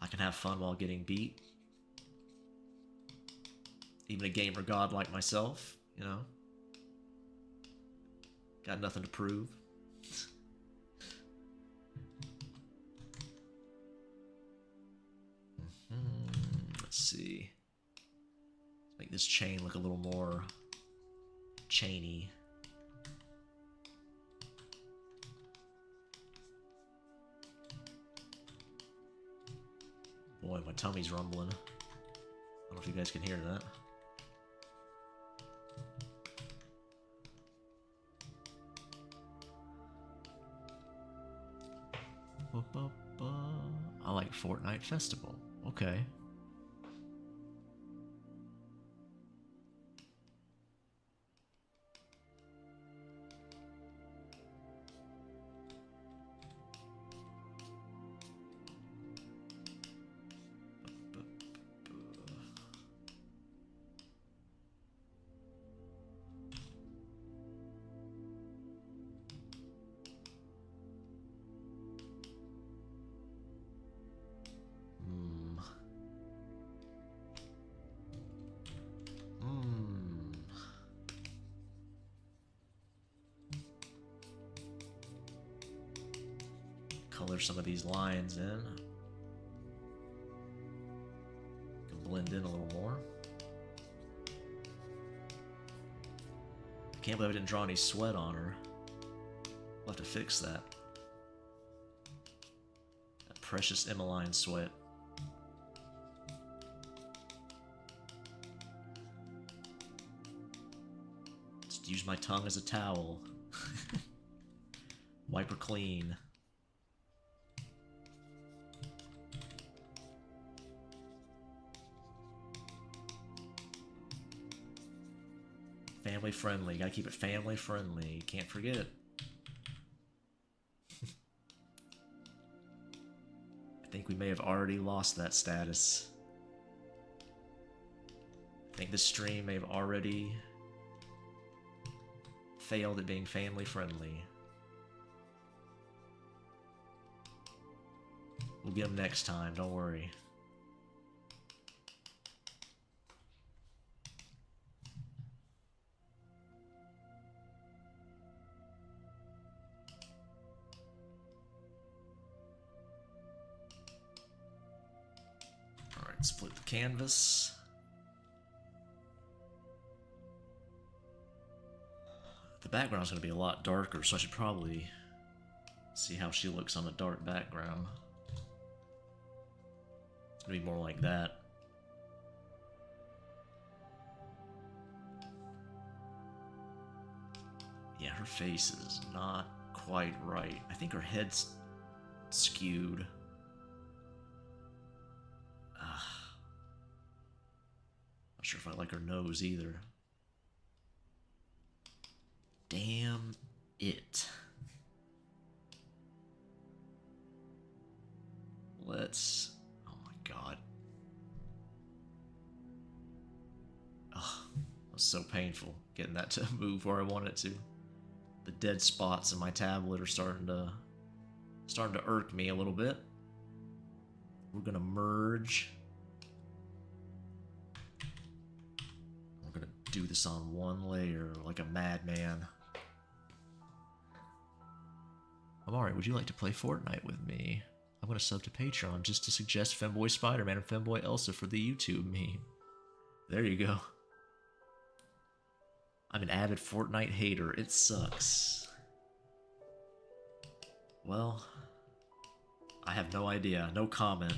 I can have fun while getting beat. Even a gamer god like myself, you know. Got nothing to prove. Let's see. Let's make this chain look a little more chainy. Boy, my tummy's rumbling. I don't know if you guys can hear that. I like Fortnite Festival. Okay. color some of these lines in. Can blend in a little more. Can't believe I didn't draw any sweat on her. We'll have to fix that. That precious Emmeline sweat. Just use my tongue as a towel. Wipe her clean. Family friendly. Gotta keep it family friendly. Can't forget. I think we may have already lost that status. I think this stream may have already failed at being family friendly. We'll get them next time, don't worry. Alright, split the canvas. The background's going to be a lot darker, so I should probably see how she looks on a dark background. It's going to be more like that. Yeah, her face is not quite right. I think her head's skewed. Not sure if I like her nose either. Damn it. Let's... Oh my god. Oh, it was so painful getting that to move where I want it to. The dead spots in my tablet are starting to irk me a little bit. We're gonna merge. We're gonna do this on one layer like a madman. Amari, would you like to play Fortnite with me? I'm gonna sub to Patreon just to suggest Femboy Spider-Man and Femboy Elsa for the YouTube meme. There you go. I'm an avid Fortnite hater. It sucks. Well, I have no idea. No comment.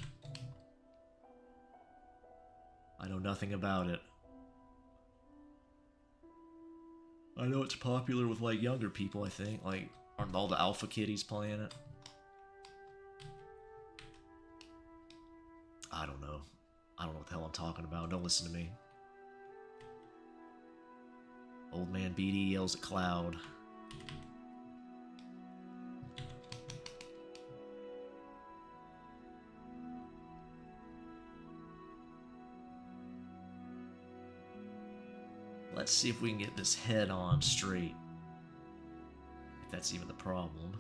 I know nothing about it. I know it's popular with, like, younger people, I think. Like, aren't all the alpha kiddies playing it? I don't know. I don't know what the hell I'm talking about. Don't listen to me. Old man BD yells at Cloud. Let's see if we can get this head on straight. If that's even the problem.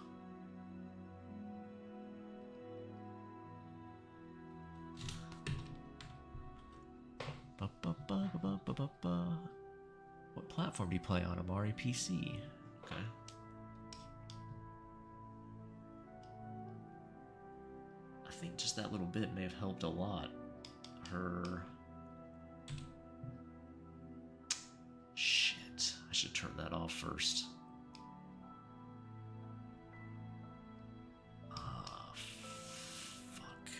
What platform do you play on, Amari? PC. Okay. I think just that little bit may have helped a lot. Her... Shit. I should turn that off first. Fuck.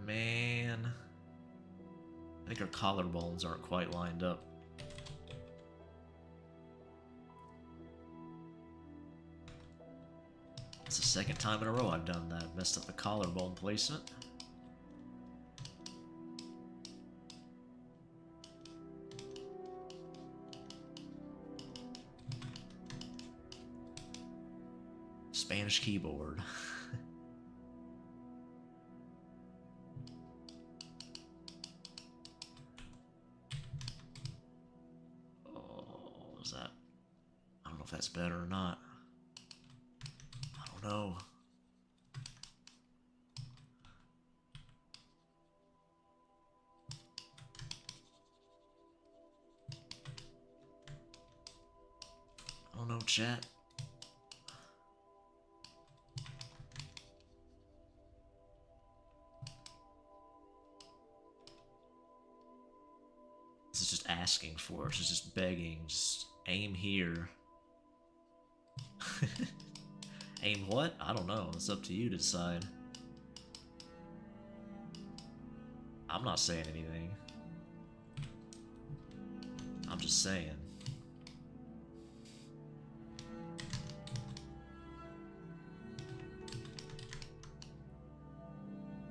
Man. I think her collarbones aren't quite lined up. It's the second time in a row I've done that. Messed up the collarbone placement. Spanish keyboard. Oh, is that... I don't know if that's better or not. I don't know. I don't know, chat. This is just asking for it. This is just begging. Just aim here. Aim what? I don't know. It's up to you to decide. I'm not saying anything. I'm just saying.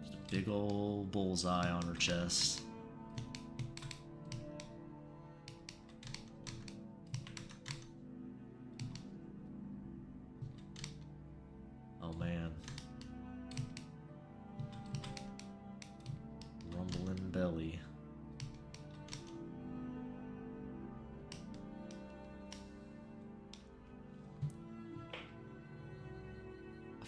Just a big old bullseye on her chest. Oh man. Rumbling belly.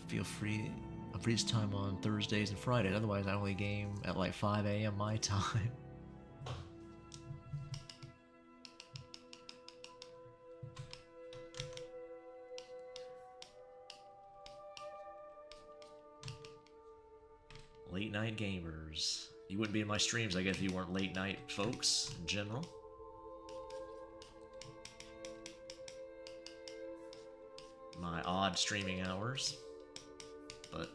Feel free. I'm free this time on Thursdays and Fridays. Otherwise, I only game at like 5 a.m. my time. Late night gamers. You wouldn't be in my streams, I guess, if you weren't late night folks in general. My odd streaming hours. But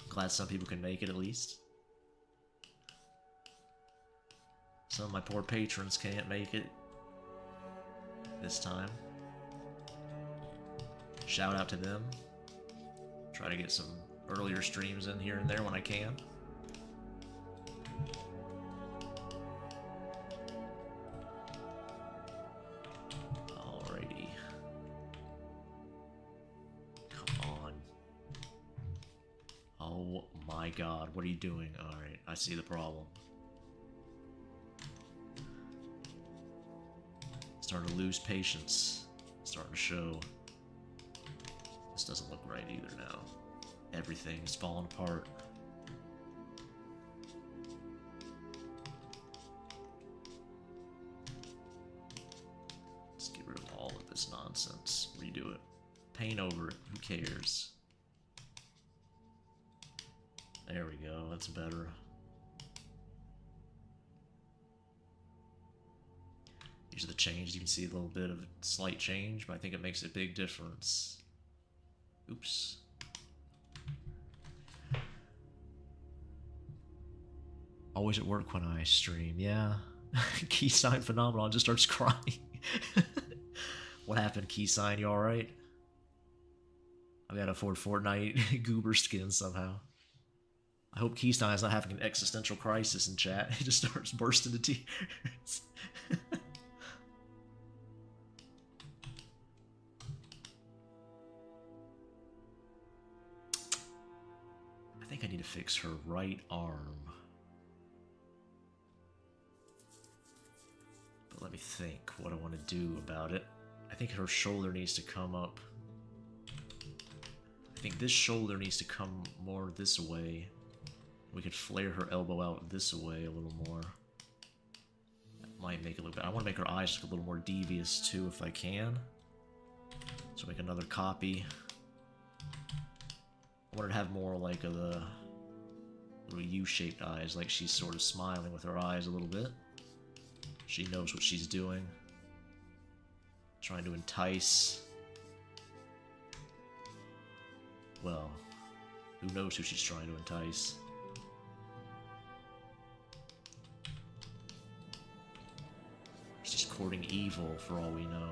glad some people can make it at least. Some of my poor patrons can't make it this time. Shout out to them. Try to get some earlier streams in here and there when I can. Alrighty. Come on. Oh my god, what are you doing? Alright, I see the problem. Starting to lose patience. Starting to show. This doesn't look right either now. Everything's falling apart. Let's get rid of all of this nonsense. Redo it. Paint over it. Who cares? There we go. That's better. These are the changes. You can see a little bit of a slight change, but I think it makes a big difference. Oops. Always at work when I stream, yeah. Key sign phenomenon just starts crying. What happened, Key sign? You alright? I gotta afford Fortnite goober skin somehow. I hope Keystein's not having an existential crisis in chat. He just starts bursting into tears. I think I need to fix her right arm. But let me think what I want to do about it. I think her shoulder needs to come up. I think this shoulder needs to come more this way. We could flare her elbow out this way a little more. That might make it look better. I want to make her eyes look a little more devious too if I can. So make another copy. I want her to have more like a little U-shaped eyes, like she's sort of smiling with her eyes a little bit. She knows what she's doing. Trying to entice. Well, who knows who she's trying to entice. She's courting evil for all we know.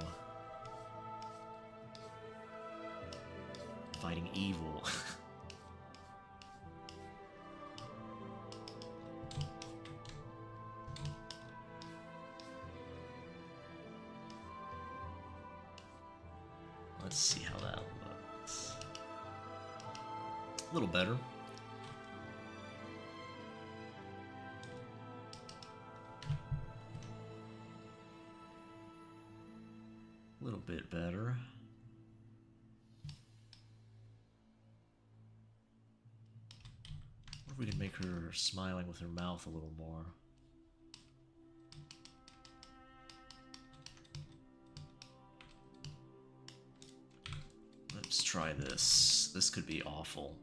Fighting evil. Let's see how that looks. A little better. A little bit better. What if we can make her smiling with her mouth a little more? Let's try this. This could be awful.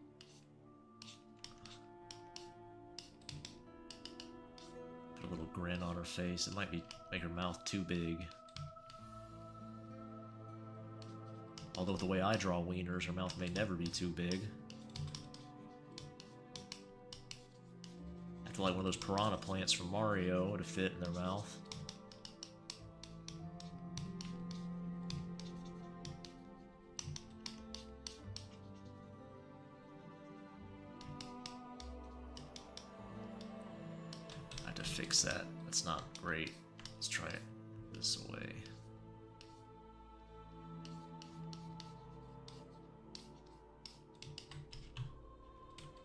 Put a little grin on her face. It might make her mouth too big. Although the way I draw wieners, her mouth may never be too big. I feel like one of those piranha plants from Mario to fit in their mouth. I have to fix that. That's not great. Let's try it this way.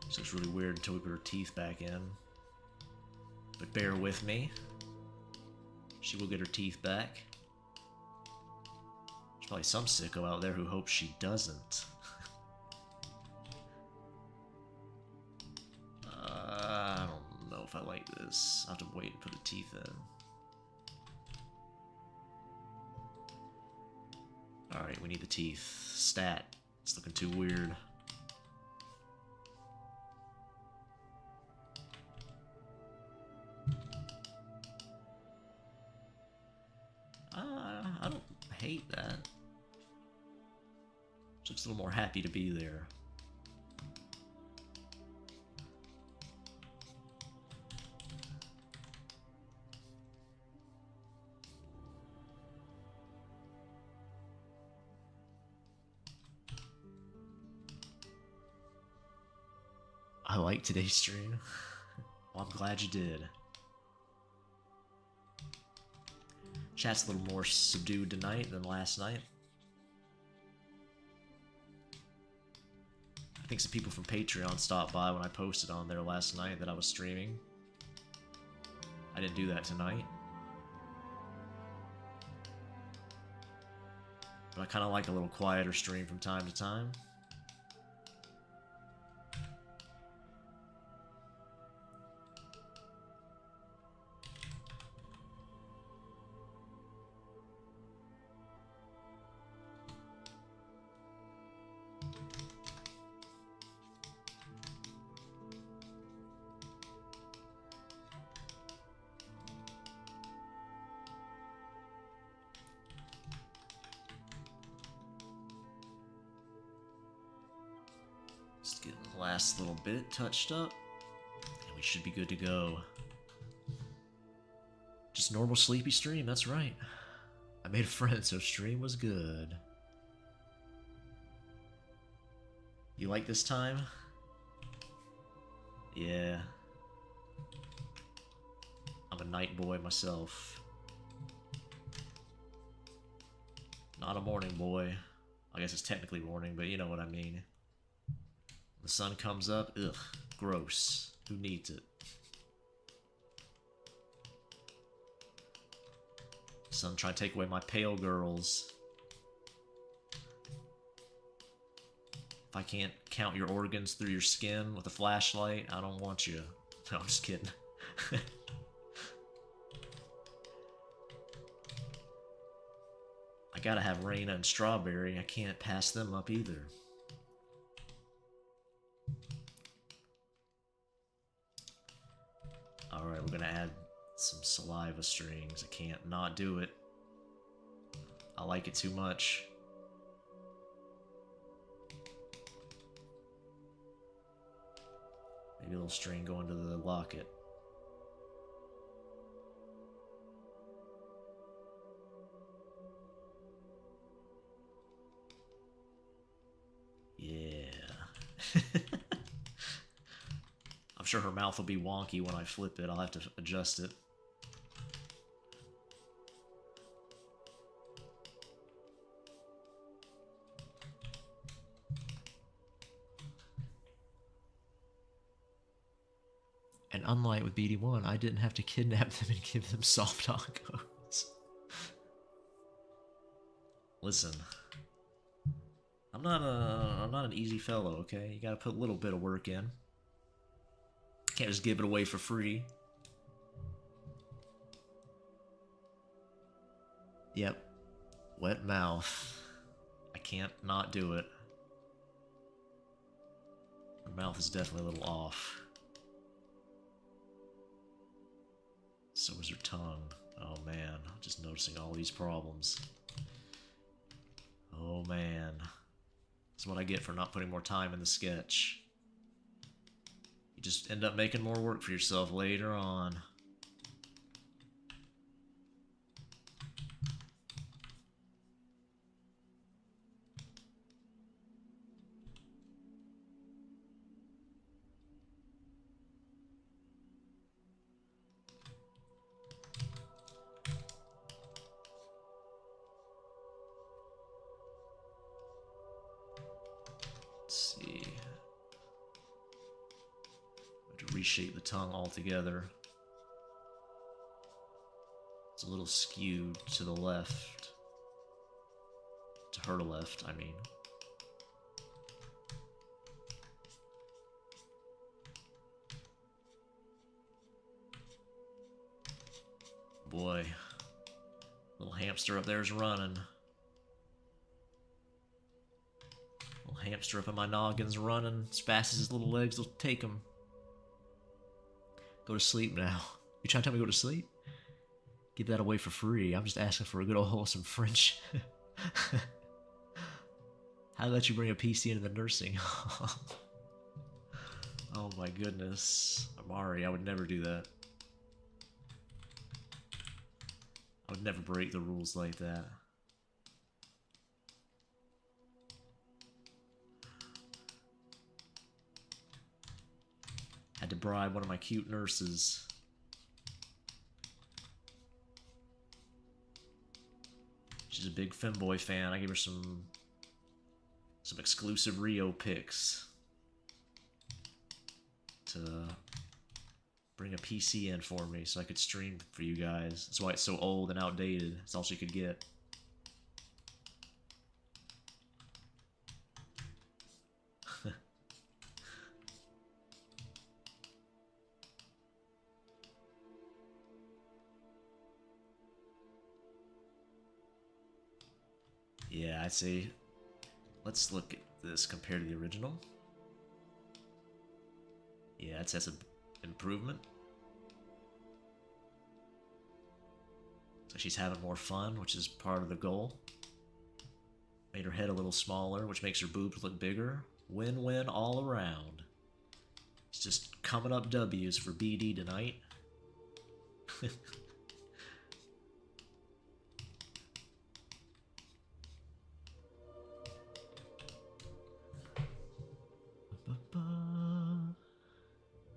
So it's really weird until we put her teeth back in. But bear with me. She will get her teeth back. There's probably some sicko out there who hopes she doesn't. I don't know if I like this. I'll have to wait and put the teeth in. Alright, we need the teeth. Stat. It's looking too weird. I don't hate that. She looks a little more happy to be there. I like today's stream. Well, I'm glad you did. Chat's a little more subdued tonight than last night. I think some people from Patreon stopped by when I posted on there last night that I was streaming. I didn't do that tonight. But I kind of like a little quieter stream from time to time. Last little bit touched up, and we should be good to go. Just normal sleepy stream, that's right. I made a friend, so stream was good. You like this time? Yeah. I'm a night boy myself. Not a morning boy. I guess it's technically morning, but you know what I mean. The sun comes up, ugh, gross. Who needs it? Sun trying to take away my pale girls. If I can't count your organs through your skin with a flashlight, I don't want you. No, I'm just kidding. I gotta have Raina and Strawberry. I can't pass them up either. Alright, we're gonna add some saliva strings. I can't not do it. I like it too much. Maybe a little string going to the locket. Yeah. I'm sure her mouth will be wonky when I flip it. I'll have to adjust it. And unlike with BD1, I didn't have to kidnap them and give them soft tacos. Listen, I'm not an easy fellow, okay? You gotta put a little bit of work in. Can't just give it away for free. Yep. Wet mouth. I can't not do it. Her mouth is definitely a little off. So is her tongue. Oh man, I'm just noticing all these problems. Oh man. That's what I get for not putting more time in the sketch. You just end up making more work for yourself later on. Let's see. I have to reshape the tongue altogether. It's a little skewed to the left. To her left, I mean. Boy, little hamster up there is running. Little hamster up in my noggin's running as fast as his little legs will take him. Go to sleep now. You trying to tell me to go to sleep? Give that away for free. I'm just asking for a good old wholesome friendship. How let you bring a PC into the nursing home? Oh my goodness. Amari, I would never do that. I would never break the rules like that. Had to bribe one of my cute nurses. She's a big femboy fan. I gave her some exclusive Rio pics to bring a PC in for me so I could stream for you guys. That's why it's so old and outdated. That's all she could get. Yeah, I'd say let's look at this compared to the original. Yeah, it says an improvement. So she's having more fun, which is part of the goal. Made her head a little smaller, which makes her boobs look bigger. Win-win all around. It's just coming up W's for BD tonight.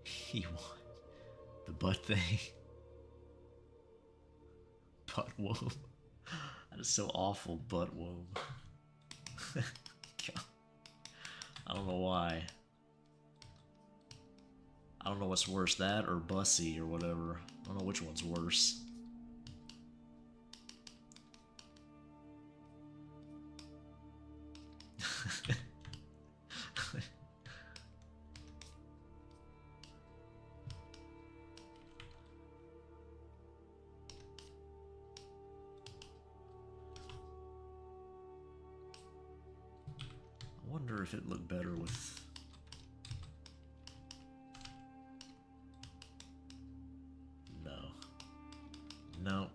He won. The butt thing. Butt womb. That is so awful, butt womb. I don't know why. I don't know what's worse, that or bussy or whatever. I don't know which one's worse. I wonder if it looked better with... No. No.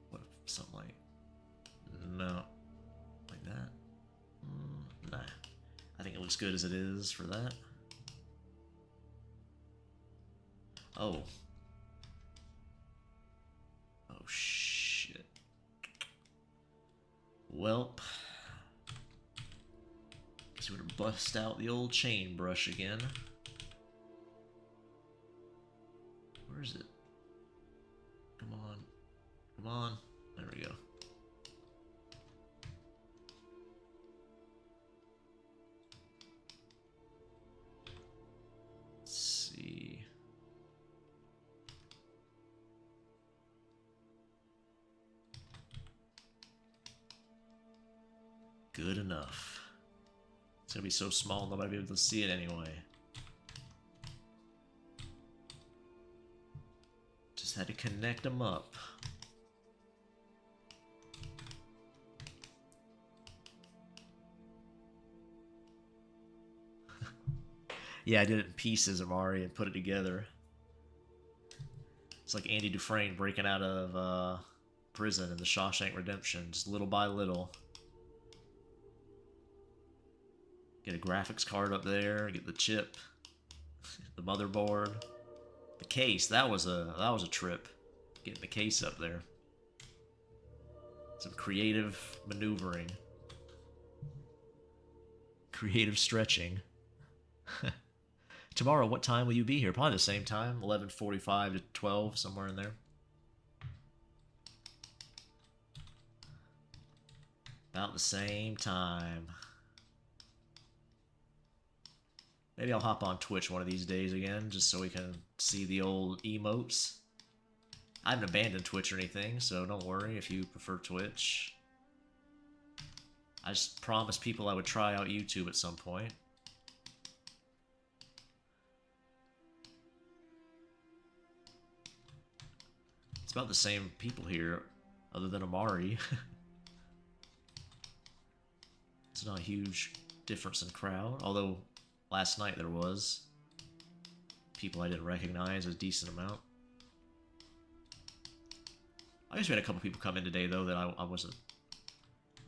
What if something like... No. Like that? Nah. I think it looks good as it is for that. Oh. Oh, shit. Welp. Guess we would bust out the old chain brush again. Where is it? Come on. Come on. There we go. Let's see. Good enough. It's gonna be so small nobody will be able to see it anyway. Just had to connect them up. Yeah, I did it in pieces, Amari, and put it together. It's like Andy Dufresne breaking out of prison in the Shawshank Redemption, just little by little. Get a graphics card up there, get the chip, the motherboard, the case. That was a trip, getting the case up there. Some creative maneuvering, creative stretching. Tomorrow, what time will you be here? Probably the same time, 11:45 to 12, somewhere in there. About the same time. Maybe I'll hop on Twitch one of these days again, just so we can see the old emotes. I haven't abandoned Twitch or anything, so don't worry if you prefer Twitch. I just promised people I would try out YouTube at some point. It's about the same people here, other than Amari. It's not a huge difference in crowd, although last night there was. People I didn't recognize, a decent amount. I guess we had a couple people come in today, though, that I'm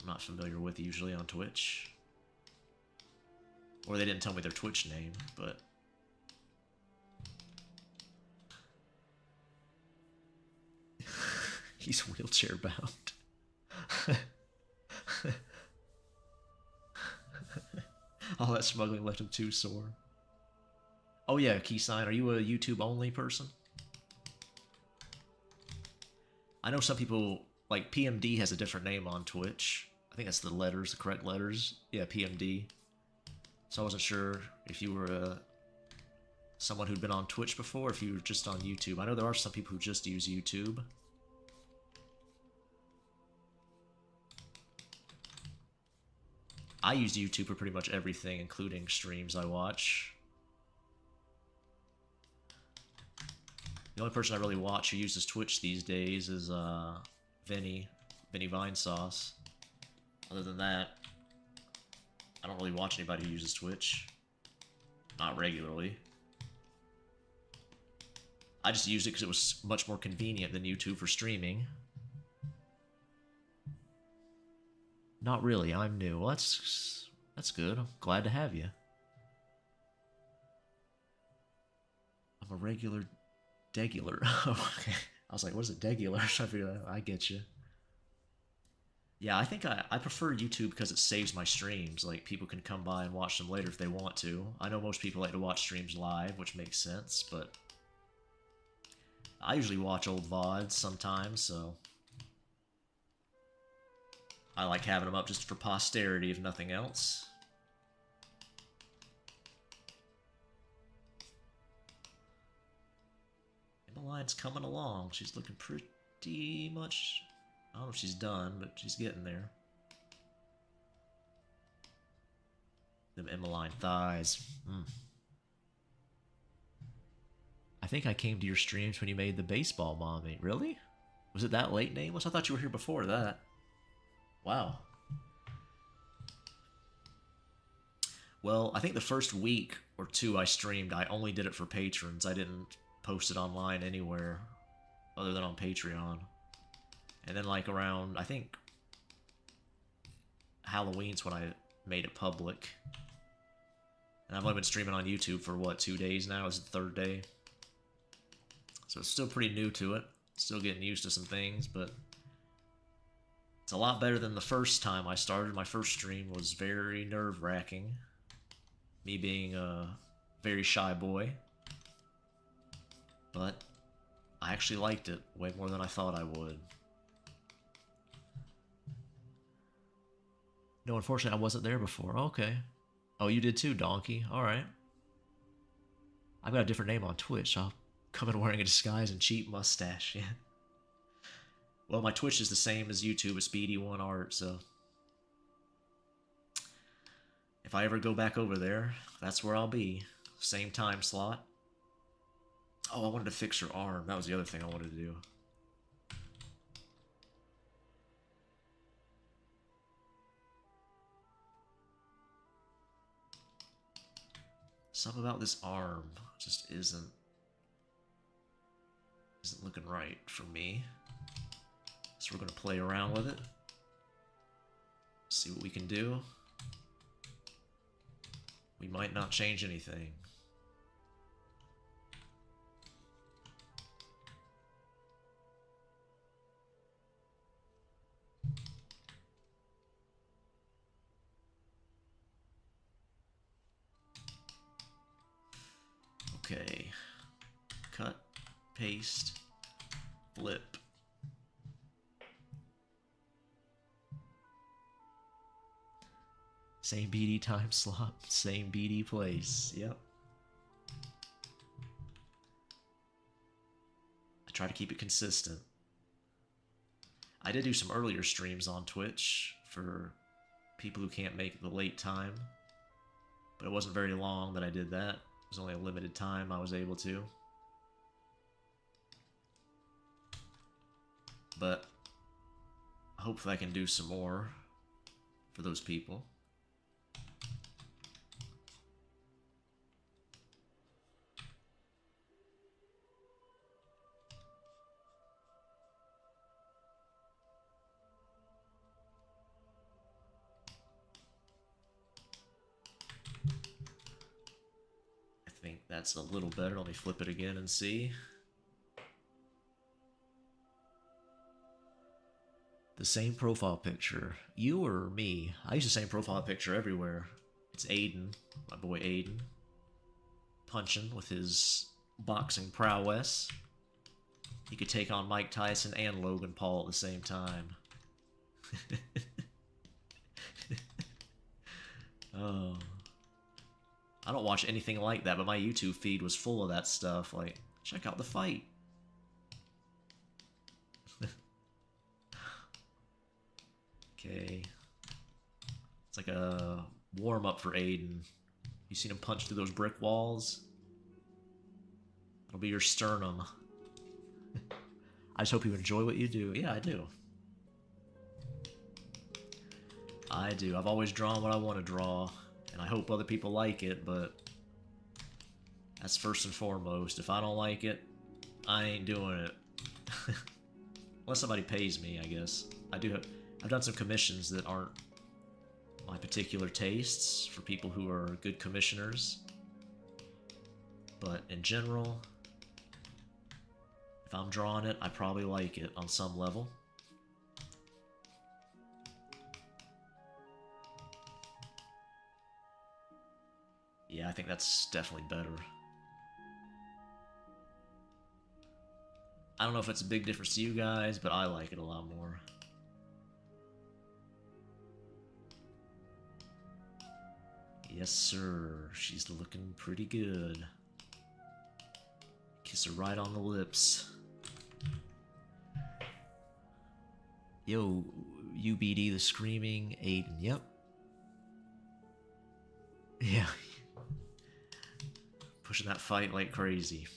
not familiar with usually on Twitch. Or they didn't tell me their Twitch name, but... He's wheelchair bound. All that smuggling left him too sore. Oh yeah, Keysign, are you a YouTube only person? I know some people, like PMD has a different name on Twitch. I think that's the letters, the correct letters. Yeah, PMD. So I wasn't sure if you were someone who'd been on Twitch before, or if you were just on YouTube. I know there are some people who just use YouTube. I use YouTube for pretty much everything, including streams I watch. The only person I really watch who uses Twitch these days is Vinny Vinesauce. Other than that, I don't really watch anybody who uses Twitch. Not regularly. I just used it because it was much more convenient than YouTube for streaming. Not really, I'm new. Well, that's good. I'm glad to have you. I'm a regular degular. Okay. I was like, what is it, degular? I figured out. I get you. Yeah, I think I prefer YouTube because it saves my streams. Like, people can come by and watch them later if they want to. I know most people like to watch streams live, which makes sense, but I usually watch old VODs sometimes, so I like having them up just for posterity, if nothing else. Emmeline's coming along. She's looking pretty much... I don't know if she's done, but she's getting there. Them Emmeline thighs. I think I came to your streams when you made the baseball mommy. Really? Was it that late, Nameless? I thought you were here before that. Wow. Well, I think the first week or two I streamed, I only did it for patrons. I didn't post it online anywhere other than on Patreon. And then like around, I think, Halloween's when I made it public. And I've only been streaming on YouTube for, what, 2 days now? It's the third day. So it's still pretty new to it. Still getting used to some things, but it's a lot better than the first time I started. My first stream was very nerve-wracking. Me being a very shy boy. But I actually liked it way more than I thought I would. No, unfortunately, I wasn't there before. Okay. Oh, you did too, Donkey. Alright. I've got a different name on Twitch. I'll come in wearing a disguise and cheap mustache, yeah. Well, my Twitch is the same as YouTube. It's BDOneArt, so... if I ever go back over there, that's where I'll be. Same time slot. Oh, I wanted to fix her arm. That was the other thing I wanted to do. Something about this arm just isn't looking right for me. So we're gonna play around with it. See what we can do. We might not change anything. Okay. Cut, paste, flip. Same BD time slot, same BD place. Yep. I try to keep it consistent. I did do some earlier streams on Twitch for people who can't make the late time, but it wasn't very long that I did that. It was only a limited time I was able to. But hopefully I can do some more for those people. I think that's a little better. Let me flip it again and see. The same profile picture. You or me? I use the same profile picture everywhere. It's Aiden, my boy Aiden. Punching with his boxing prowess. He could take on Mike Tyson and Logan Paul at the same time. Oh. I don't watch anything like that, but my YouTube feed was full of that stuff. Like, check out the fight. Okay. It's like a warm-up for Aiden. You seen him punch through those brick walls? It'll be your sternum. I just hope you enjoy what you do. Yeah, I do. I do. I've always drawn what I want to draw, and I hope other people like it, but that's first and foremost. If I don't like it, I ain't doing it. Unless somebody pays me, I guess. I've done some commissions that aren't my particular tastes for people who are good commissioners. But in general, if I'm drawing it, I probably like it on some level. Yeah, I think that's definitely better. I don't know if it's a big difference to you guys, but I like it a lot more. Yes, sir. She's looking pretty good. Kiss her right on the lips. Yo, UBD the Screaming Aiden. Yep. Yeah. Pushing that fight like crazy.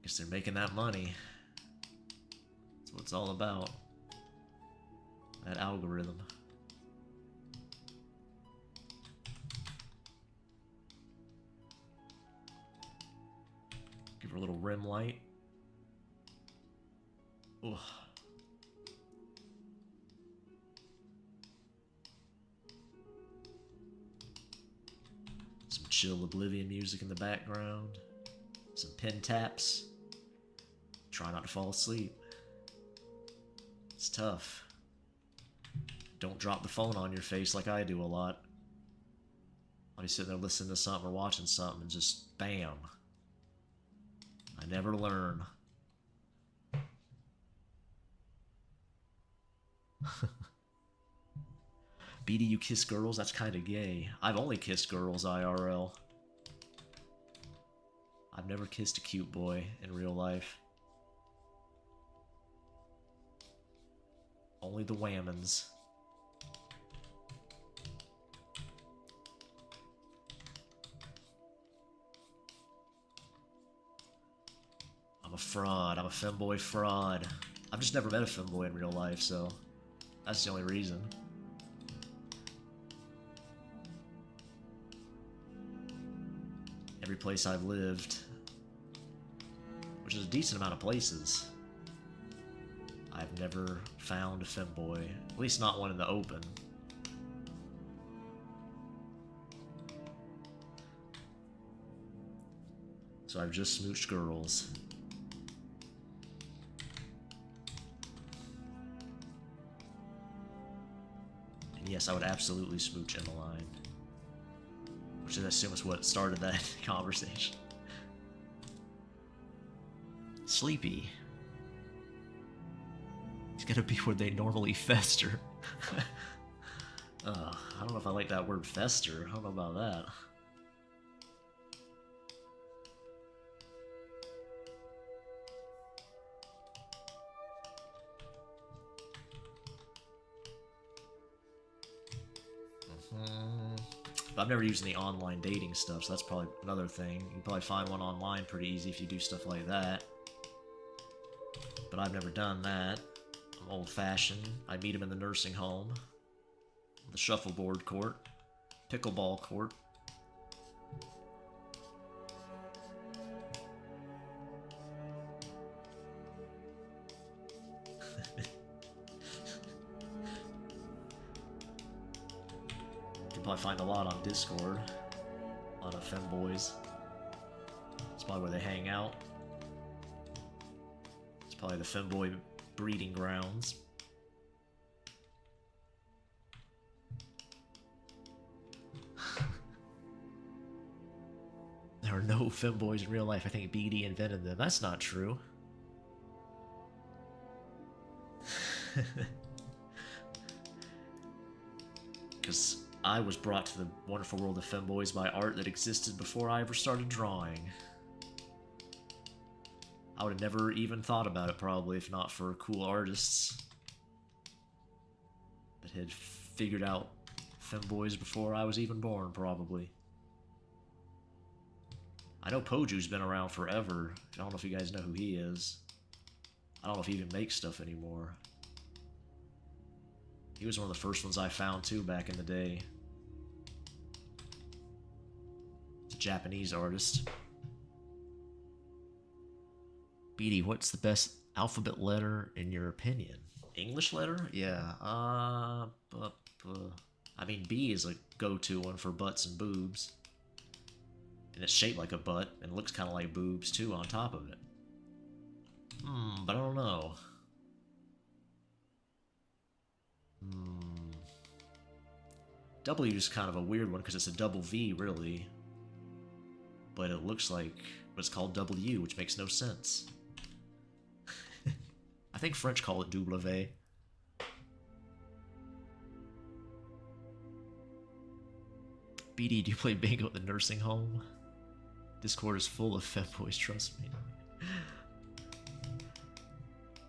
Guess they're making that money. That's what it's all about. That algorithm. Give her a little rim light. Ugh. Some chill Oblivion music in the background. Some pen taps. Try not to fall asleep. It's tough. Don't drop the phone on your face like I do a lot. I'll be sitting there listening to something or watching something and just bam. I never learn. BD, you kiss girls? That's kind of gay. I've only kissed girls IRL. I've never kissed a cute boy in real life. Only the whammons. I'm a fraud. I'm a femboy fraud. I've just never met a femboy in real life, so that's the only reason. Every place I've lived, which is a decent amount of places, I've never found a femboy. At least not one in the open. So I've just smooched girls. And yes, I would absolutely smooch Emmeline. Which I assume is what started that conversation. Sleepy. It's gonna be where they normally fester. I don't know if I like that word fester. I don't know about that. I've never used any online dating stuff, so that's probably another thing. You can probably find one online pretty easy if you do stuff like that. But I've never done that. I'm old-fashioned. I meet him in the nursing home, the shuffleboard court, pickleball court. Probably find a lot on Discord. A lot of femboys. It's probably where they hang out. It's probably the femboy breeding grounds. There are no femboys in real life. I think BD invented them. That's not true. Because I was brought to the wonderful world of femboys by art that existed before I ever started drawing. I would have never even thought about it, probably, if not for cool artists that had figured out femboys before I was even born, probably. I know Poju's been around forever. I don't know if you guys know who he is. I don't know if he even makes stuff anymore. He was one of the first ones I found, too, back in the day. He's a Japanese artist. BD, what's the best alphabet letter in your opinion? English letter? Yeah. I mean, B is a go-to one for butts and boobs. And it's shaped like a butt, and looks kind of like boobs, too, on top of it. But I don't know. W is kind of a weird one because it's a double V, really. But it looks like what's called W, which makes no sense. I think French call it W. BD, do you play bingo at the nursing home? Discord is full of femboys, trust me.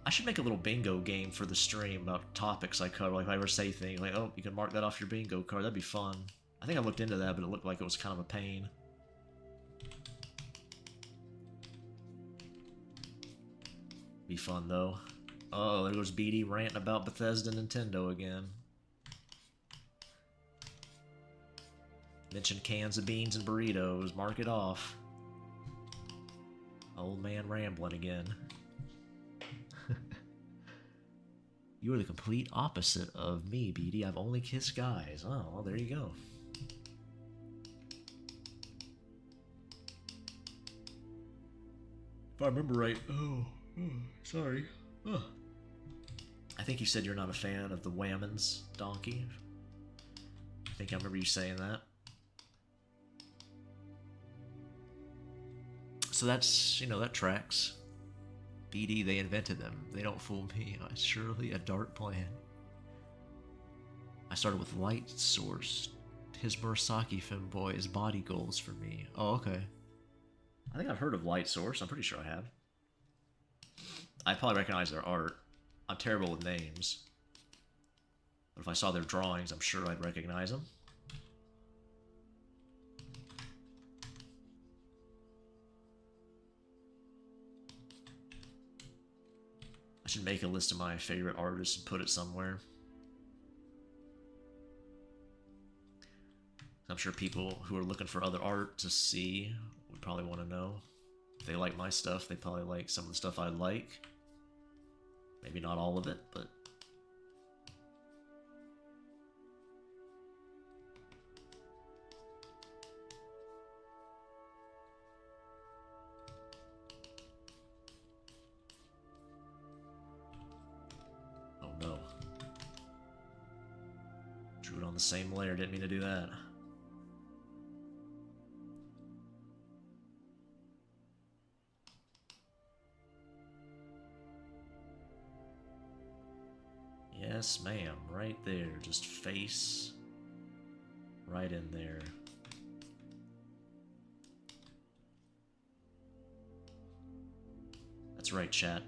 I should make a little bingo game for the stream about topics I cover. Like if I ever say things like, oh, you can mark that off your bingo card. That'd be fun. I think I looked into that, but it looked like it was kind of a pain. Be fun though. Oh, there goes BD ranting about Bethesda Nintendo again. Mention cans of beans and burritos. Mark it off. Old man rambling again. You are the complete opposite of me, BD. I've only kissed guys. Oh, well, there you go. If I remember right... Oh, sorry. Oh. I think you said you're not a fan of the Whammons, Donkey. I think I remember you saying that. So that's, you know, that tracks. BD, they invented them. They don't fool me. It's surely a dark plan. I started with Light Source. His Murasaki femboy is body goals for me. Oh, okay. I think I've heard of Light Source. I'm pretty sure I have. I probably recognize their art. I'm terrible with names. But if I saw their drawings, I'm sure I'd recognize them. should make a list of my favorite artists and put it somewhere. I'm sure people who are looking for other art to see would probably want to know. If they like my stuff, they probably like some of the stuff I like. Maybe not all of it, but... Oh no. Drew it on the same layer, didn't mean to do that. Yes, ma'am, right there. Just face right in there. That's right, chat.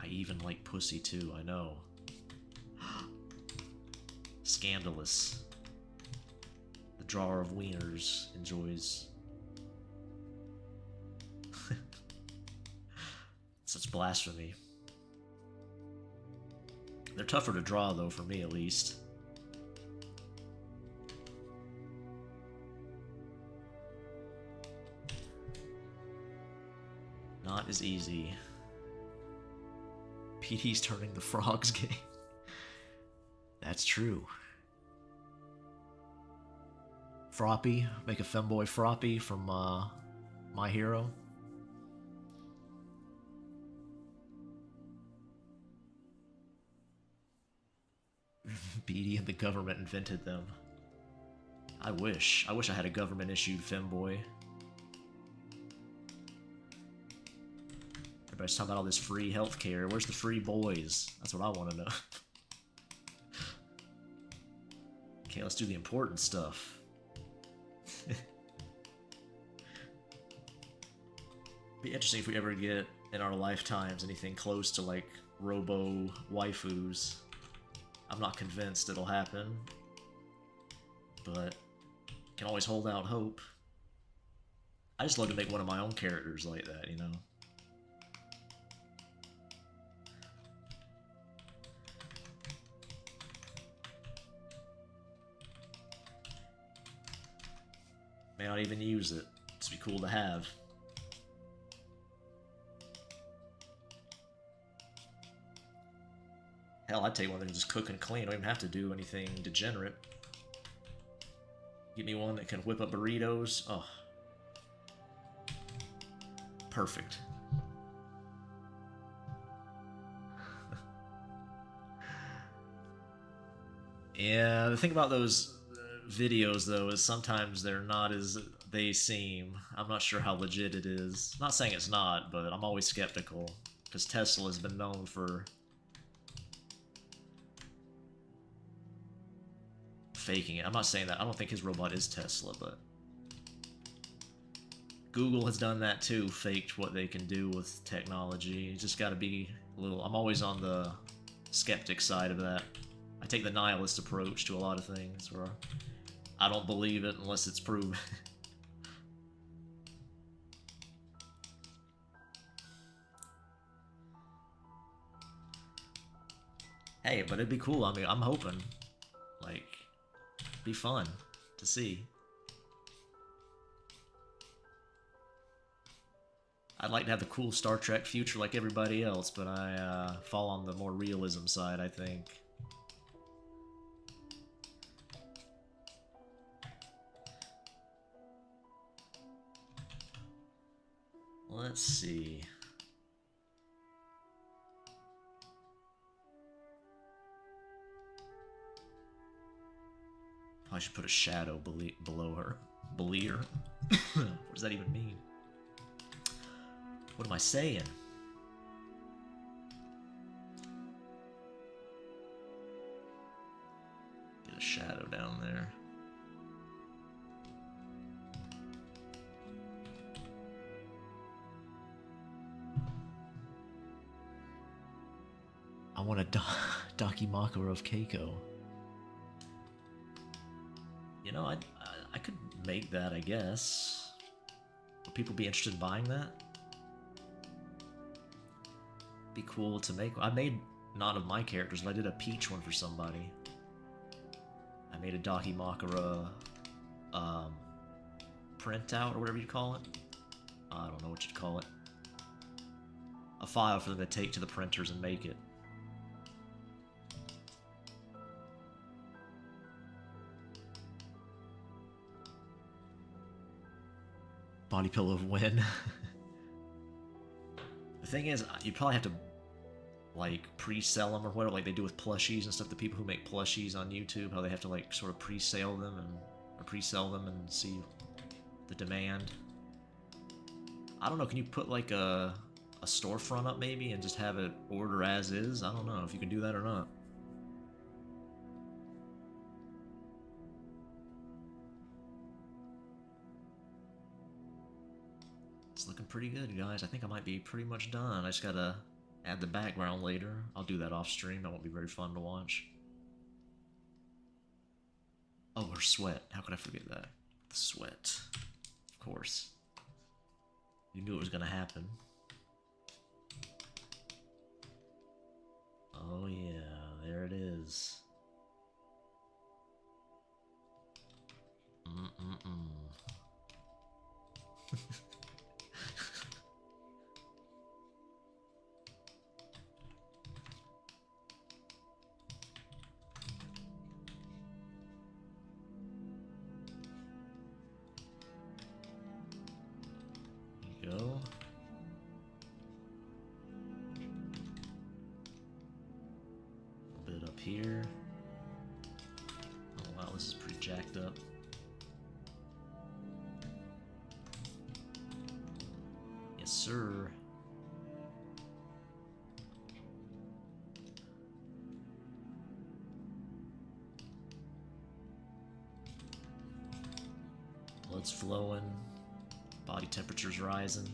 I even like pussy too, I know. Scandalous. The drawer of wieners enjoys such blasphemy. They're tougher to draw, though, for me at least. Not as easy. PD's turning the frogs gay. That's true. Froppy, make a femboy Froppy from My Hero. BD and the government invented them. I wish. I wish I had a government-issued femboy. Everybody's talking about all this free healthcare. Where's the free boys? That's what I want to know. Okay, let's do the important stuff. Be interesting if we ever get in our lifetimes anything close to like robo waifus. I'm not convinced it'll happen, but can always hold out hope. I just love to make one of my own characters like that, you know? May not even use it. Just be cool to have. Hell, I'd take one that can just cook and clean. I don't even have to do anything degenerate. Give me one that can whip up burritos. Oh. Perfect. Yeah, the thing about those videos, though, is sometimes they're not as they seem. I'm not sure how legit it is. I'm not saying it's not, but I'm always skeptical. Because Tesla has been known for faking it. I'm not saying that. I don't think his robot is Tesla, but Google has done that too, faked what they can do with technology. You just gotta be a little... I'm always on the skeptic side of that. I take the nihilist approach to a lot of things, where I don't believe it unless it's proven. Hey, but it'd be cool. I mean, I'm hoping, like, be fun to see. I'd like to have the cool Star Trek future like everybody else, but I fall on the more realism side, I think. Let's see. I should put a shadow below her. Belir. What does that even mean? What am I saying? Get a shadow down there. I want a Dakimakura of Keiko. You know, I could make that, I guess. Would people be interested in buying that? Be cool to make. I made not of my characters, but I did a Peach one for somebody. I made a Dakimakura printout or whatever you call it. I don't know what you'd call it. A file for them to take to the printers and make it. Body pillow of Win. The thing is, you probably have to like pre-sell them or whatever, like they do with plushies and stuff. The people who make plushies on YouTube, how they have to like sort of pre-sell them or pre-sell them and see the demand. I don't know. Can you put like a storefront up maybe and just have it order as is? I don't know if you can do that or not. It's looking pretty good, guys. I think I might be pretty much done. I just gotta add the background later. I'll do that off stream. That won't be very fun to watch. Oh, her sweat. How could I forget that? The sweat. Of course. You knew it was gonna happen. Oh yeah, there it is. Go. A bit up here. Oh wow, this is pretty jacked up. Yes, sir. Blood's flowing. Body temperature's rising.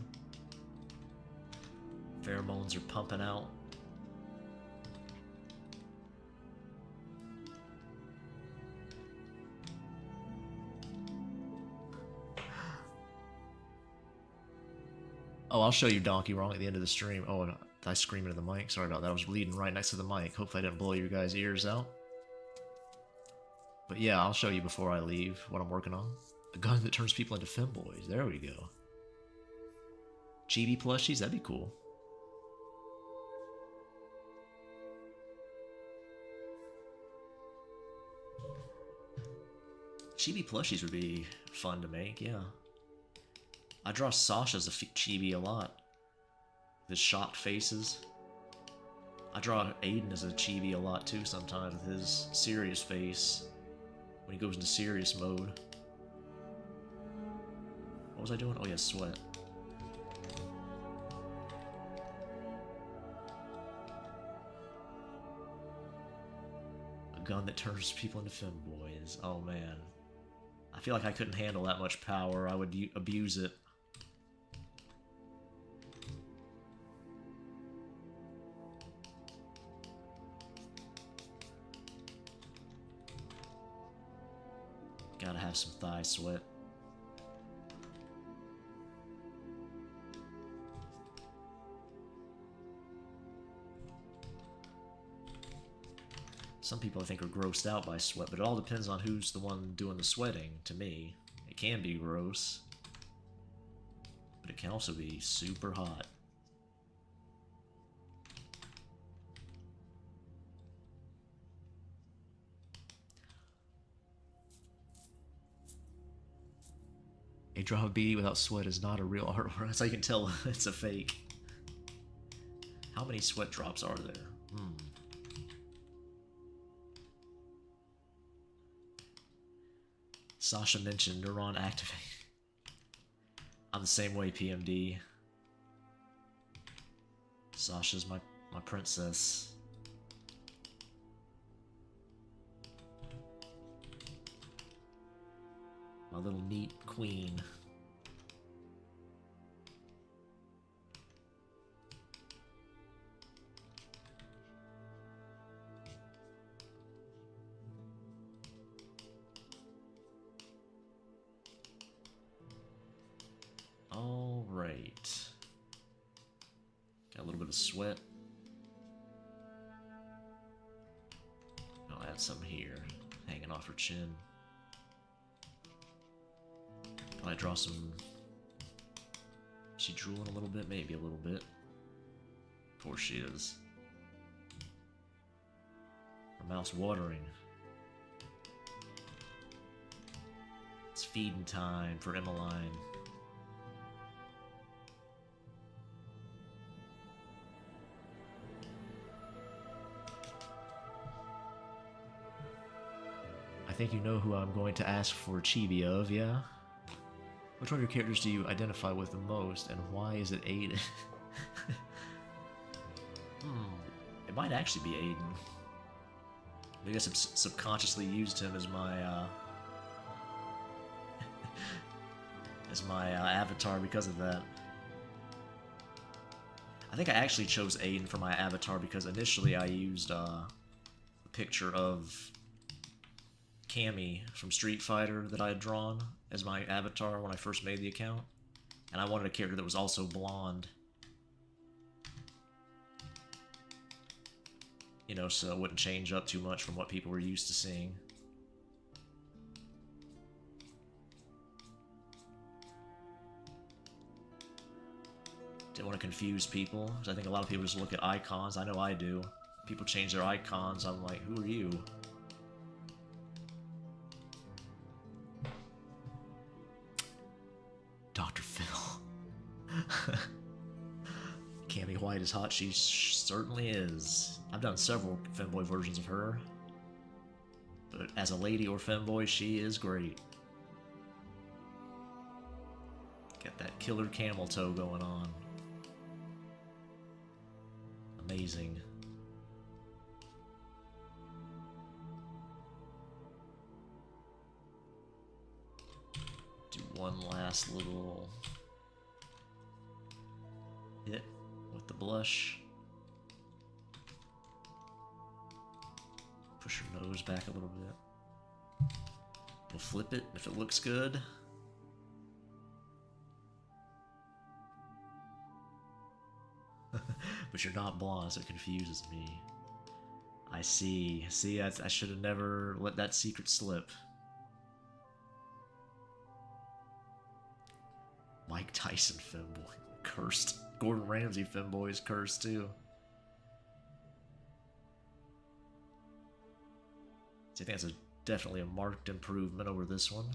Pheromones are pumping out. Oh, I'll show you Donkey Wrong at the end of the stream. Oh, and I screamed into the mic. Sorry about that. I was bleeding right next to the mic. Hopefully I didn't blow your guys' ears out. But yeah, I'll show you before I leave what I'm working on. A gun that turns people into femboys. There we go. Chibi plushies? That'd be cool. Chibi plushies would be fun to make, yeah. I draw Sasha as a chibi a lot. His shocked faces. I draw Aiden as a chibi a lot too sometimes with his serious face when he goes into serious mode. What was I doing? Oh yeah, sweat. A gun that turns people into femboys. Oh man. I feel like I couldn't handle that much power. I would abuse it. Gotta have some thigh sweat. Some people I think are grossed out by sweat, but it all depends on who's the one doing the sweating. To me, it can be gross, but it can also be super hot. A drop of BD without sweat is not a real artwork. That's how you can tell it's a fake. How many sweat drops are there? Sasha mentioned neuron activate. I'm the same way, PMD. Sasha's my princess. My little neat queen. All right. Got a little bit of sweat. add some here, hanging off her chin. Can I draw some... Is she drooling a little bit? Maybe a little bit. Of course she is. Her mouth's watering. It's feeding time for Emmeline. I think you know who I'm going to ask for a chibi of, yeah? Which one of your characters do you identify with the most, and why is it Aiden? It might actually be Aiden. Maybe I subconsciously used him as my, avatar because of that. I think I actually chose Aiden for my avatar because initially I used, a picture of Cammy from Street Fighter that I had drawn as my avatar when I first made the account. And I wanted a character that was also blonde. You know, so it wouldn't change up too much from what people were used to seeing. Didn't want to confuse people, because I think a lot of people just look at icons. I know I do. People change their icons, I'm like, who are you? Dr. Phil. Cammy White is hot, she certainly is. I've done several femboy versions of her. But as a lady or femboy, she is great. Got that killer camel toe going on. Amazing. Do one last little hit with the blush. Push her nose back a little bit. We'll flip it if it looks good. But you're not blonde, so it confuses me. I see. See, I should have never let that secret slip. Mike Tyson femboy. Cursed. Gordon Ramsay femboy is cursed too. So I think that's definitely a marked improvement over this one.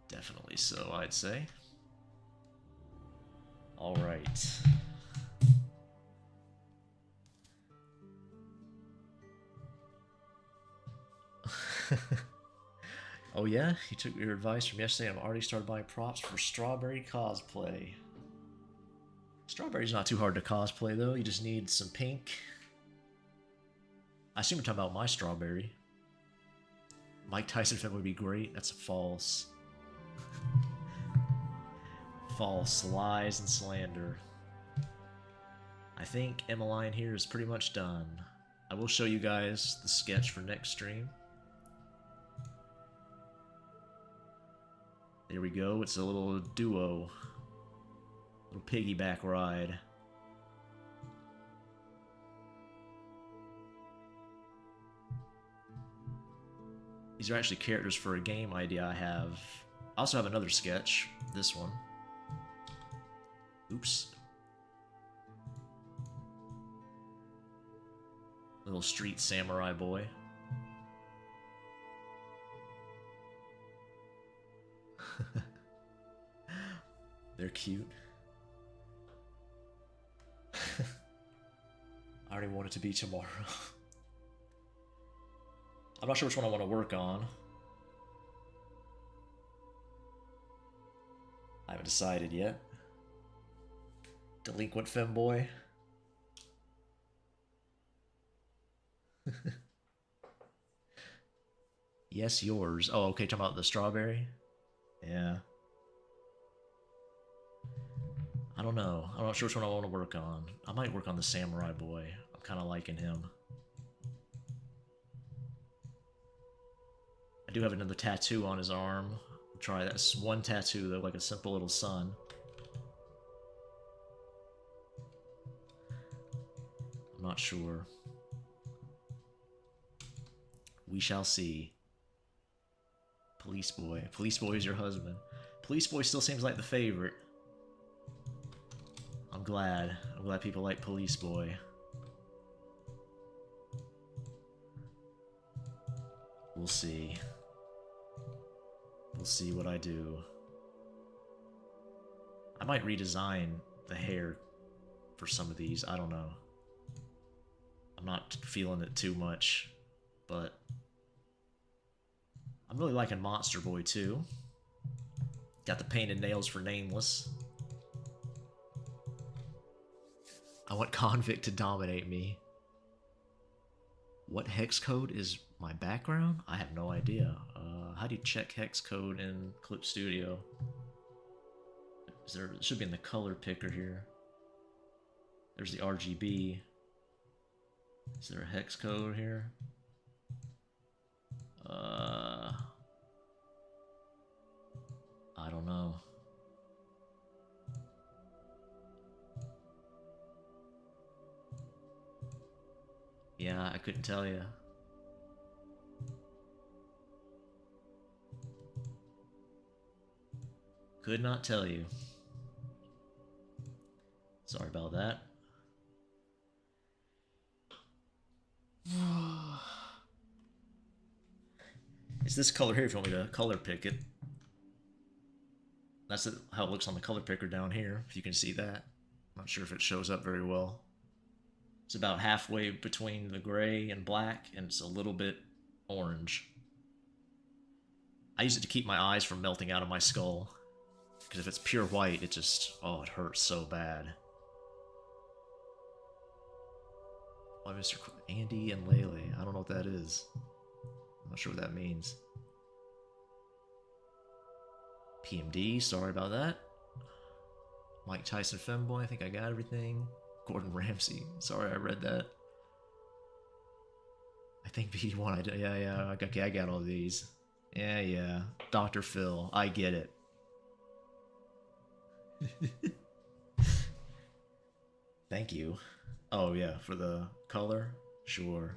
Definitely so, I'd say. All right. Oh yeah? You took your advice from yesterday and I've already started buying props for Strawberry cosplay. Strawberry's not too hard to cosplay though, you just need some pink. I assume you're talking about my Strawberry. Mike Tyson film would be great, that's false. False lies and slander. I think Emmeline here is pretty much done. I will show you guys the sketch for next stream. There we go, it's a little duo. Little piggyback ride. These are actually characters for a game idea I have. I also have another sketch, this one. Oops. Little street samurai boy. They're cute. I already want it to be tomorrow. I'm not sure which one I want to work on. I haven't decided yet. Delinquent femboy. Yes, yours. Oh, okay, talking about the strawberry? Yeah. I don't know. I'm not sure which one I want to work on. I might work on the samurai boy. I'm kind of liking him. I do have another tattoo on his arm. I'll try that. One tattoo, though, like a simple little sun. I'm not sure. We shall see. Police boy. Police boy is your husband. Police boy still seems like the favorite. I'm glad. I'm glad people like police boy. We'll see. We'll see what I do. I might redesign the hair for some of these. I don't know. I'm not feeling it too much, but I'm really liking Monster Boy too. Got the painted nails for Nameless. I want Convict to dominate me. What hex code is my background? I have no idea. How do you check hex code in Clip Studio? It should be in the color picker here. There's the RGB. Is there a hex code here? I don't know. Yeah, I couldn't tell you. Could not tell you. Sorry about that. It's this color here if you want me to color pick it. That's how it looks on the color picker down here, if you can see that. I'm not sure if it shows up very well. It's about halfway between the gray and black, and it's a little bit orange. I use it to keep my eyes from melting out of my skull. Because if it's pure white, it just, oh, it hurts so bad. Oh, Mr. Andy and Lele. I don't know what that is. I'm not sure what that means. PMD, sorry about that. Mike Tyson Femboy, I think I got everything. Gordon Ramsay, sorry I read that. I think BD1, yeah, okay, I got all these. Yeah. Dr. Phil, I get it. Thank you. Oh yeah, for the color? Sure.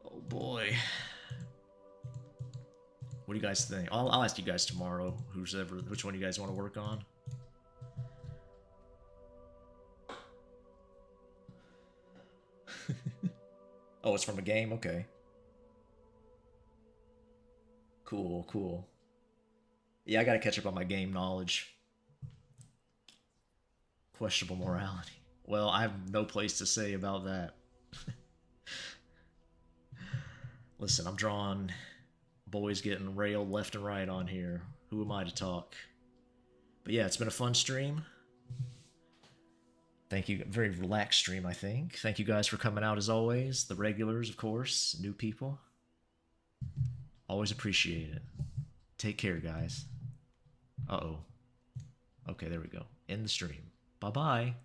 Oh boy. What do you guys think? I'll ask you guys tomorrow, which one you guys want to work on. Oh, it's from a game? Okay. Cool. Yeah, I gotta catch up on my game knowledge. Questionable morality. Well, I have no place to say about that. Listen, I'm drawing boys getting railed left and right on here. Who am I to talk? But yeah, it's been a fun stream. Thank you. Very relaxed stream, I think. Thank you guys for coming out as always. The regulars, of course. New people. Always appreciate it. Take care, guys. Uh-oh. Okay, there we go. End the stream. Bye-bye.